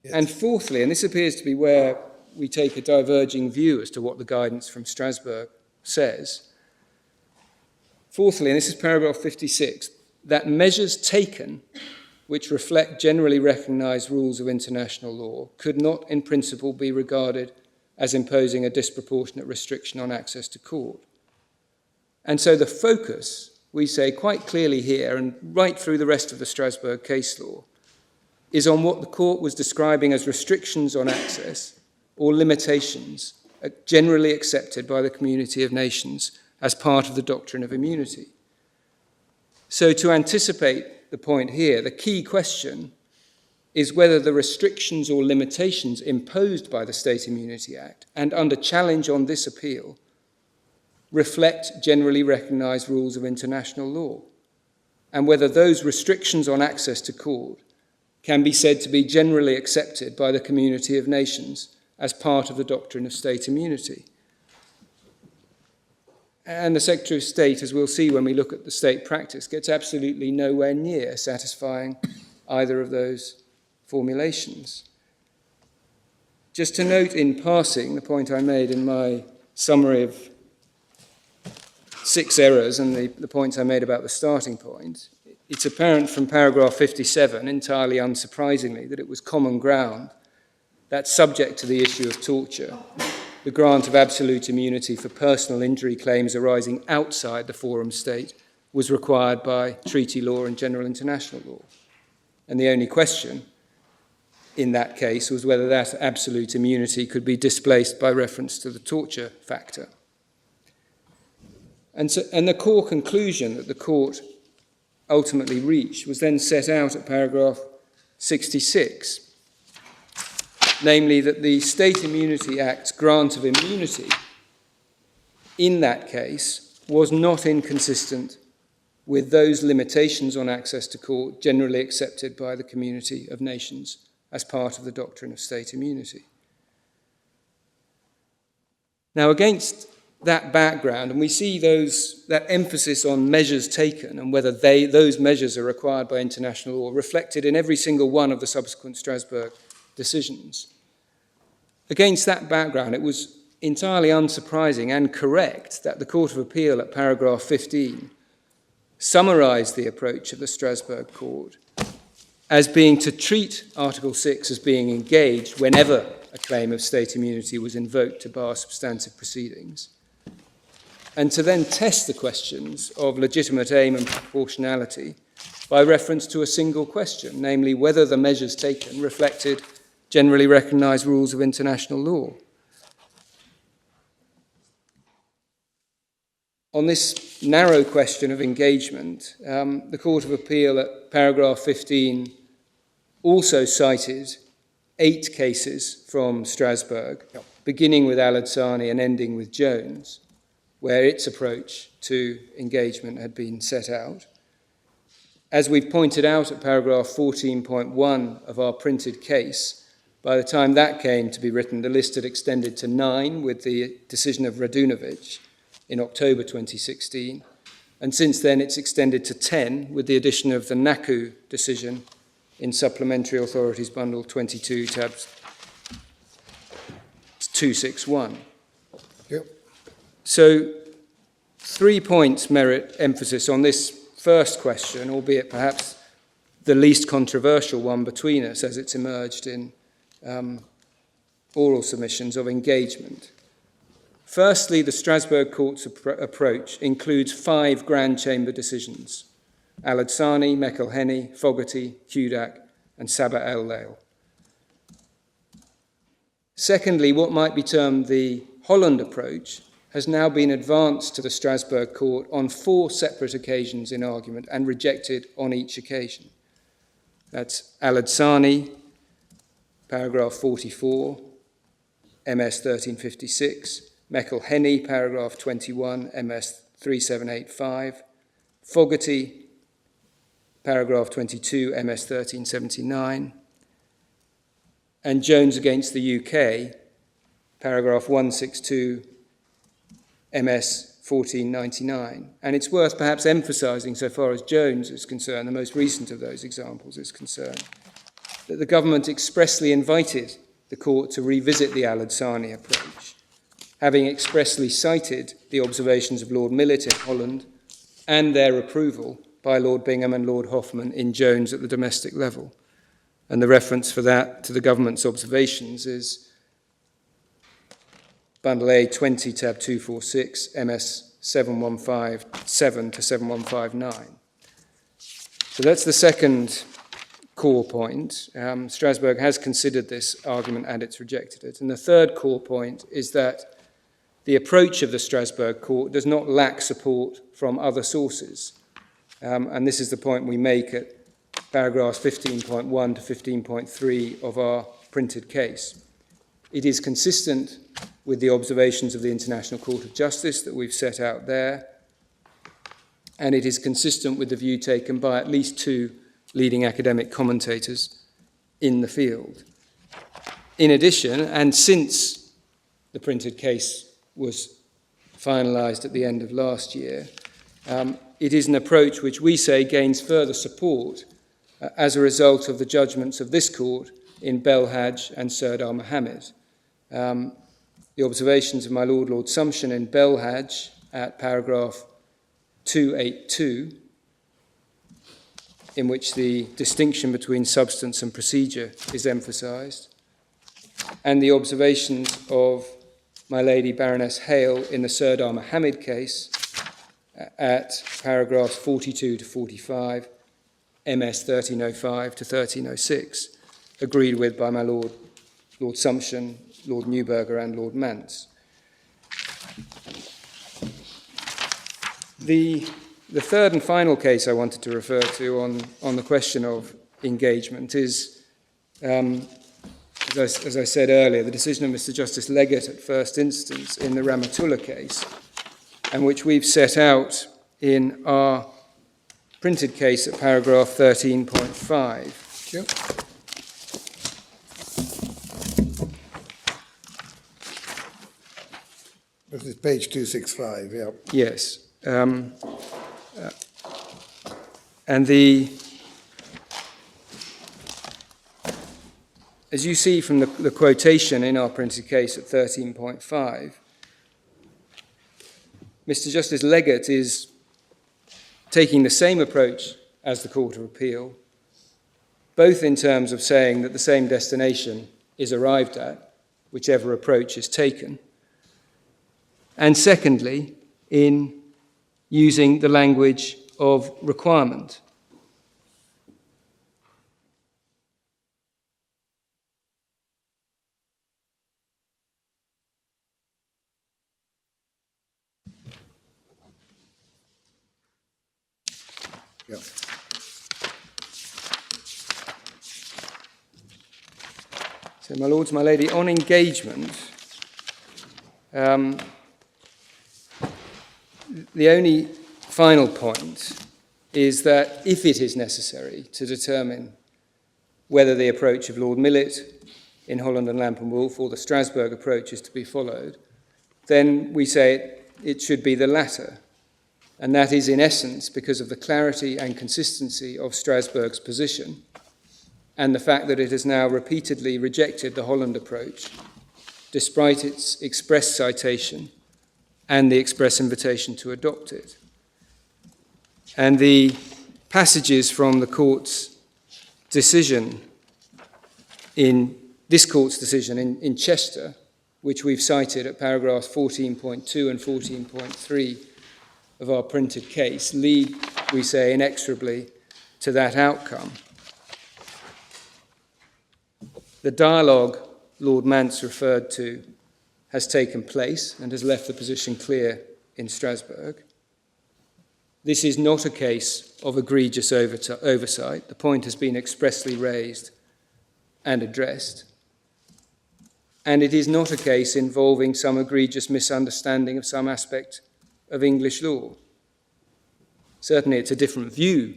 Yes. And fourthly, and this appears to be where we take a diverging view as to what the guidance from Strasbourg says. Fourthly, and this is paragraph 56, that measures taken which reflect generally recognised rules of international law could not in principle be regarded as imposing a disproportionate restriction on access to court. And so the focus, we say quite clearly here and right through the rest of the Strasbourg case law, is on what the court was describing as restrictions on access or limitations generally accepted by the community of nations as part of the doctrine of immunity. So to anticipate the point here, the key question is whether the restrictions or limitations imposed by the State Immunity Act and under challenge on this appeal reflect generally recognised rules of international law, and whether those restrictions on access to court can be said to be generally accepted by the community of nations as part of the doctrine of state immunity. And the Secretary of State, as we'll see when we look at the state practice, gets absolutely nowhere near satisfying either of those formulations. Just to note in passing the point I made in my summary of 6 errors and the points I made about the starting point, it's apparent from paragraph 57, entirely unsurprisingly, that it was common ground that subject to the issue of torture, the grant of absolute immunity for personal injury claims arising outside the forum state was required by treaty law and general international law. And the only question in that case was whether that absolute immunity could be displaced by reference to the torture factor. And the core conclusion that the court ultimately reached was then set out at paragraph 66, namely that the State Immunity Act's grant of immunity in that case was not inconsistent with those limitations on access to court generally accepted by the community of nations as part of the doctrine of state immunity. Now, against that background, and we see that emphasis on measures taken and whether those measures are required by international law reflected in every single one of the subsequent Strasbourg decisions. Against that background, it was entirely unsurprising and correct that the Court of Appeal at paragraph 15 summarised the approach of the Strasbourg Court as being to treat Article 6 as being engaged whenever a claim of state immunity was invoked to bar substantive proceedings, and to then test the questions of legitimate aim and proportionality by reference to a single question, namely whether the measures taken reflected generally recognised rules of international law. On this narrow question of engagement, the Court of Appeal at paragraph 15 also cited 8 cases from Strasbourg, beginning with Al-Adsani and ending with Jones, where its approach to engagement had been set out. As we've pointed out at paragraph 14.1 of our printed case, by the time that came to be written, the list had extended to 9 with the decision of Radunovic in October 2016, and since then it's extended to 10 with the addition of the Naku decision in Supplementary Authorities Bundle 22, tabs 261. Yep. So 3 points merit emphasis on this first question, albeit perhaps the least controversial one between us as it's emerged in oral submissions of engagement. Firstly, the Strasbourg Court's approach includes 5 Grand Chamber decisions: Al-Adsani, McElhenney, Fogarty, Kudak, and Sabah el-Lail. Secondly, what might be termed the Holland approach has now been advanced to the Strasbourg Court on 4 separate occasions in argument and rejected on each occasion. That's Al-Adsani, paragraph 44, MS 1356, McElhenney, paragraph 21, MS 3785, Fogarty, paragraph 22, MS 1379, and Jones against the UK, paragraph 162, MS 1499. And it's worth perhaps emphasising, so far as Jones is concerned, the most recent of those examples is concerned, that the government expressly invited the court to revisit the Al-Adsani approach, having expressly cited the observations of Lord Millett in Holland and their approval by Lord Bingham and Lord Hoffman in Jones at the domestic level. And the reference for that to the government's observations is Bundle A 20, tab 246, MS 7157 to 7159. So that's the second core point. Strasbourg has considered this argument and it's rejected it. And the third core point is that the approach of the Strasbourg Court does not lack support from other sources. And this is the point we make at paragraphs 15.1 to 15.3 of our printed case. It is consistent with the observations of the International Court of Justice that we've set out there, and it is consistent with the view taken by at least 2 leading academic commentators in the field. In addition, and since the printed case was finalised at the end of last year, it is an approach which we say gains further support as a result of the judgments of this court in Belhaj and Serdar Mohammed. The observations of my Lord Sumption in Belhaj at paragraph 282, in which the distinction between substance and procedure is emphasised, and the observations of my Lady Baroness Hale in the Serdar Mohammed case at paragraphs 42 to 45, MS 1305 to 1306, agreed with by my Lord Sumption, Lord Neuberger and Lord Mance. The third and final case I wanted to refer to on the question of engagement is, as I said earlier, the decision of Mr. Justice Leggett at first instance in the Ramatullah case, and which we've set out in our printed case at paragraph 13.5. Yep. This is page 265, yeah. Yes. And as you see from the quotation in our printed case at 13.5, Mr. Justice Leggett is taking the same approach as the Court of Appeal, both in terms of saying that the same destination is arrived at, whichever approach is taken, and secondly, in using the language of requirement. Yeah. So, my lords, my lady, on engagement, the only final point is that if it is necessary to determine whether the approach of Lord Millett in Holland and Lamp and Wolf or the Strasbourg approach is to be followed, then we say it should be the latter. And that is in essence because of the clarity and consistency of Strasbourg's position and the fact that it has now repeatedly rejected the Holland approach, despite its express citation and the express invitation to adopt it. And the passages from the court's decision in Chester, which we've cited at paragraphs 14.2 and 14.3 of our printed case, lead, we say, inexorably to that outcome. The dialogue Lord Mance referred to has taken place and has left the position clear in Strasbourg. This is not a case of egregious oversight. The point has been expressly raised and addressed. And it is not a case involving some egregious misunderstanding of some aspect of English law. Certainly it's a different view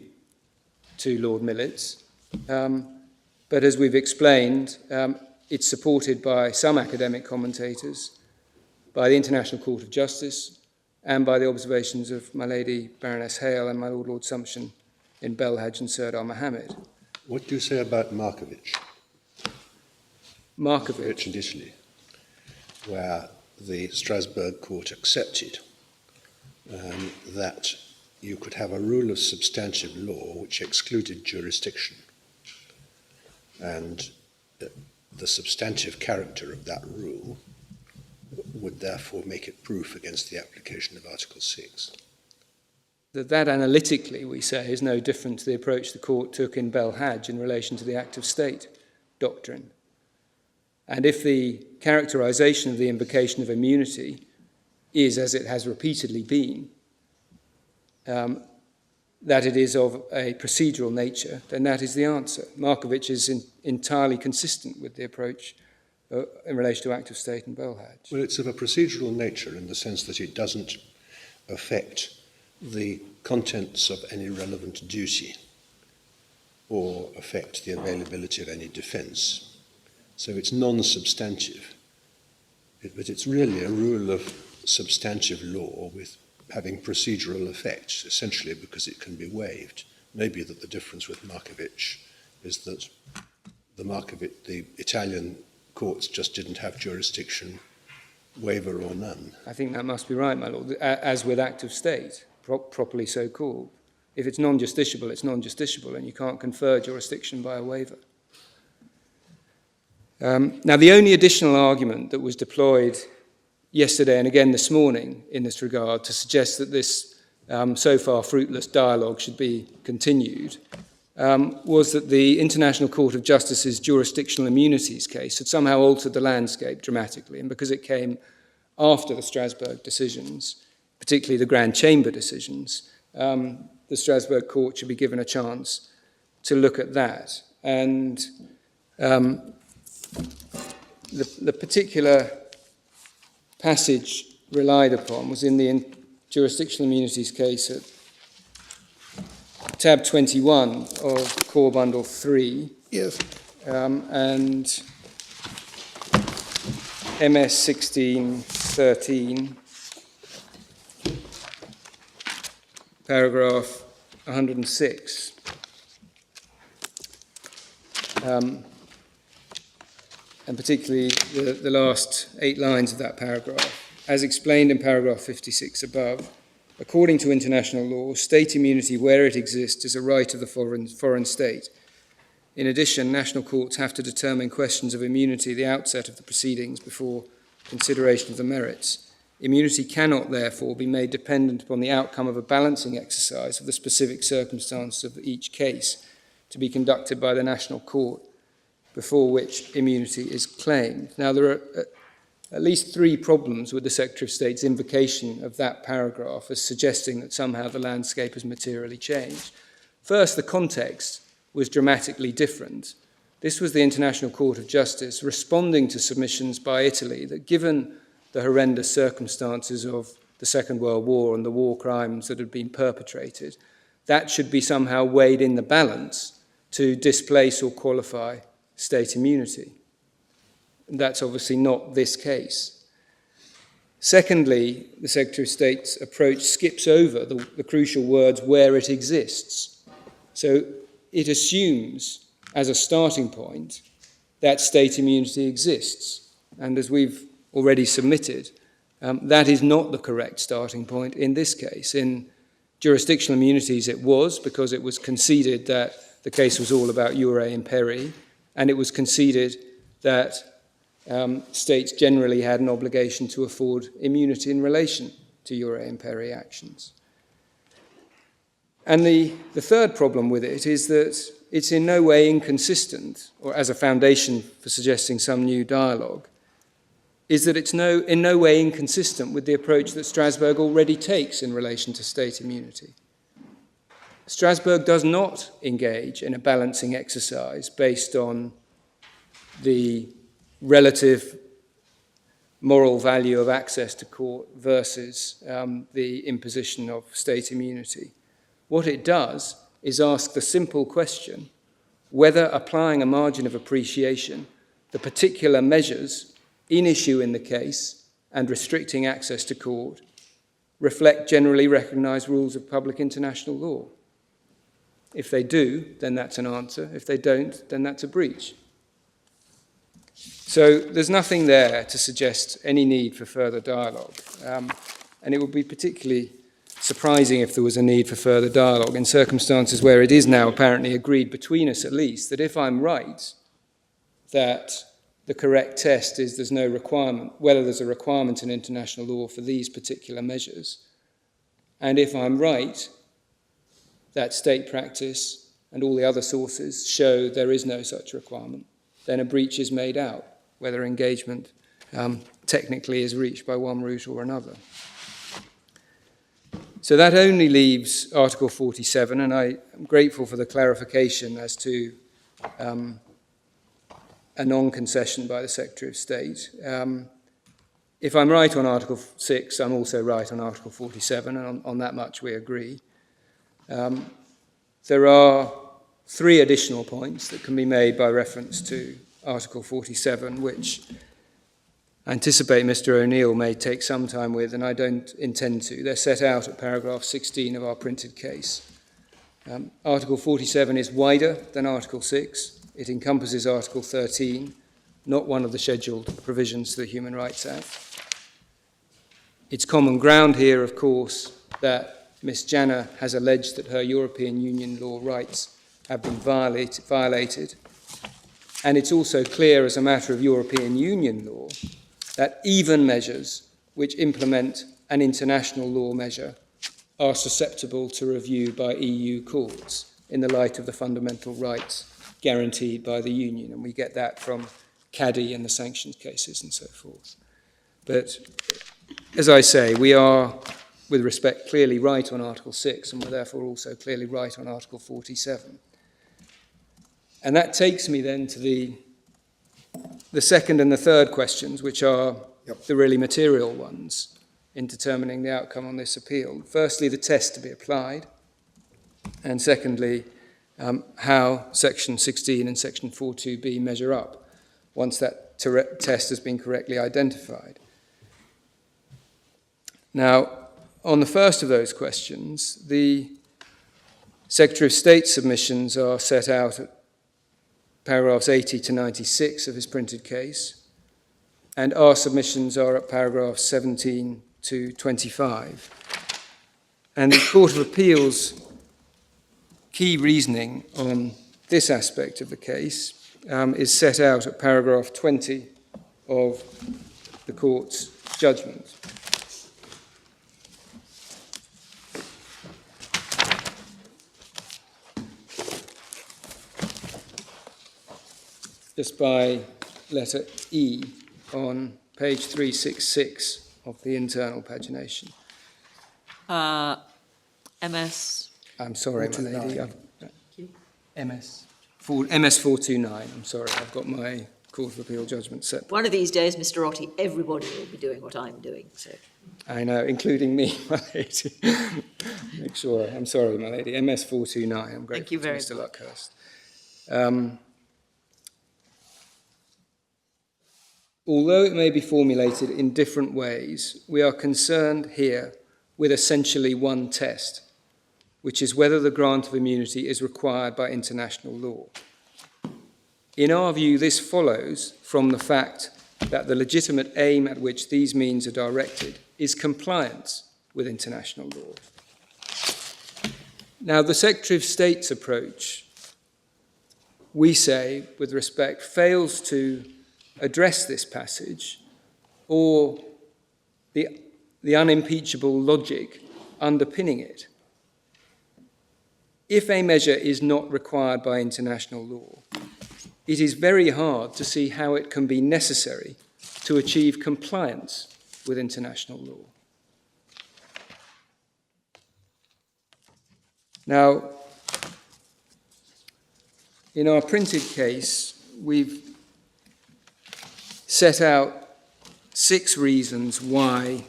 to Lord Millet's, but as we've explained, it's supported by some academic commentators, by the International Court of Justice, and by the observations of my Lady Baroness Hale and my Lord Sumption in Belhaj and Serdar Mohammed. What do you say about Markovic? Markovic in Italy, where the Strasbourg court accepted that you could have a rule of substantive law which excluded jurisdiction, and the substantive character of that rule would therefore make it proof against the application of Article 6. That analytically, we say, is no different to the approach the court took in Belhaj in relation to the Act of State doctrine. And if the characterization of the invocation of immunity is, as it has repeatedly been, that it is of a procedural nature, then that is the answer. Markovic is entirely consistent with the approach in relation to Act of State and Belhaj. Well, it's of a procedural nature in the sense that it doesn't affect the contents of any relevant duty or affect the availability of any defence. So it's non-substantive, but it's really a rule of substantive law with having procedural effects, essentially because it can be waived. Maybe that the difference with Markovic is that the Italian courts just didn't have jurisdiction, waiver or none. I think that must be right, my Lord, as with Act of State, properly so called. If it's non-justiciable, it's non-justiciable, and you can't confer jurisdiction by a waiver. Now, the only additional argument that was deployed yesterday and again this morning in this regard to suggest that this so far fruitless dialogue should be continued was that the International Court of Justice's jurisdictional immunities case had somehow altered the landscape dramatically, and because it came after the Strasbourg decisions, particularly the Grand Chamber decisions, the Strasbourg court should be given a chance to look at that. And the particular passage relied upon was in the jurisdictional immunities case at tab 21 of Core Bundle 3. Yes. And MS 1613, paragraph 106. And particularly the last 8 lines of that paragraph. As explained in paragraph 56 above, according to international law, state immunity where it exists is a right of the foreign state. In addition, national courts have to determine questions of immunity at the outset of the proceedings before consideration of the merits. Immunity cannot, therefore, be made dependent upon the outcome of a balancing exercise of the specific circumstances of each case to be conducted by the national court before which immunity is claimed. Now, there are at least 3 problems with the Secretary of State's invocation of that paragraph as suggesting that somehow the landscape has materially changed. First, the context was dramatically different. This was the International Court of Justice responding to submissions by Italy that, given the horrendous circumstances of the Second World War and the war crimes that had been perpetrated, that should be somehow weighed in the balance to displace or qualify state immunity. And that's obviously not this case. Secondly, the Secretary of State's approach skips over the crucial words where it exists. So it assumes, as a starting point, that state immunity exists. And as we've already submitted, that is not the correct starting point in this case. In jurisdictional immunities it was, because it was conceded that the case was all about jure imperii, and it was conceded that states generally had an obligation to afford immunity in relation to jure imperii actions. And the third problem with it is that it's in no way inconsistent, or as a foundation for suggesting some new dialogue, is that it's in no way inconsistent with the approach that Strasbourg already takes in relation to state immunity. Strasbourg does not engage in a balancing exercise based on the relative moral value of access to court versus the imposition of state immunity. What it does is ask the simple question whether applying a margin of appreciation, the particular measures in issue in the case and restricting access to court reflect generally recognised rules of public international law. If they do, then that's an answer. If they don't, then that's a breach. So there's nothing there to suggest any need for further dialogue. And it would be particularly surprising if there was a need for further dialogue in circumstances where it is now apparently agreed between us at least that if I'm right, that the correct test is there's no requirement, whether there's a requirement in international law for these particular measures. And if I'm right, that state practice and all the other sources show there is no such requirement, then a breach is made out, whether engagement technically is reached by one route or another. So that only leaves Article 47, and I am grateful for the clarification as to a non-concession by the Secretary of State. If I'm right on Article 6, I'm also right on Article 47, and on that much we agree. There are 3 additional points that can be made by reference to Article 47, which I anticipate Mr. O'Neill may take some time with, and I don't intend to. They're set out at paragraph 16 of our printed case. Article 47 is wider than Article 6. It encompasses Article 13, not one of the scheduled provisions to the Human Rights Act. It's common ground here, of course, that Ms. Janah has alleged that her European Union law rights have been violated. And it's also clear as a matter of European Union law that even measures which implement an international law measure are susceptible to review by EU courts in the light of the fundamental rights guaranteed by the Union. And we get that from Caddy and the sanctions cases and so forth. But as I say, we are, with respect, clearly right on Article 6, and we're therefore also clearly right on Article 47. And that takes me then to the second and the third questions, which are the really material ones in determining the outcome on this appeal. Firstly, the test to be applied, and secondly, how Section 16 and Section 4.2b measure up once that test has been correctly identified. Now, on the first of those questions, the Secretary of State's submissions are set out at paragraphs 80 to 96 of his printed case, and our submissions are at paragraphs 17 to 25. And the Court of Appeal's key reasoning on this aspect of the case is set out at paragraph 20 of the Court's judgment. Just by letter E on page 366 of the internal pagination. MS. I'm sorry, my lady. MS 429. I'm sorry, I've got my Court of Appeal judgment set. One of these days, Mr. Otti, everybody will be doing what I'm doing. So. I know, including me, my lady. Make sure. I'm sorry, my lady. MS 429. I'm grateful Thank you very to Mr. much. Luckhurst. Although it may be formulated in different ways, we are concerned here with essentially one test, which is whether the grant of immunity is required by international law. In our view, this follows from the fact that the legitimate aim at which these means are directed is compliance with international law. Now, the Secretary of State's approach, we say, with respect, fails to address this passage or the unimpeachable logic underpinning it. If a measure is not required by international law, it is very hard to see how it can be necessary to achieve compliance with international law. Now, in our printed case, we've set out 6 reasons why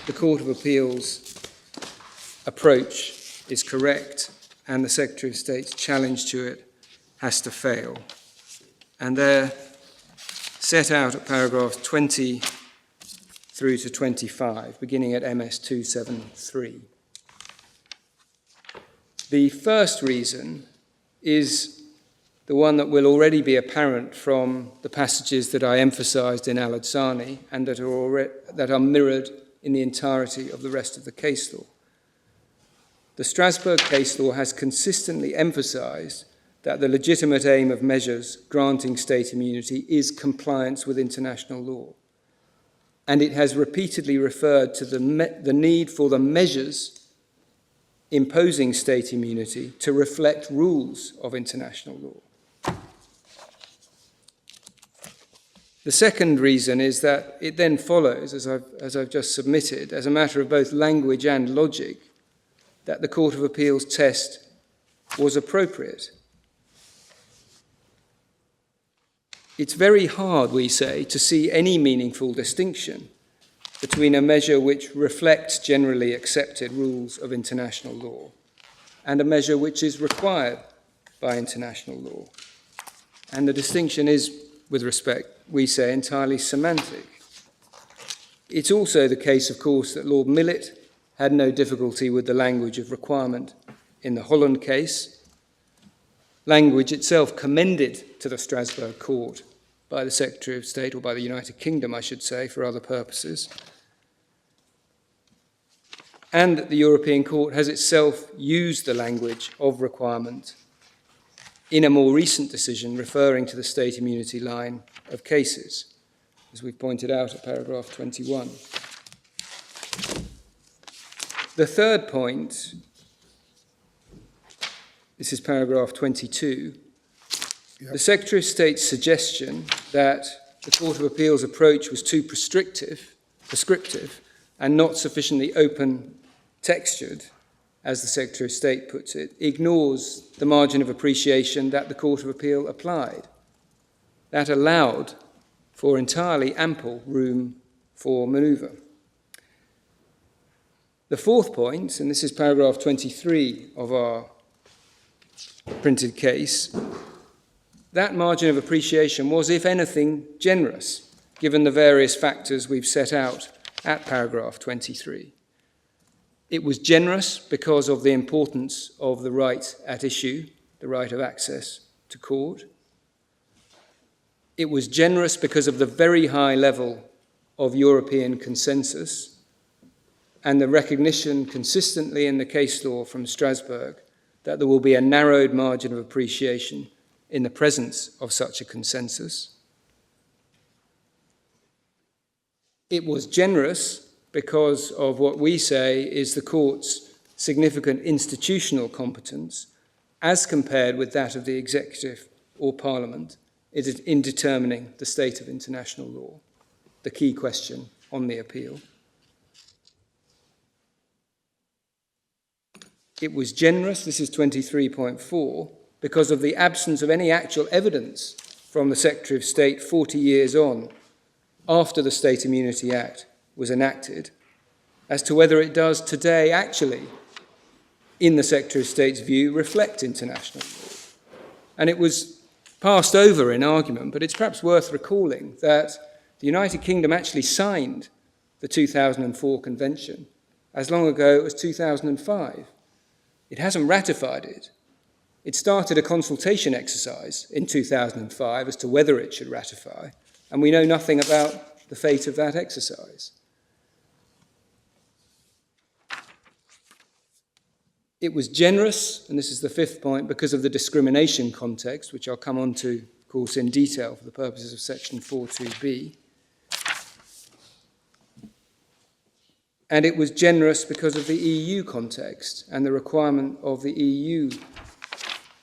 the Court of Appeal's approach is correct and the Secretary of State's challenge to it has to fail. And they're set out at paragraphs 20 through to 25, beginning at MS 273. The first reason is the one that will already be apparent from the passages that I emphasised in Al-Adsani and that are mirrored in the entirety of the rest of the case law. The Strasbourg case law has consistently emphasised that the legitimate aim of measures granting state immunity is compliance with international law. And it has repeatedly referred to the need for the measures imposing state immunity to reflect rules of international law. The second reason is that it then follows, as I've just submitted, as a matter of both language and logic, that the Court of Appeal's test was appropriate. It's very hard, we say, to see any meaningful distinction between a measure which reflects generally accepted rules of international law and a measure which is required by international law. And the distinction is, with respect, we say, entirely semantic. It's also the case, of course, that Lord Millett had no difficulty with the language of requirement in the Holland case, language itself commended to the Strasbourg Court by the Secretary of State, or by the United Kingdom, I should say, for other purposes. And the European Court has itself used the language of requirement in a more recent decision referring to the state immunity line of cases, as we've pointed out at paragraph 21. The third point, this is paragraph 22, the Secretary of State's suggestion that the Court of Appeal's approach was too prescriptive and not sufficiently open-textured, as the Secretary of State puts it, ignores the margin of appreciation that the Court of Appeal applied. That allowed for entirely ample room for manoeuvre. The fourth point, and this is paragraph 23 of our printed case, that margin of appreciation was, if anything, generous, given the various factors we've set out at paragraph 23. It was generous because of the importance of the right at issue, the right of access to court. It was generous because of the very high level of European consensus and the recognition consistently in the case law from Strasbourg that there will be a narrowed margin of appreciation in the presence of such a consensus. It was generous because of what we say is the court's significant institutional competence as compared with that of the executive or parliament in determining the state of international law, the key question on the appeal. It was generous, this is 23.4, because of the absence of any actual evidence from the Secretary of State 40 years on, after the State Immunity Act was enacted, as to whether it does today actually, in the Secretary of State's view, reflect international law. And it was passed over in argument, but it's perhaps worth recalling that the United Kingdom actually signed the 2004 Convention as long ago as 2005. It hasn't ratified it, It started a consultation exercise in 2005 as to whether it should ratify, and we know nothing about the fate of that exercise. It was generous, and this is the fifth point, because of the discrimination context, which I'll come on to, of course, in detail for the purposes of section 4.2b. And it was generous because of the EU context and the requirement of the EU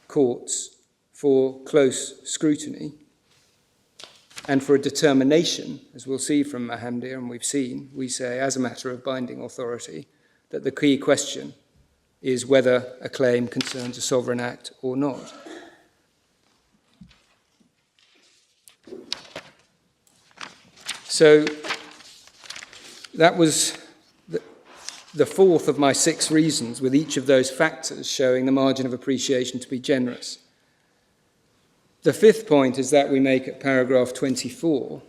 courts for close scrutiny and for a determination, as we'll see from Mahamdir, and we say as a matter of binding authority, that the key question is whether a claim concerns a sovereign act or not. So that was the fourth of my 6 reasons, with each of those factors showing the margin of appreciation to be generous. The fifth point is that we make at paragraph 24,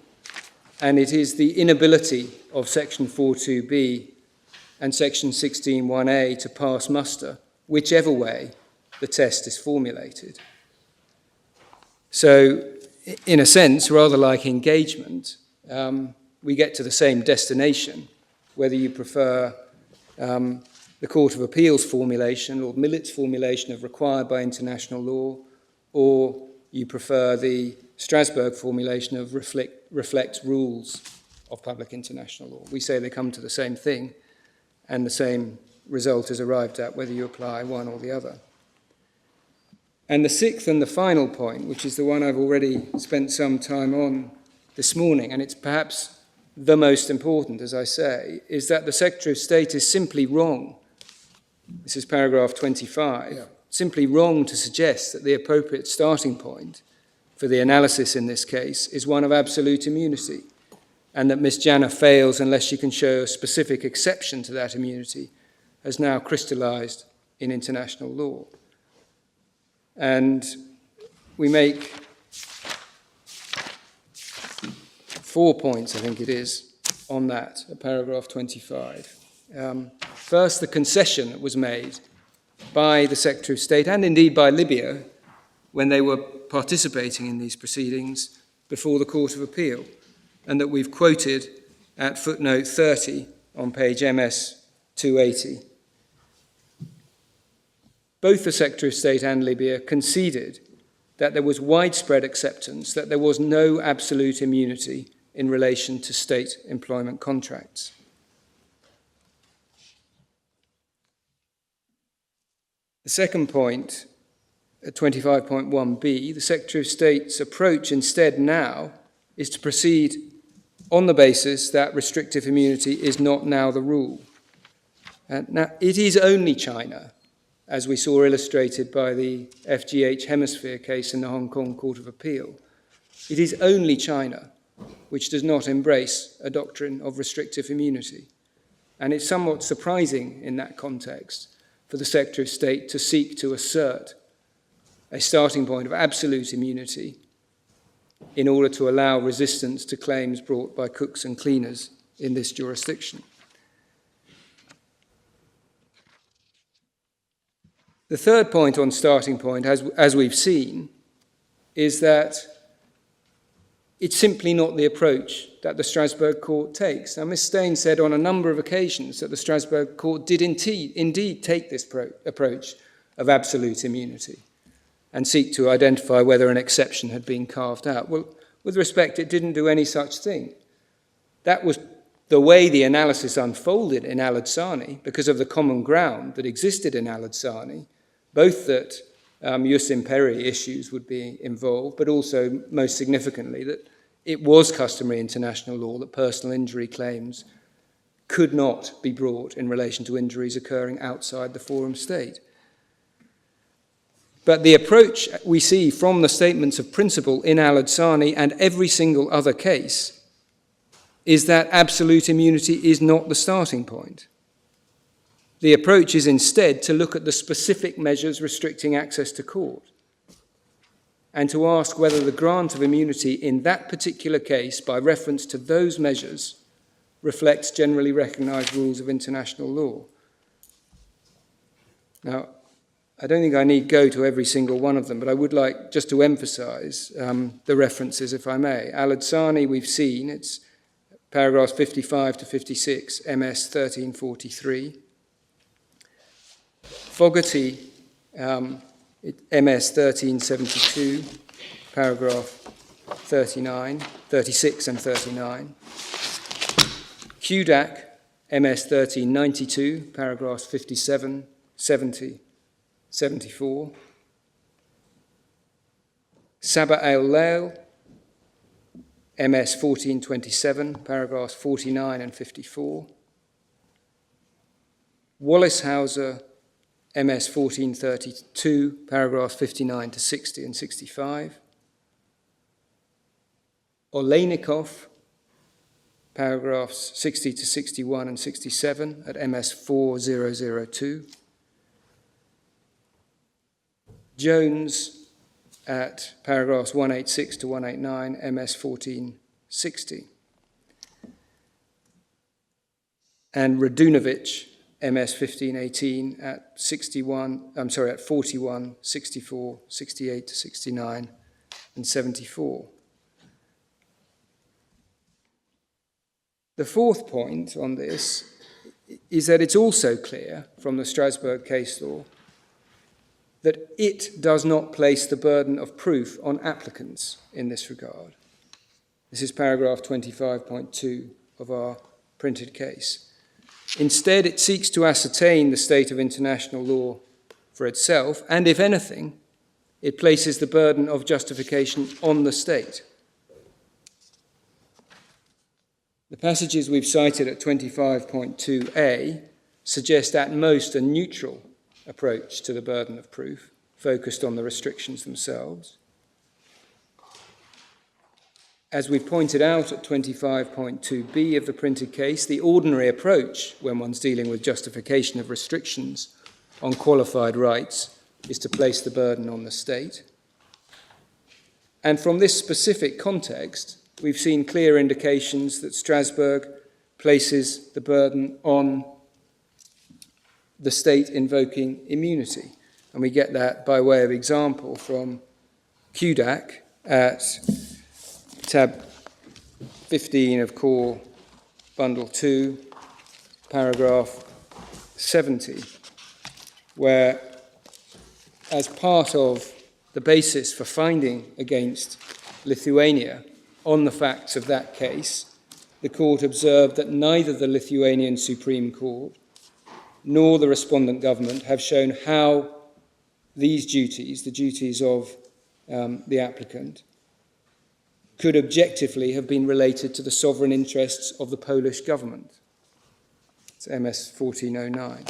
and it is the inability of section 4.2b and section 16.1a to pass muster, whichever way the test is formulated. So, in a sense, rather like engagement, we get to the same destination, whether you prefer the Court of Appeal's formulation, Lord Millett's formulation of required by international law, or you prefer the Strasbourg formulation of reflects rules of public international law. We say they come to the same thing, and the same result is arrived at whether you apply one or the other. And the sixth and the final point, which is the one I've already spent some time on this morning, and it's perhaps the most important, as I say, is that the Secretary of State is simply wrong. This is paragraph 25, simply wrong to suggest that the appropriate starting point for the analysis in this case is one of absolute immunity, and that Ms. Janah fails unless she can show a specific exception to that immunity has now crystallised in international law. And we make 4 points, I think it is, on that, at paragraph 25. First, the concession that was made by the Secretary of State, and indeed by Libya, when they were participating in these proceedings before the Court of Appeal, and that we've quoted at footnote 30 on page MS 280. Both the Secretary of State and Libya conceded that there was widespread acceptance that there was no absolute immunity in relation to state employment contracts. The second point, at 25.1b, the Secretary of State's approach instead now is to proceed on the basis that restrictive immunity is not now the rule. Now, it is only China, as we saw illustrated by the FGH Hemisphere case in the Hong Kong Court of Appeal. It is only China which does not embrace a doctrine of restrictive immunity. And it's somewhat surprising in that context for the Secretary of State to seek to assert a starting point of absolute immunity in order to allow resistance to claims brought by cooks and cleaners in this jurisdiction. The third point on starting point, as we've seen, is that it's simply not the approach that the Strasbourg Court takes. Now, Ms. Stein said on a number of occasions that the Strasbourg Court did indeed take this approach of absolute immunity and seek to identify whether an exception had been carved out. Well, with respect, it didn't do any such thing. That was the way the analysis unfolded in Al-Adsani because of the common ground that existed in Al-Adsani, both that jus imperi issues would be involved, but also, most significantly, that it was customary international law that personal injury claims could not be brought in relation to injuries occurring outside the forum state. But the approach we see from the statements of principle in Al-Adsani and every single other case is that absolute immunity is not the starting point. The approach is instead to look at the specific measures restricting access to court and to ask whether the grant of immunity in that particular case, by reference to those measures, reflects generally recognised rules of international law. Now, I don't think I need go to every single one of them, but I would like just to emphasise the references, if I may. Al-Adsani, we've seen, it's paragraphs 55 to 56, MS 1343. Fogarty, MS 1372, paragraph 36 and 39. Kudak, MS 1392, paragraphs 57, 70, 74. Sabah al-Lail, MS 1427, paragraphs 49 and 54. Wallishauser, MS 1432, paragraphs 59 to 60 and 65. Oleynikov, paragraphs 60 to 61 and 67 at MS 4002. Jones at paragraphs 186 to 189, MS 1460. And Radunovich, MS 1518 at 41, 64, 68 to 69, and 74. The fourth point on this is that it's also clear from the Strasbourg case law that it does not place the burden of proof on applicants in this regard. This is paragraph 25.2 of our printed case. Instead, it seeks to ascertain the state of international law for itself, and if anything, it places the burden of justification on the state. The passages we've cited at 25.2a suggest at most a neutral approach to the burden of proof, focused on the restrictions themselves. As we pointed out at 25.2b of the printed case, the ordinary approach when one's dealing with justification of restrictions on qualified rights is to place the burden on the state. And from this specific context, we've seen clear indications that Strasbourg places the burden on the state invoking immunity. And we get that by way of example from Kudak at tab 15 of Core Bundle 2, paragraph 70, where as part of the basis for finding against Lithuania on the facts of that case, the court observed that neither the Lithuanian Supreme Court nor the respondent government have shown how these duties, the duties of the applicant, could objectively have been related to the sovereign interests of the Polish government. It's MS 1409.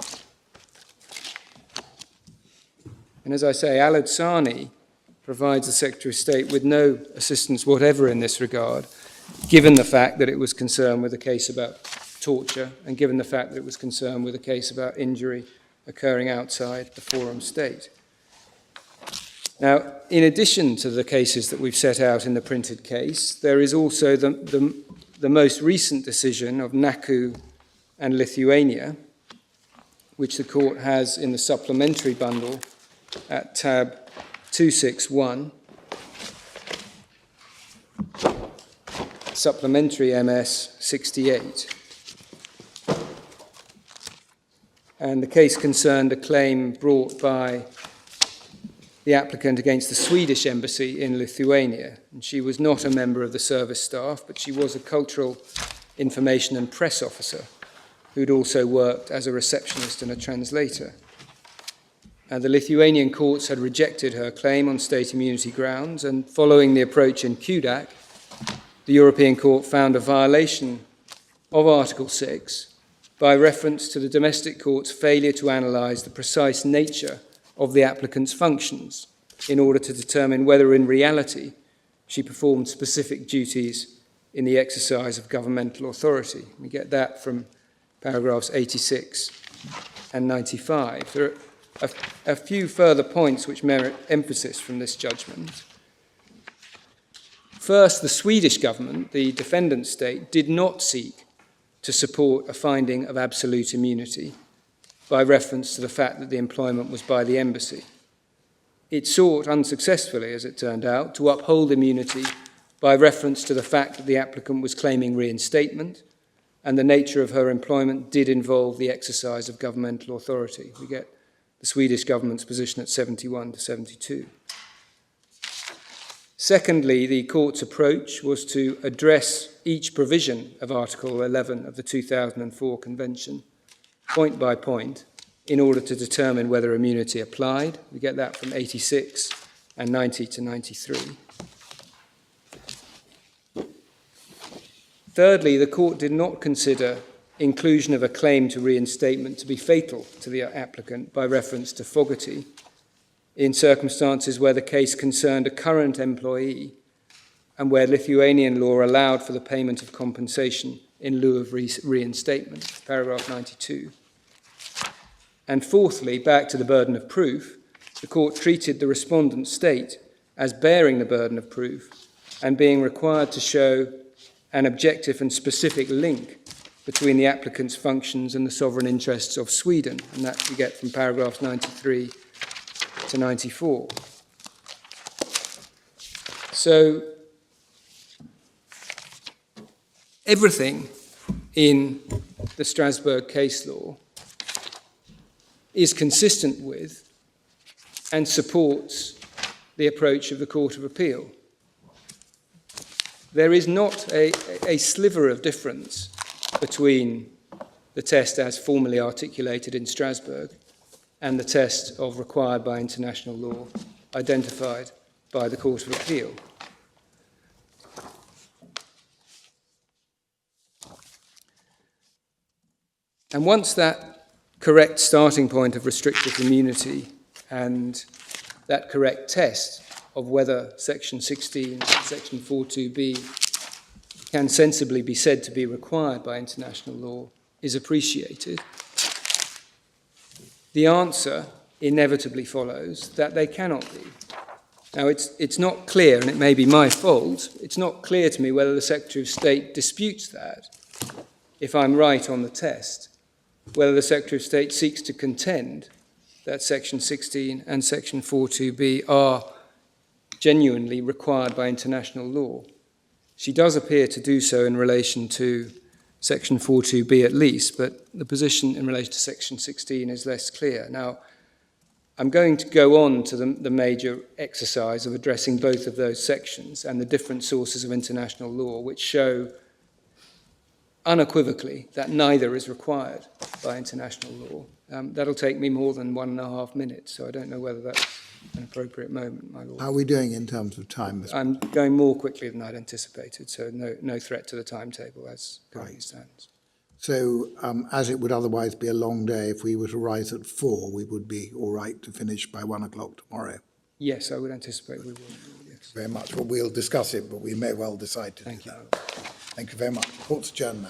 And as I say, Al-Adsani provides the Secretary of State with no assistance whatever in this regard, given the fact that it was concerned with a case about torture and given the fact that it was concerned with a case about injury occurring outside the forum state. Now, in addition to the cases that we've set out in the printed case, there is also the most recent decision of Naku and Lithuania, which the court has in the supplementary bundle at tab 261, supplementary MS 68. And the case concerned a claim brought by the applicant against the Swedish embassy in Lithuania. And she was not a member of the service staff, but she was a cultural information and press officer who'd also worked as a receptionist and a translator. And the Lithuanian courts had rejected her claim on state immunity grounds, and following the approach in Kudak, the European Court found a violation of Article 6 by reference to the domestic court's failure to analyse the precise nature of the applicant's functions in order to determine whether in reality she performed specific duties in the exercise of governmental authority. We get that from paragraphs 86 and 95. There are a few further points which merit emphasis from this judgment. First, the Swedish government, the defendant state, did not seek to support a finding of absolute immunity by reference to the fact that the employment was by the embassy. It sought, unsuccessfully as it turned out, to uphold immunity by reference to the fact that the applicant was claiming reinstatement, and the nature of her employment did involve the exercise of governmental authority. We get the Swedish government's position at 71 to 72. Secondly, the court's approach was to address each provision of Article 11 of the 2004 Convention, point by point, in order to determine whether immunity applied. We get that from 86 and 90 to 93. Thirdly, the court did not consider inclusion of a claim to reinstatement to be fatal to the applicant by reference to Fogarty in circumstances where the case concerned a current employee and where Lithuanian law allowed for the payment of compensation in lieu of reinstatement, paragraph 92. And fourthly, back to the burden of proof, the court treated the respondent state as bearing the burden of proof and being required to show an objective and specific link between the applicant's functions and the sovereign interests of Sweden, and that we get from paragraphs 93 to 94. So everything in the Strasbourg case law is consistent with and supports the approach of the Court of Appeal. There is not a sliver of difference between the test as formally articulated in Strasbourg and the test of required by international law identified by the Court of Appeal. And once that correct starting point of restrictive immunity and that correct test of whether Section 16 and Section 42B can sensibly be said to be required by international law is appreciated, the answer inevitably follows that they cannot be. Now, it's not clear, and it may be my fault, it's not clear to me whether the Secretary of State disputes that, if I'm right on the test, whether the Secretary of State seeks to contend that Section 16 and Section 42B are genuinely required by international law. She does appear to do so in relation to Section 42B at least, but the position in relation to Section 16 is less clear. Now, I'm going to go on to the major exercise of addressing both of those sections and the different sources of international law, which show unequivocally that neither is required by international law. That'll take me more than 1.5 minutes, so I don't know whether that's an appropriate moment, my Lord. How are we doing in terms of time? I'm going more quickly than I'd anticipated, so no threat to the timetable as currently stands. So, as it would otherwise be a long day, if we were to rise at 4, we would be all right to finish by 1 o'clock tomorrow. Yes, I would anticipate we will. Yes. Very much. Well, we'll discuss it, but we may well decide to do that. Thank you very much. Court's adjourned now.